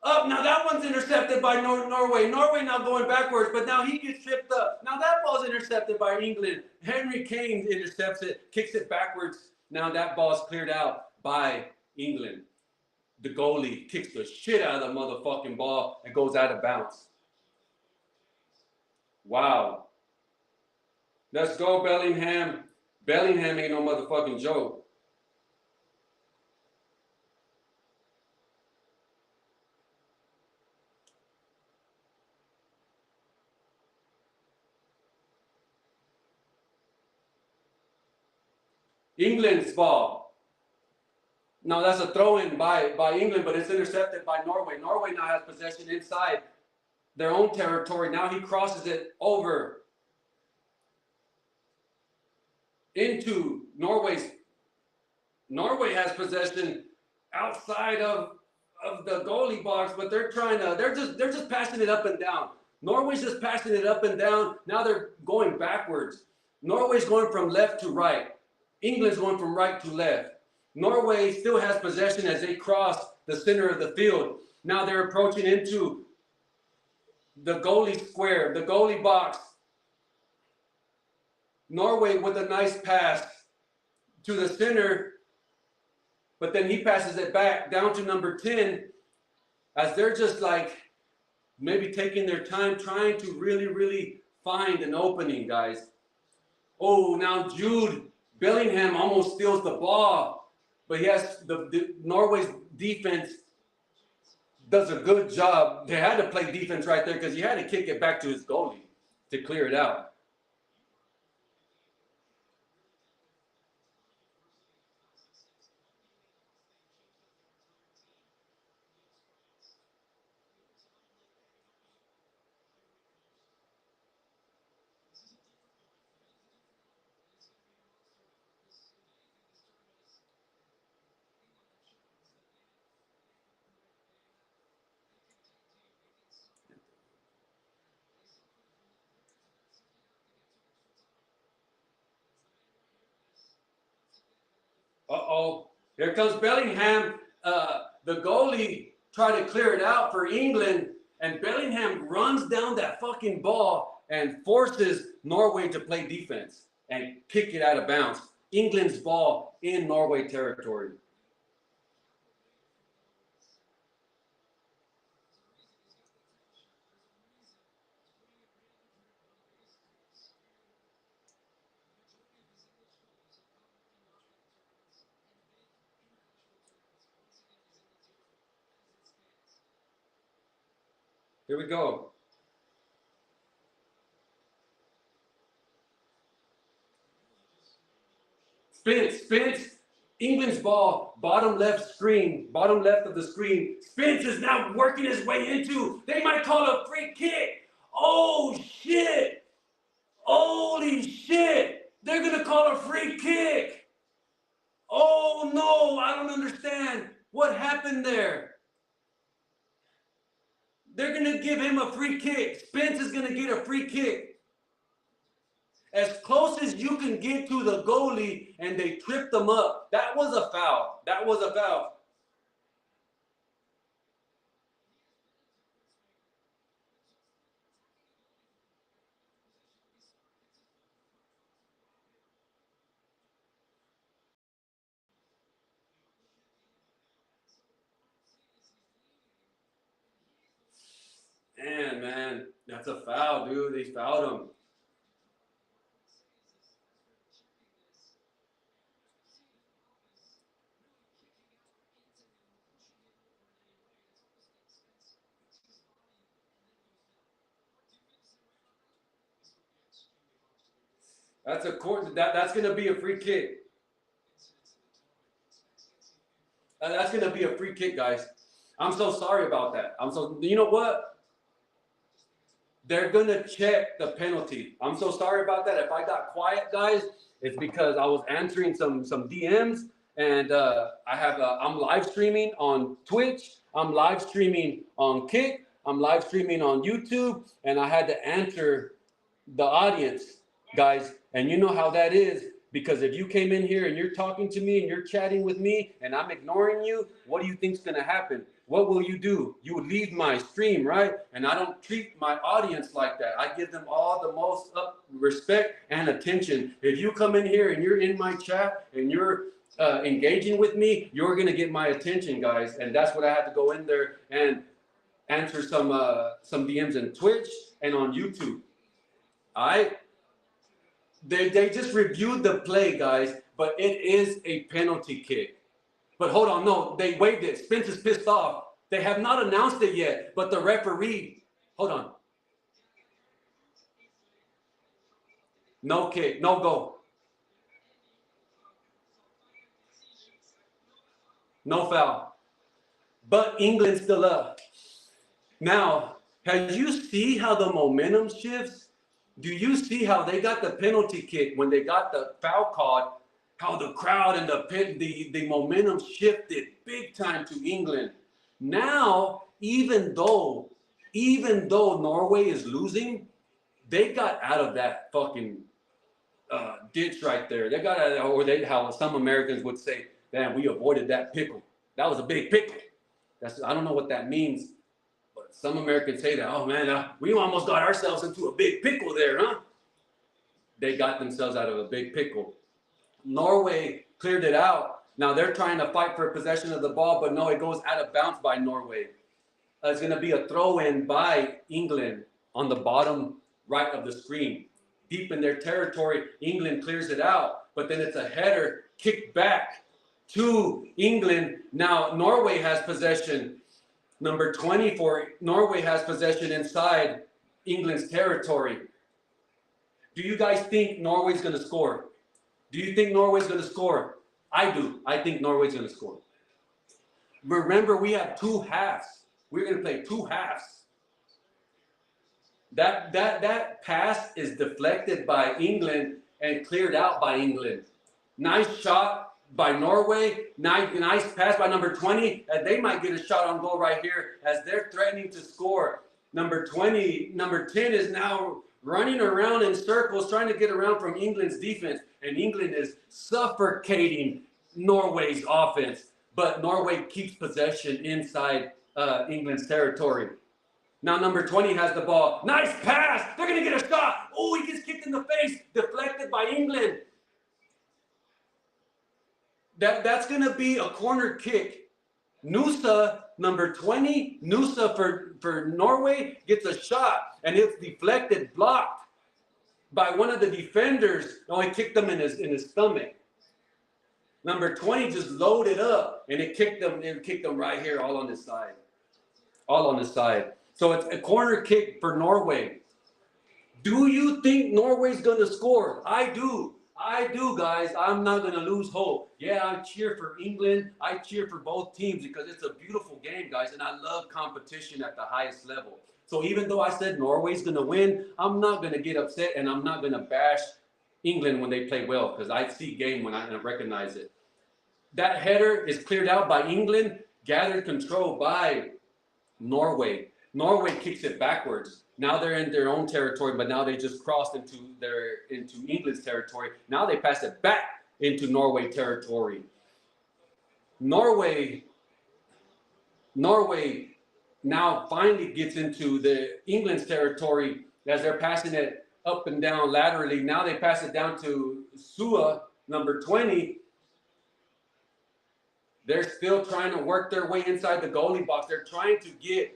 Up, now that one's intercepted by Norway. Norway now going backwards, but now he gets tripped up. Now that ball's intercepted by England. Kane intercepts it, kicks it backwards. Now that ball's cleared out by England. The goalie kicks the shit out of the motherfucking ball and goes out of bounds. Wow. Let's go, Bellingham. Bellingham ain't no motherfucking joke. England's ball. Now that's a throw-in by England, but it's intercepted by Norway. Norway now has possession inside their own territory. Now he crosses it over into Norway's. Norway has possession outside of the goalie box, but they're just passing it up and down. Norway's just passing it up and down. Now they're going backwards. Norway's going from left to right. England's going from right to left. Norway still has possession as they cross the center of the field. Now they're approaching into the goalie square, the goalie box. Norway with a nice pass to the center, but then he passes it back down to number 10 as they're just like maybe taking their time trying to really, really find an opening, guys. Oh, now Jude Bellingham almost steals the ball, but he has the Norway's defense does a good job. They had to play defense right there because he had to kick it back to his goalie to clear it out. Uh-oh. Here comes Bellingham. The goalie tried to clear it out for England, and Bellingham runs down that fucking ball and forces Norway to play defense and kick it out of bounds. England's ball in Norway territory. Here we go. Spence, England's ball, bottom left screen, bottom left of the screen. Spence is now working his way into, they might call a free kick. Oh, shit. Holy shit. They're going to call a free kick. Oh, no, I don't understand what happened there. They're going to give him a free kick. Spence is going to get a free kick. As close as you can get to the goalie, and they tripped them up. That was a foul. That was a foul. Man, that's a foul, dude. They fouled him. That's that's going to be a free kick. That's going to be a free kick, guys. I'm so sorry about that. You know what? They're going to check the penalty. I'm so sorry about that. If I got quiet, guys, it's because I was answering some DMs, and I'm live streaming on Twitch. I'm live streaming on Kick. I'm live streaming on YouTube, and I had to answer the audience, guys. And you know how that is, because if you came in here and you're talking to me and you're chatting with me and I'm ignoring you, what do you think's going to happen? What will you do? You would leave my stream, right? And I don't treat my audience like that. I give them all the most respect and attention. If you come in here and you're in my chat and you're engaging with me, you're going to get my attention, guys. And that's what I had to go in there and answer some DMs in Twitch and on YouTube. They just reviewed the play, guys, but it is a penalty kick. But hold on, no, they waived it. Spence is pissed off. They have not announced it yet, but the referee, hold on. No kick, no goal. No foul. But England's still up. Now, have you see how the momentum shifts? Do you see how they got the penalty kick when they got the foul called? How the crowd and the momentum shifted big time to England. Now, even though Norway is losing, they got out of that fucking ditch right there. They got out of, or they, how some Americans would say, "Damn, we avoided that pickle. That was a big pickle." I don't know what that means, but some Americans say that. Oh man, we almost got ourselves into a big pickle there, huh? They got themselves out of a big pickle. Norway cleared it out. Now they're trying to fight for possession of the ball, but no, it goes out of bounds by Norway. It's going to be a throw-in by England on the bottom right of the screen. Deep in their territory, England clears it out, but then it's a header kicked back to England. Now Norway has possession. Number 20 for Norway has possession inside England's territory. Do you guys think Norway's going to score? Do you think Norway's going to score? I do. I think Norway's going to score. Remember, we have two halves. We're going to play two halves. That pass is deflected by England and cleared out by England. Nice shot by Norway. Nice pass by number 20. And they might get a shot on goal right here as they're threatening to score. Number 10 is now running around in circles, trying to get around from England's defense. And England is suffocating Norway's offense. But Norway keeps possession inside England's territory. Now number 20 has the ball. Nice pass. They're going to get a shot. Oh, he gets kicked in the face. Deflected by England. That's going to be a corner kick. Nusa, number 20, Nusa for Norway, gets a shot. And it's deflected, blocked by one of the defenders. No, he kicked him in his stomach. Number 20 just loaded up, and it kicked him right here, all on his side. All on his side. So it's a corner kick for Norway. Do you think Norway's going to score? I do. I do, guys. I'm not going to lose hope. Yeah, I cheer for England. I cheer for both teams because it's a beautiful game, guys, and I love competition at the highest level. So even though I said Norway's going to win, I'm not going to get upset, and I'm not going to bash England when they play well because I see game when I recognize it. That header is cleared out by England, gathered control by Norway. Norway kicks it backwards. Now they're in their own territory, but now they just crossed into England's territory. Now they pass it back into Norway territory. Norway now finally gets into the England's territory as they're passing it up and down laterally. Now they pass it down to Sua, number 20. They're still trying to work their way inside the goalie box. They're trying to get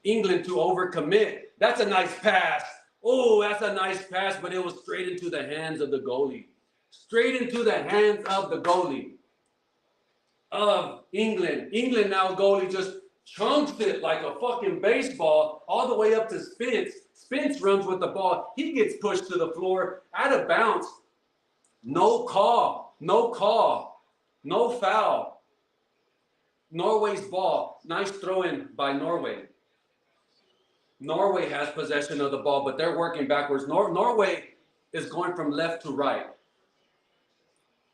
England to overcommit. That's a nice pass. Oh, that's a nice pass, but it was straight into the hands of the goalie. Straight into the hands of the goalie of England. England now goalie just chunks it like a fucking baseball all the way up to Spence. Spence runs with the ball. He gets pushed to the floor, out of bounds. No call. No call. No foul. Norway's ball. Nice throw-in by Norway. Norway has possession of the ball, but they're working backwards. Norway is going from left to right.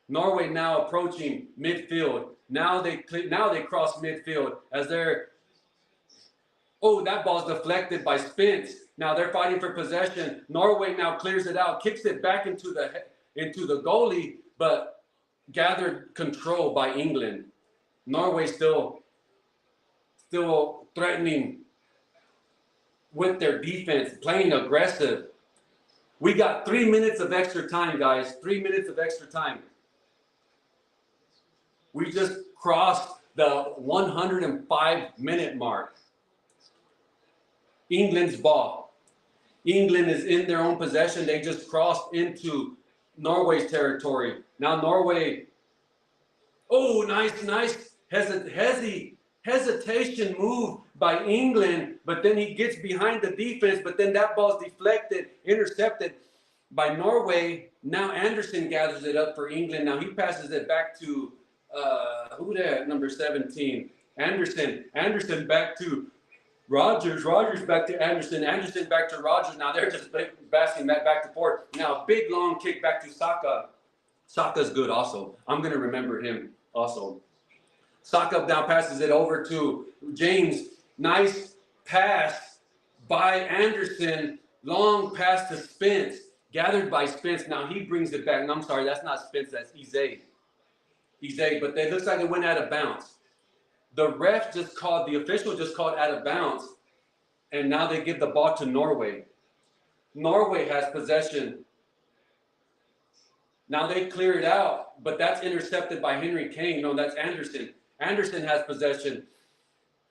Norway now approaching midfield. Now they cross midfield as they're. Oh, that ball's deflected by Spence. Now they're fighting for possession. Norway now clears it out, kicks it back into the goalie, but gathered control by England. Norway still threatening with their defense, playing aggressive. We got 3 minutes of extra time, guys. 3 minutes of extra time. We just crossed the 105-minute mark. England's ball. England is in their own possession. They just crossed into Norway's territory. Now Norway, oh, nice hesitation move by England, but then he gets behind the defense, but then that ball's deflected, intercepted by Norway. Now Anderson gathers it up for England. Now he passes it back to Who that? Number 17. Anderson. Anderson back to Rogers. Rogers back to Anderson. Anderson back to Rogers. Now they're just passing that back to forth. Now big long kick back to Saka. Saka's good also. I'm going to remember him also. Saka now passes it over to James. Nice pass by Anderson. Long pass to Spence. Gathered by Spence. Now he brings it back. No, I'm sorry, that's not Spence. That's Eze. But it looks like it went out of bounds. The official just called out of bounds. And now they give the ball to Norway. Norway has possession. Now they clear it out, but that's intercepted by Henry Kane. No, that's Anderson. Anderson has possession.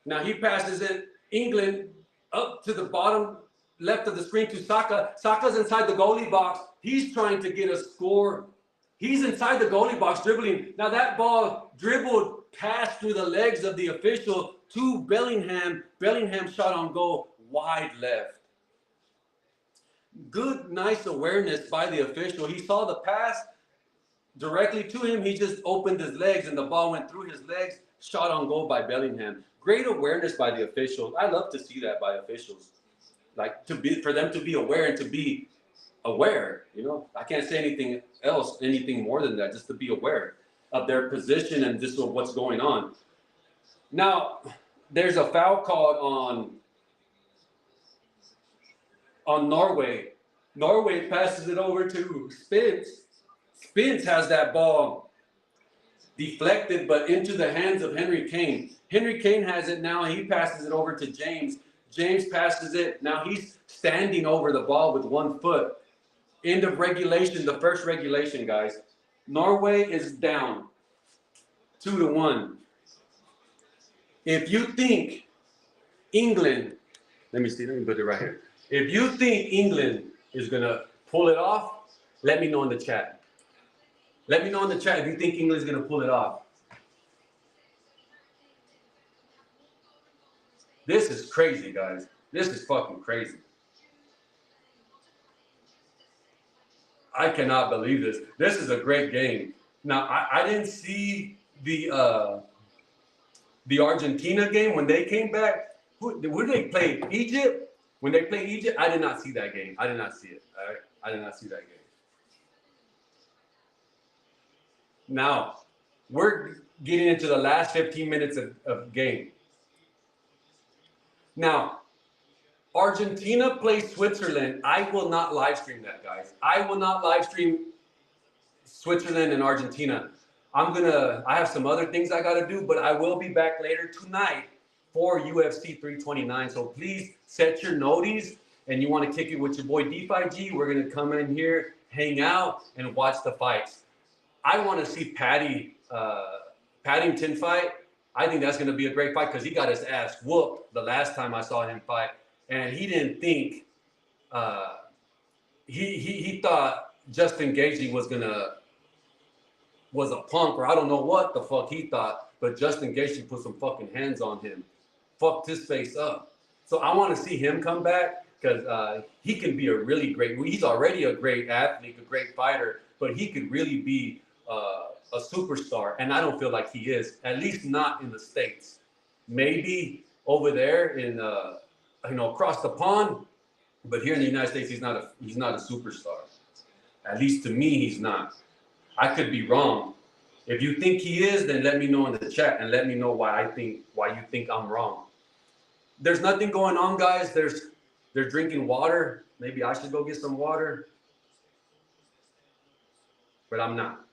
Now he passes it, England, up to the bottom left of the screen to Saka. Saka's inside the goalie box. He's trying to get a score. He's inside the goalie box dribbling. Now that ball dribbled past through the legs of the official to Bellingham. Bellingham shot on goal, wide left. Good, nice awareness by the official. He saw the pass directly to him. He just opened his legs and the ball went through his legs. Shot on goal by Bellingham. Great awareness by the officials. I love to see that by officials. Like for them to be aware and to be aware. You know, I can't say anything else, anything more than that. Just to be aware of their position and just of what's going on. Now, there's a foul called on Norway. Norway passes it over to Spence. Spence has that ball deflected, but into the hands of Henry Kane. Henry Kane has it now. He passes it over to James. James passes it. Now he's standing over the ball with 1 foot. End of regulation, the first regulation, guys. Norway is down 2-1. If you think England, let me put it right here. If you think England is going to pull it off, let me know in the chat. Let me know in the chat if you think England's going to pull it off. This is crazy, guys. This is fucking crazy. I cannot believe this. This is a great game. Now, I didn't see the Argentina game when they came back. Who did they play? Egypt? When they played Egypt, I did not see that game. I did not see it. All right? I did not see that game. Now, we're getting into the last 15 minutes of game. Now, Argentina plays Switzerland. I will not live stream that, guys. I will not live stream Switzerland and Argentina. I have some other things I got to do, but I will be back later tonight for UFC 329. So please set your noties, and you want to kick it with your boy DeFi G. We're going to come in here, hang out, and watch the fights. I want to see Paddington fight. I think that's going to be a great fight because he got his ass whooped the last time I saw him fight. And he didn't think, he thought Justin Gaethje was a punk, or I don't know what the fuck he thought, but Justin Gaethje put some fucking hands on him, fucked his face up. So I want to see him come back because he can be a really great, he's already a great athlete, a great fighter, but he could really be a superstar. And I don't feel like he is, at least not in the States. Maybe over there in, across the pond, but here in the United States, he's not a superstar. At least to me, he's not. I could be wrong. If you think he is, then let me know in the chat and let me know why you think I'm wrong. There's nothing going on, guys. They're drinking water. Maybe I should go get some water, but I'm not.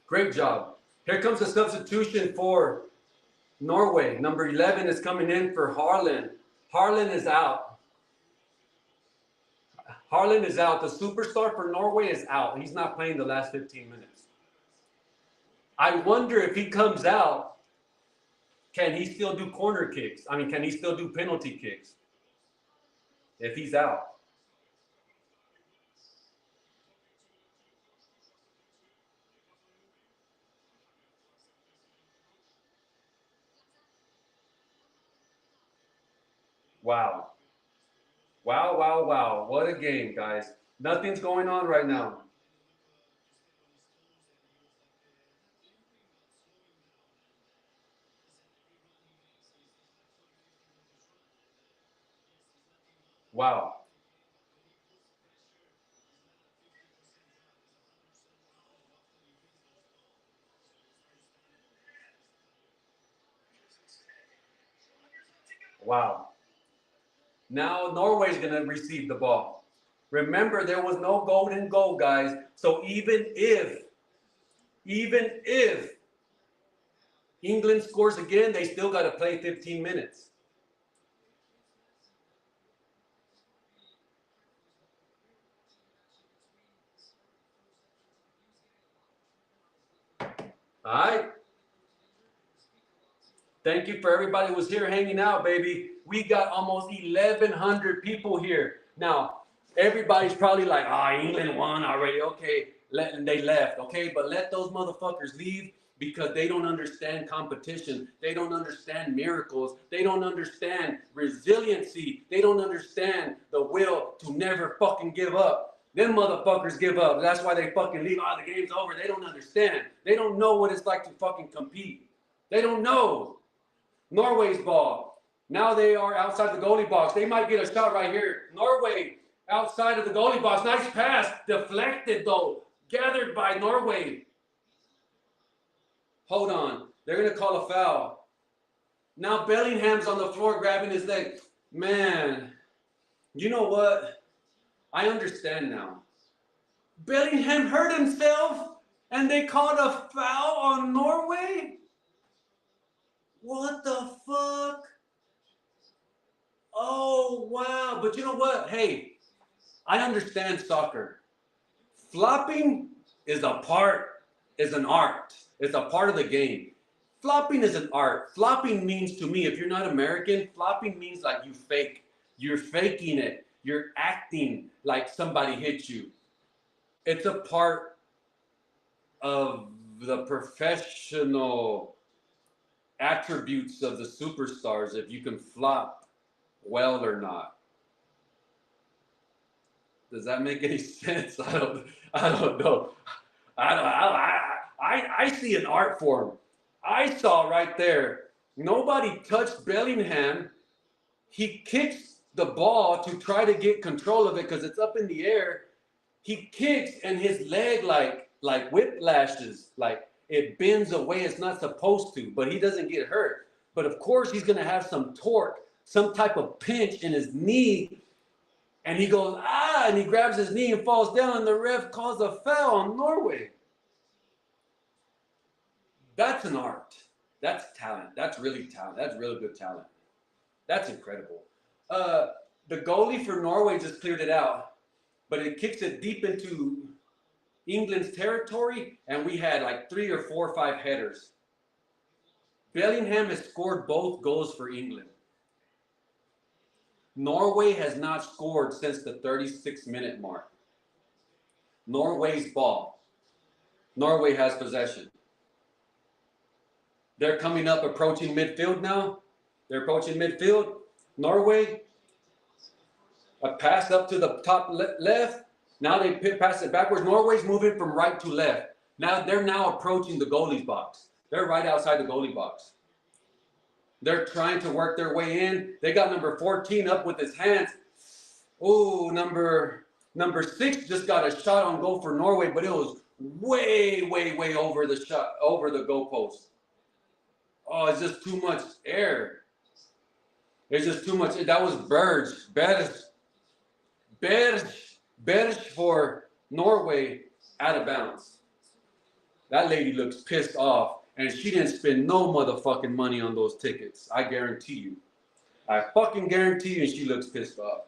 Great job. Here comes the substitution for Norway. Number 11 is coming in for Haaland. Haaland is out. Haaland is out. The superstar for Norway is out. He's not playing the last 15 minutes. I wonder if he comes out, can he still do corner kicks? I mean, can he still do penalty kicks if he's out? Wow. Wow, wow, wow. What a game, guys. Nothing's going on right now. Wow. Wow. Now Norway's going to receive the ball. Remember, there was no golden goal, guys. So even if England scores again, they still got to play 15 minutes. All right. Thank you for everybody who was here hanging out, baby. We got almost 1,100 people here. Now, everybody's probably like, England won already. Okay, they left. Okay, but let those motherfuckers leave because they don't understand competition. They don't understand miracles. They don't understand resiliency. They don't understand the will to never fucking give up. Them motherfuckers give up. That's why they fucking leave. The game's over. They don't understand. They don't know what it's like to fucking compete. They don't know. Norway's ball. Now they are outside the goalie box. They might get a shot right here. Norway outside of the goalie box. Nice pass. Deflected though. Gathered by Norway. Hold on. They're going to call a foul. Now Bellingham's on the floor grabbing his leg. Man, you know what? I understand now. Bellingham hurt himself and they called a foul on Norway? What the fuck? Oh, wow. But you know what? Hey, I understand soccer. Flopping is an art. It's a part of the game. Flopping is an art. Flopping means to me, if you're not American, flopping means like you fake. You're faking it. You're acting like somebody hit you. It's a part of the professional attributes of the superstars if you can flop well or not. Does that make any sense? I don't know. I see an art form. I saw right there. Nobody touched Bellingham. He kicks the ball to try to get control of it because it's up in the air. He kicks and his leg like whiplashes, like it bends away it's not supposed to, but he doesn't get hurt. But of course he's going to have some torque, some type of pinch in his knee. And he goes, and he grabs his knee and falls down, and the ref calls a foul on Norway. That's an art. That's talent. That's really talent. That's really good talent. That's incredible. The goalie for Norway just cleared it out, but it kicks it deep into England's territory, and we had like 3 or 4 or 5 headers. Bellingham has scored both goals for England. Norway has not scored since the 36-minute mark. Norway's ball. Norway has possession. They're coming up, approaching midfield now. They're approaching midfield. Norway, a pass up to the top left. Now they pass it backwards. Norway's moving from right to left. Now they're approaching the goalie's box. They're right outside the goalie box. They're trying to work their way in. They got number 14 up with his hands. Oh, number 6 just got a shot on goal for Norway, but it was way, way, way over the shot, over the goalpost. Oh, it's just too much air. It's just too much. That was Berge for Norway, out of bounds. That lady looks pissed off, and she didn't spend no motherfucking money on those tickets. I guarantee you. I fucking guarantee you, and she looks pissed off.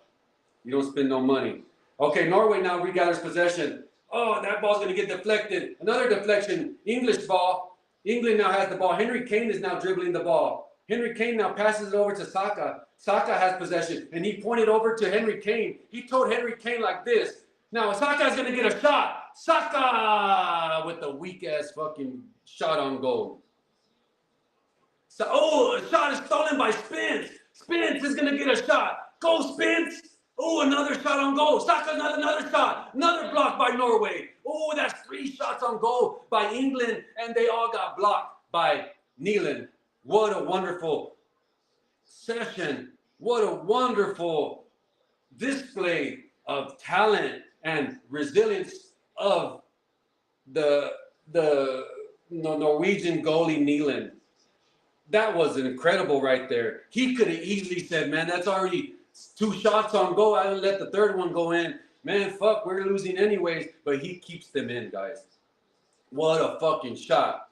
You don't spend no money. Okay, Norway now regathers possession. Oh, that ball's going to get deflected. Another deflection. English ball. England now has the ball. Henry Kane is now dribbling the ball. Henry Kane now passes it over to Saka. Saka has possession, and he pointed over to Henry Kane. He told Henry Kane like this. Now, Saka's going to get a shot. Saka with the weak-ass fucking shot on goal. So, a shot is stolen by Spence. Spence is going to get a shot. Go, Spence. Oh, another shot on goal. Saka, another shot. Another block by Norway. Oh, that's 3 shots on goal by England, and they all got blocked by Haaland. What a wonderful session. What a wonderful display of talent and resilience of the Norwegian goalie Haaland. That was incredible right there. He could have easily said, man, that's already 2 shots on goal. I didn't let the third one go in. Man, fuck, we're losing anyways. But he keeps them in, guys. What a fucking shot.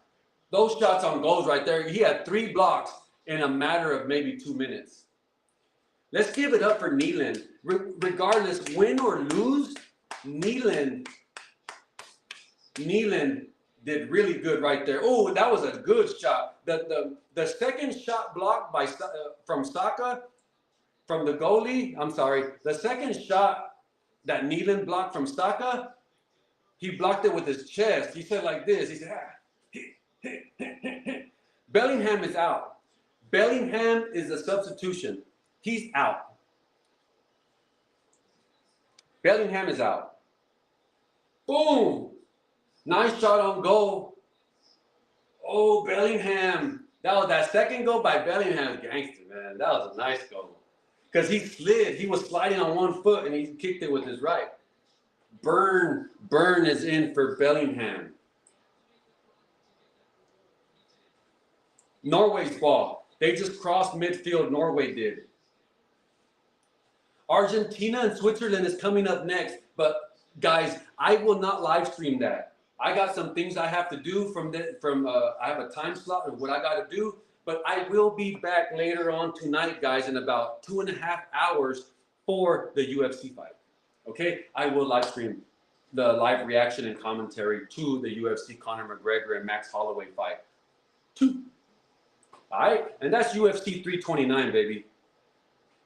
Those shots on goals right there. He had 3 blocks in a matter of maybe 2 minutes. Let's give it up for Haaland. Regardless, win or lose, Haaland did really good right there. Oh, that was a good shot. The second shot blocked by from Saka, from the goalie. I'm sorry. The second shot that Haaland blocked from Saka, he blocked it with his chest. He said like this. He said, Bellingham is out. Bellingham is a substitution. He's out. Bellingham is out. Boom. Nice shot on goal. Oh, Bellingham. That second goal by Bellingham, gangster, man. That was a nice goal. Because he slid. He was sliding on one foot, and he kicked it with his right. Burn is in for Bellingham. Norway's ball. They just crossed midfield. Norway did. Argentina and Switzerland is coming up next. But, guys, I will not live stream that. I got some things I have to do I have a time slot of what I got to do, but I will be back later on tonight, guys, in about 2.5 hours for the UFC fight. Okay, I will live stream the live reaction and commentary to the UFC Conor McGregor and Max Holloway fight. 2. All right, and that's UFC 329, baby.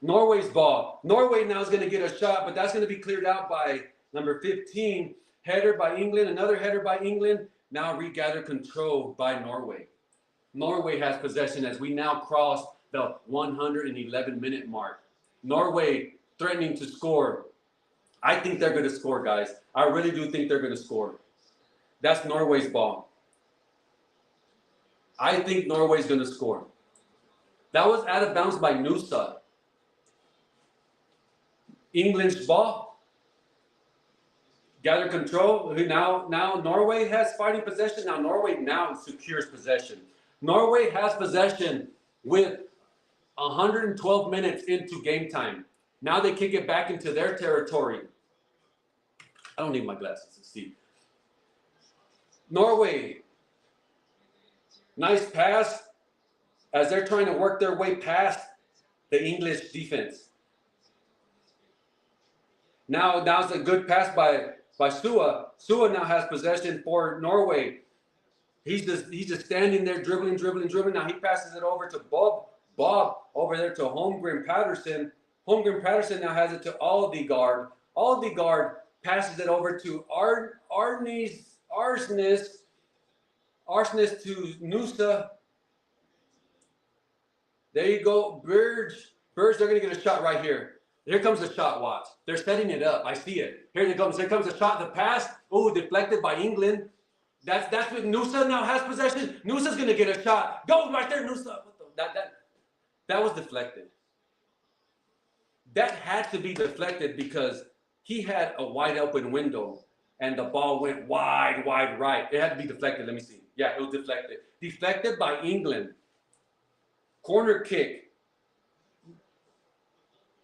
Norway's ball. Norway now is going to get a shot, but that's going to be cleared out by number 15. Header by England, another header by England. Now regather control by Norway. Norway has possession as we now cross the 111-minute mark. Norway threatening to score. I think they're going to score, guys. I really do think they're going to score. That's Norway's ball. I think Norway's going to score. That was out of bounds by Nusa. England's ball. Gather control. Now Norway has fighting possession. Now Norway now secures possession. Norway has possession with 112 minutes into game time. Now they kick it back into their territory. I don't need my glasses to see. Norway. Nice pass as they're trying to work their way past the English defense. Now it's a good pass by Sua. Sua now has possession for Norway. He's just standing there dribbling. Now he passes it over to Bob over there to Holmgren Patterson. Holmgren Patterson now has it to Aldegaard. Aldegaard passes it over to Arsnes to Nusa. There you go. Burge, they're going to get a shot right here. Here comes the shot, watch. They're setting it up. I see it. Here it comes. Here comes the shot. The pass. Oh, deflected by England. That's what Nusa now has possession. Nusa's going to get a shot. Go right there, Nusa. That was deflected. That had to be deflected because he had a wide open window and the ball went wide right. It had to be deflected. Let me see. Yeah, it was deflected. Deflected by England. Corner kick.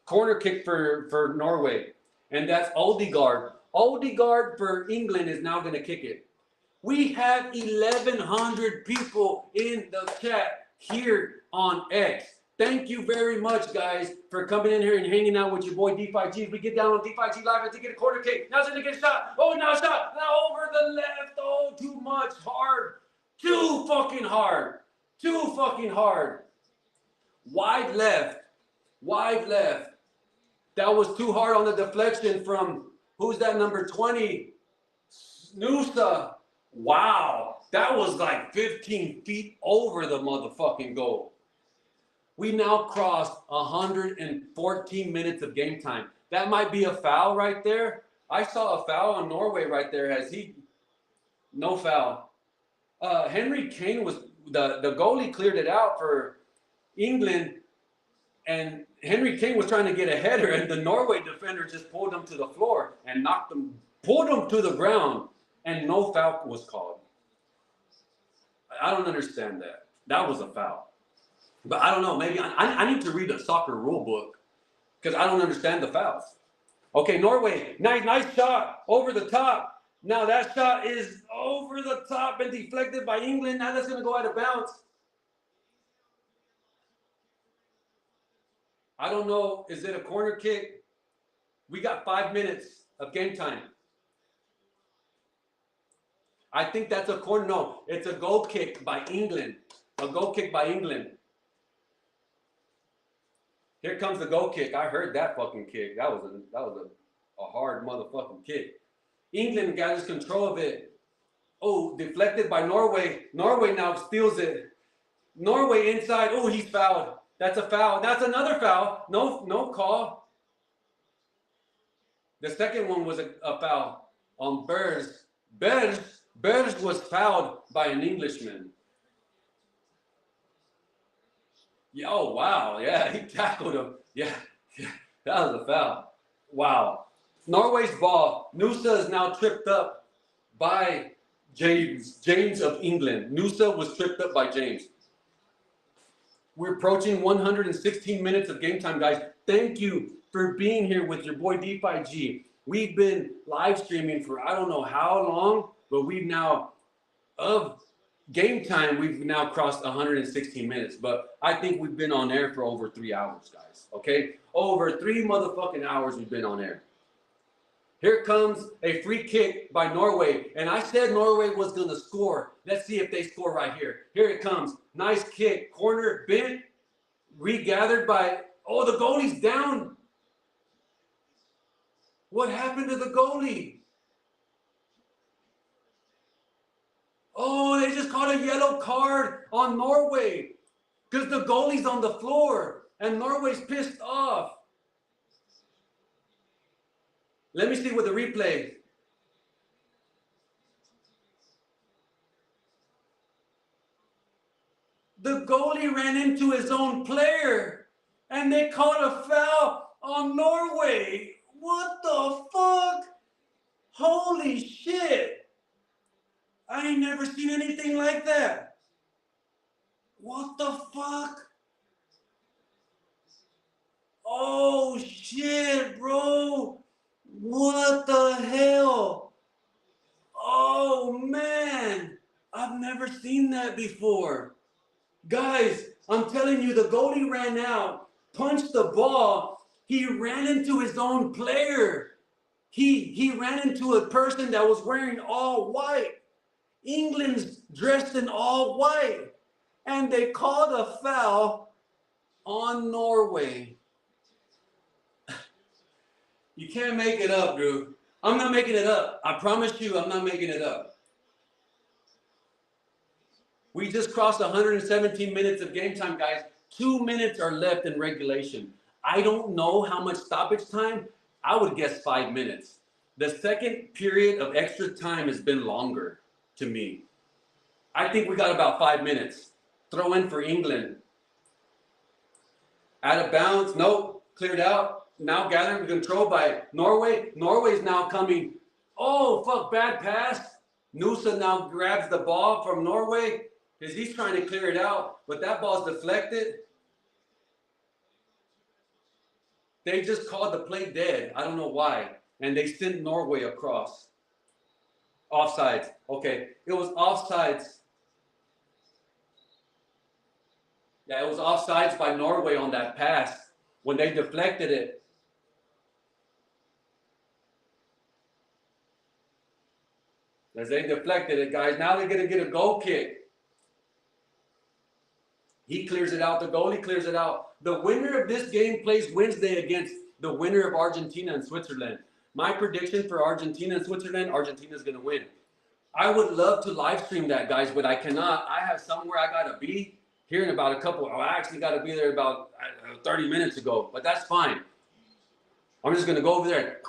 Corner kick for Norway. And that's Aldegaard. Aldegaard for England is now going to kick it. We have 1,100 people in the chat here on X. Thank you very much, guys, for coming in here and hanging out with your boy DeFi G. If we get down on DeFi G Live, I to get a corner kick. Now it's going to get a shot. Oh, now a shot. Now over the left. Oh, too much. Hard. Too fucking hard. Too fucking hard. Wide left. Wide left. That was too hard on the deflection from, who's that, number 20? Nusa. Wow. That was like 15 feet over the motherfucking goal. We now crossed 114 minutes of game time. That might be a foul right there. I saw a foul on Norway right there. No foul. Henry Kane was, the goalie cleared it out for England, and Henry Kane was trying to get a header, and the Norway defender just pulled him to the floor and pulled him to the ground, and no foul was called. I don't understand that. That was a foul. But I don't know. Maybe I need to read a soccer rule book because I don't understand the fouls. Okay, Norway, nice shot over the top. Now that shot is over the top and deflected by England. Now that's going to go out of bounds. I don't know. Is it a corner kick? We got 5 minutes of game time. I think that's a corner. No, it's a goal kick by England. A goal kick by England. Here comes the goal kick. I heard that fucking kick. That was a hard motherfucking kick. England gathers control of it. Oh, deflected by Norway. Norway now steals it. Norway inside. Oh, he's fouled. That's a foul. That's another foul. No call. The second one was a foul on Berge. Berge was fouled by an Englishman. Yeah, oh, wow. Yeah, he tackled him. Yeah, that was a foul. Wow. Norway's ball. Nusa is now tripped up by James of England. Nusa was tripped up by James. We're approaching 116 minutes of game time, guys. Thank you for being here with your boy DeFi G. We've been live streaming for I don't know how long, but we've now, of game time, we've now crossed 116 minutes. But I think we've been on air for over 3 hours, guys. Okay? Over 3 motherfucking hours we've been on air. Here comes a free kick by Norway. And I said Norway was going to score. Let's see if they score right here. Here it comes. Nice kick. Corner bent. Regathered by... Oh, the goalie's down. What happened to the goalie? Oh, they just caught a yellow card on Norway. Because the goalie's on the floor. And Norway's pissed off. Let me see with the replay. The goalie ran into his own player and they caught a foul on Norway. What the fuck? Holy shit. I ain't never seen anything like that. What the fuck? Oh shit, bro. What the hell? Oh, man. I've never seen that before. Guys, I'm telling you, the goalie ran out, punched the ball. He ran into his own player. He ran into a person that was wearing all white. England's dressed in all white. And they called a foul on Norway. You can't make it up, dude. I'm not making it up. I promise you, I'm not making it up. We just crossed 117 minutes of game time, guys. 2 minutes are left in regulation. I don't know how much stoppage time. I would guess 5 minutes. The second period of extra time has been longer to me. I think we got about 5 minutes. Throw in for England. Out of bounds. Nope. Cleared out. Now gathering control by Norway. Norway's now coming. Oh, fuck, bad pass. Nusa now grabs the ball from Norway because he's trying to clear it out, but that ball's deflected. They just called the play dead. I don't know why. And they sent Norway across. Offsides. Okay, it was offsides. Yeah, it was offsides by Norway on that pass when they deflected it. As they deflected it, guys. Now they're going to get a goal kick. He clears it out. The goalie clears it out. The winner of this game plays Wednesday against the winner of Argentina and Switzerland. My prediction for Argentina and Switzerland, Argentina's going to win. I would love to live stream that, guys, but I cannot. I have somewhere I got to be. here in about a couple. Oh, I actually got to be there about 30 minutes ago, but that's fine. I'm just gonna go over there,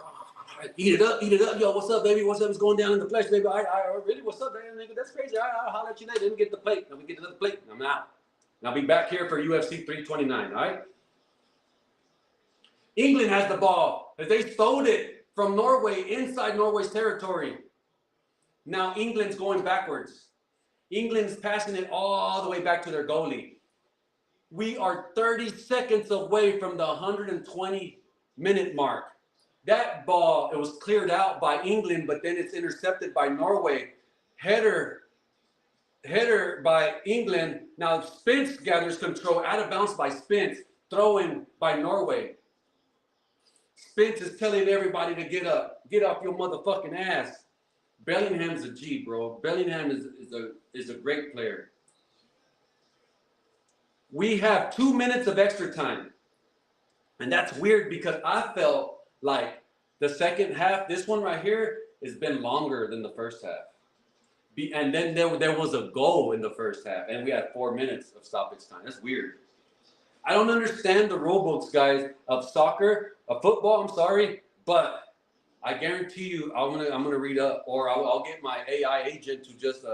eat it up. Yo, what's up, baby? What's up? It's going down in the flesh, baby. I really, what's up, man? Nigga, that's crazy. I'll holler at you later. Let me get the plate. Let me get another plate. I'm out. And I'll be back here for UFC 329. All right. England has the ball. They stole it from Norway inside Norway's territory. Now England's going backwards. England's passing it all the way back to their goalie. We are 30 seconds away from the 120-minute mark. That ball, it was cleared out by England, but then it's intercepted by Norway. Header by England. Now Spence gathers control, out of bounds by Spence, throw in by Norway. Spence is telling everybody to get up. Get off your motherfucking ass. Bellingham's a G, bro. Bellingham is a great player. We have 2 minutes of extra time. And that's weird because I felt like the second half, this one right here, has been longer than the first half. And then there was a goal in the first half, and we had 4 minutes of stoppage time. That's weird. I don't understand the rule books, guys, of soccer, of football, I'm sorry, but I guarantee you I'm gonna read up, or I'll get my AI agent to just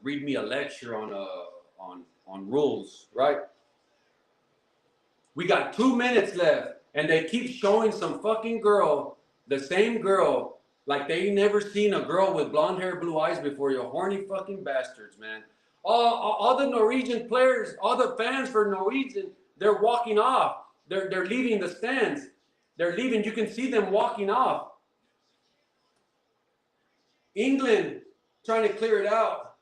read me a lecture on rules, right? We got 2 minutes left, and they keep showing some fucking girl, the same girl, like they never seen a girl with blonde hair, blue eyes before. You horny fucking bastards, man. All the Norwegian players, all the fans for Norwegian, they're walking off. They're leaving the stands. They're leaving. You can see them walking off. England trying to clear it out.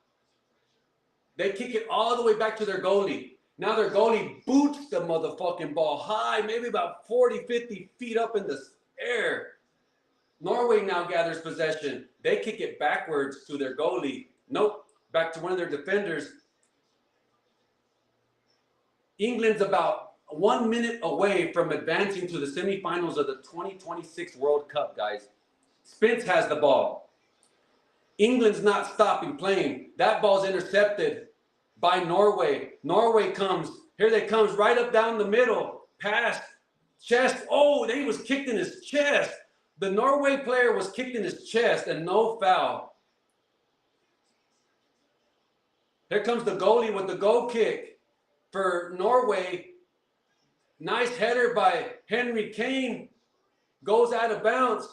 They kick it all the way back to their goalie. Now their goalie boots the motherfucking ball high, maybe about 40, 50 feet up in the air. Norway now gathers possession. They kick it backwards to their goalie. Nope, back to one of their defenders. England's about 1 minute away from advancing to the semifinals of the 2026 World Cup, guys. Spence has the ball. England's not stopping playing. That ball's intercepted by Norway. Norway comes. Here they comes right up down the middle. Past chest. Oh, he was kicked in his chest. The Norway player was kicked in his chest and no foul. Here comes the goalie with the goal kick for Norway. Nice header by Kane. Goes out of bounds.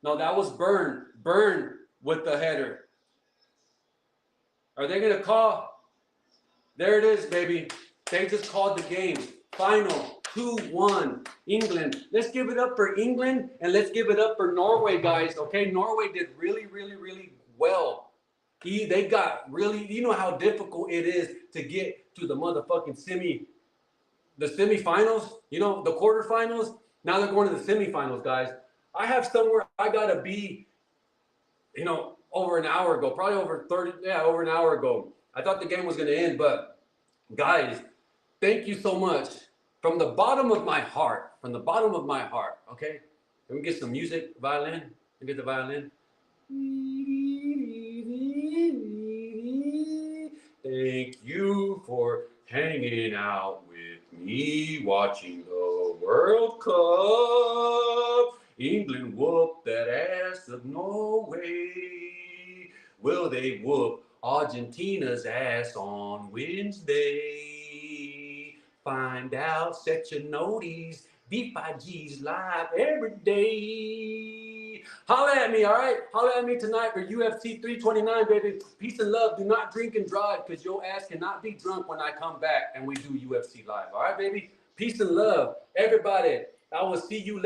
No, that was Burn. Burn with the header. Are they going to call? There it is, baby. They just called the game. Final 2-1 England. Let's give it up for England, and let's give it up for Norway, guys. Okay, Norway did really, really, really well. They got really, you know how difficult it is to get to the motherfucking semifinals, you know, the quarterfinals. Now they're going to the semifinals, guys. I have somewhere I gotta be, you know, over an hour ago, probably over an hour ago. I thought the game was gonna end, but guys, thank you so much from the bottom of my heart, okay? Let me get some music, violin. Let me get the violin. Thank you for hanging out with me, watching the World Cup. England whooped that ass of Norway. Will they whoop Argentina's ass on Wednesday? Find out, set your noties. DeFi G's live every day. Holla at me, all right? Holla at me tonight for UFC 329, baby. Peace and love. Do not drink and drive because your ass cannot be drunk when I come back and we do UFC live. All right, baby? Peace and love. Everybody, I will see you later.